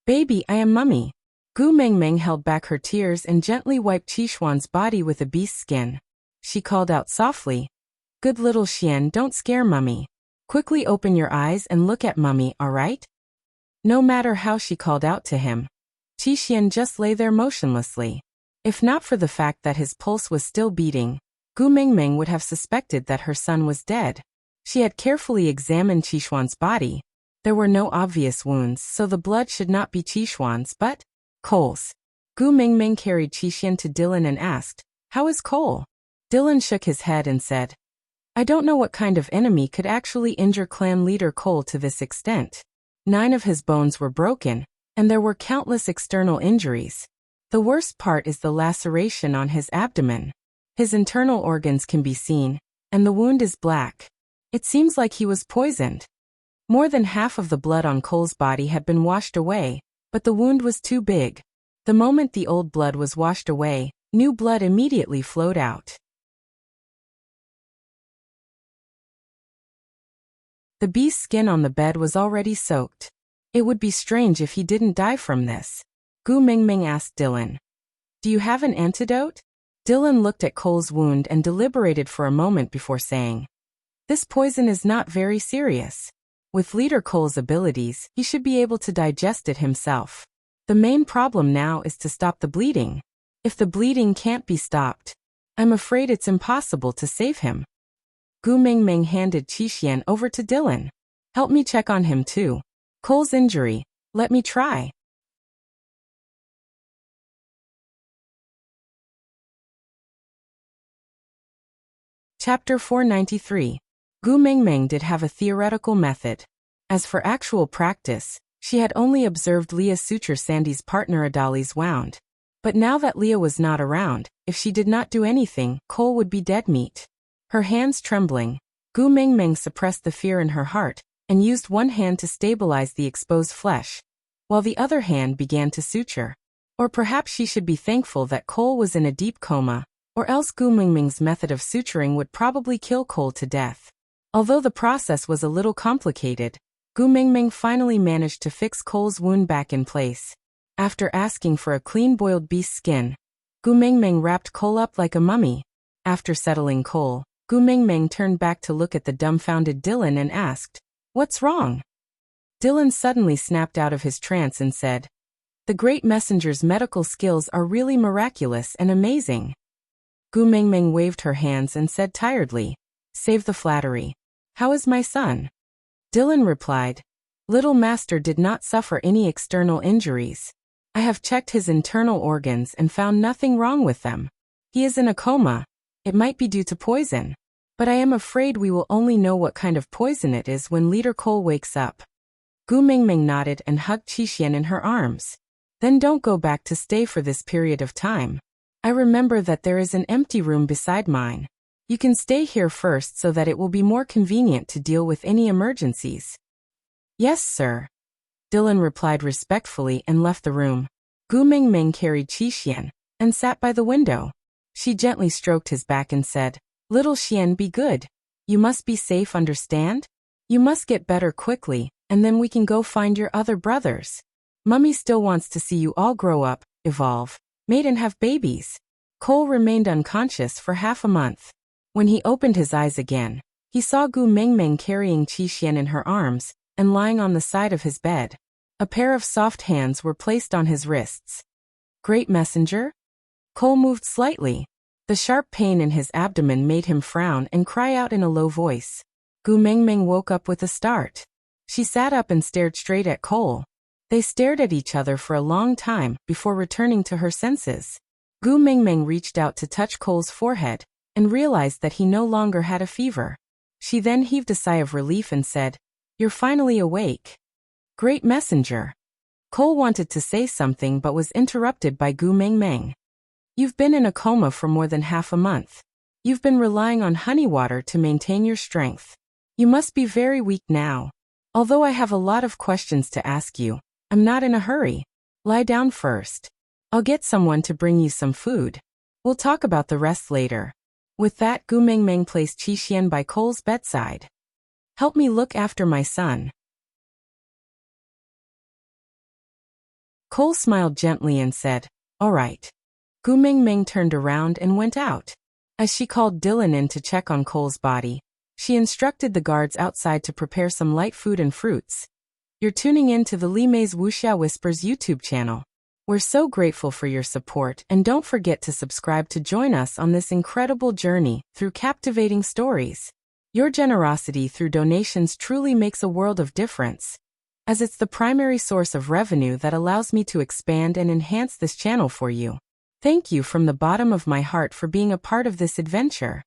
Baby, I am Mummy. Gu Mingming held back her tears and gently wiped Qixuan's body with a beast's skin. She called out softly, Good little Xian, don't scare Mummy. Quickly open your eyes and look at Mummy, alright? No matter how she called out to him, Qixuan just lay there motionlessly. If not for the fact that his pulse was still beating, Gu Mingming would have suspected that her son was dead. She had carefully examined Qixuan's body. There were no obvious wounds, so the blood should not be Qixuan's but Cole's. Gu Mingming carried Qixuan to Dylan and asked, How is Cole? Dylan shook his head and said, I don't know what kind of enemy could actually injure clan leader Cole to this extent. 9 of his bones were broken, and there were countless external injuries. The worst part is the laceration on his abdomen. His internal organs can be seen, and the wound is black. It seems like he was poisoned. More than half of the blood on Cole's body had been washed away, but the wound was too big. The moment the old blood was washed away, new blood immediately flowed out. The beast's skin on the bed was already soaked. It would be strange if he didn't die from this. Gu Mingming asked Dylan, Do you have an antidote? Dylan looked at Cole's wound and deliberated for a moment before saying, This poison is not very serious. With Leader Cole's abilities, he should be able to digest it himself. The main problem now is to stop the bleeding. If the bleeding can't be stopped, I'm afraid it's impossible to save him. Gu Mingming handed Qixuan over to Dylan. Help me check on him too. Cole's injury. Let me try. Chapter 493. Gu Mingming did have a theoretical method. As for actual practice, she had only observed Leah suture Sandy's partner Adali's wound. But now that Leah was not around, if she did not do anything, Cole would be dead meat. Her hands trembling, Gu Mingming suppressed the fear in her heart, and used one hand to stabilize the exposed flesh, while the other hand began to suture. Or perhaps she should be thankful that Cole was in a deep coma, or else Gu Mingming's method of suturing would probably kill Cole to death. Although the process was a little complicated, Gu Mingming finally managed to fix Cole's wound back in place. After asking for a clean boiled beast skin, Gu Mingming wrapped Cole up like a mummy. After settling Cole, Gu Mingming turned back to look at the dumbfounded Dylan and asked, What's wrong? Dylan suddenly snapped out of his trance and said, The great messenger's medical skills are really miraculous and amazing. Gu Mingming waved her hands and said tiredly, Save the flattery. How is my son? Dylan replied, Little Master did not suffer any external injuries. I have checked his internal organs and found nothing wrong with them. He is in a coma. It might be due to poison. But I am afraid we will only know what kind of poison it is when Leader Cole wakes up. Gu Mingming nodded and hugged Qixuan in her arms. Then don't go back to stay for this period of time. I remember that there is an empty room beside mine. You can stay here first so that it will be more convenient to deal with any emergencies. Yes, sir. Dylan replied respectfully and left the room. Gu Mingming carried Qixuan and sat by the window. She gently stroked his back and said, Little Xian, be good. You must be safe, understand? You must get better quickly, and then we can go find your other brothers. Mummy still wants to see you all grow up, evolve, mate and have babies. Cole remained unconscious for half a month. When he opened his eyes again, he saw Gu Mingming carrying Qixuan in her arms and lying on the side of his bed. A pair of soft hands were placed on his wrists. Great messenger? Cole moved slightly. The sharp pain in his abdomen made him frown and cry out in a low voice. Gu Mingming woke up with a start. She sat up and stared straight at Cole. They stared at each other for a long time before returning to her senses. Gu Mingming reached out to touch Cole's forehead and realized that he no longer had a fever. She then heaved a sigh of relief and said, You're finally awake. Great messenger. Cole wanted to say something but was interrupted by Gu Mengmeng. You've been in a coma for more than half a month. You've been relying on honey water to maintain your strength. You must be very weak now. Although I have a lot of questions to ask you, I'm not in a hurry. Lie down first. I'll get someone to bring you some food. We'll talk about the rest later. With that, Gu Mengmeng placed Qixuan by Cole's bedside. Help me look after my son. Cole smiled gently and said, All right. Gu Mengmeng turned around and went out. As she called Dylan in to check on Cole's body, she instructed the guards outside to prepare some light food and fruits. You're tuning in to the Li Mei's Wuxia Whispers YouTube channel. We're so grateful for your support, and don't forget to subscribe to join us on this incredible journey through captivating stories. Your generosity through donations truly makes a world of difference, as it's the primary source of revenue that allows me to expand and enhance this channel for you. Thank you from the bottom of my heart for being a part of this adventure.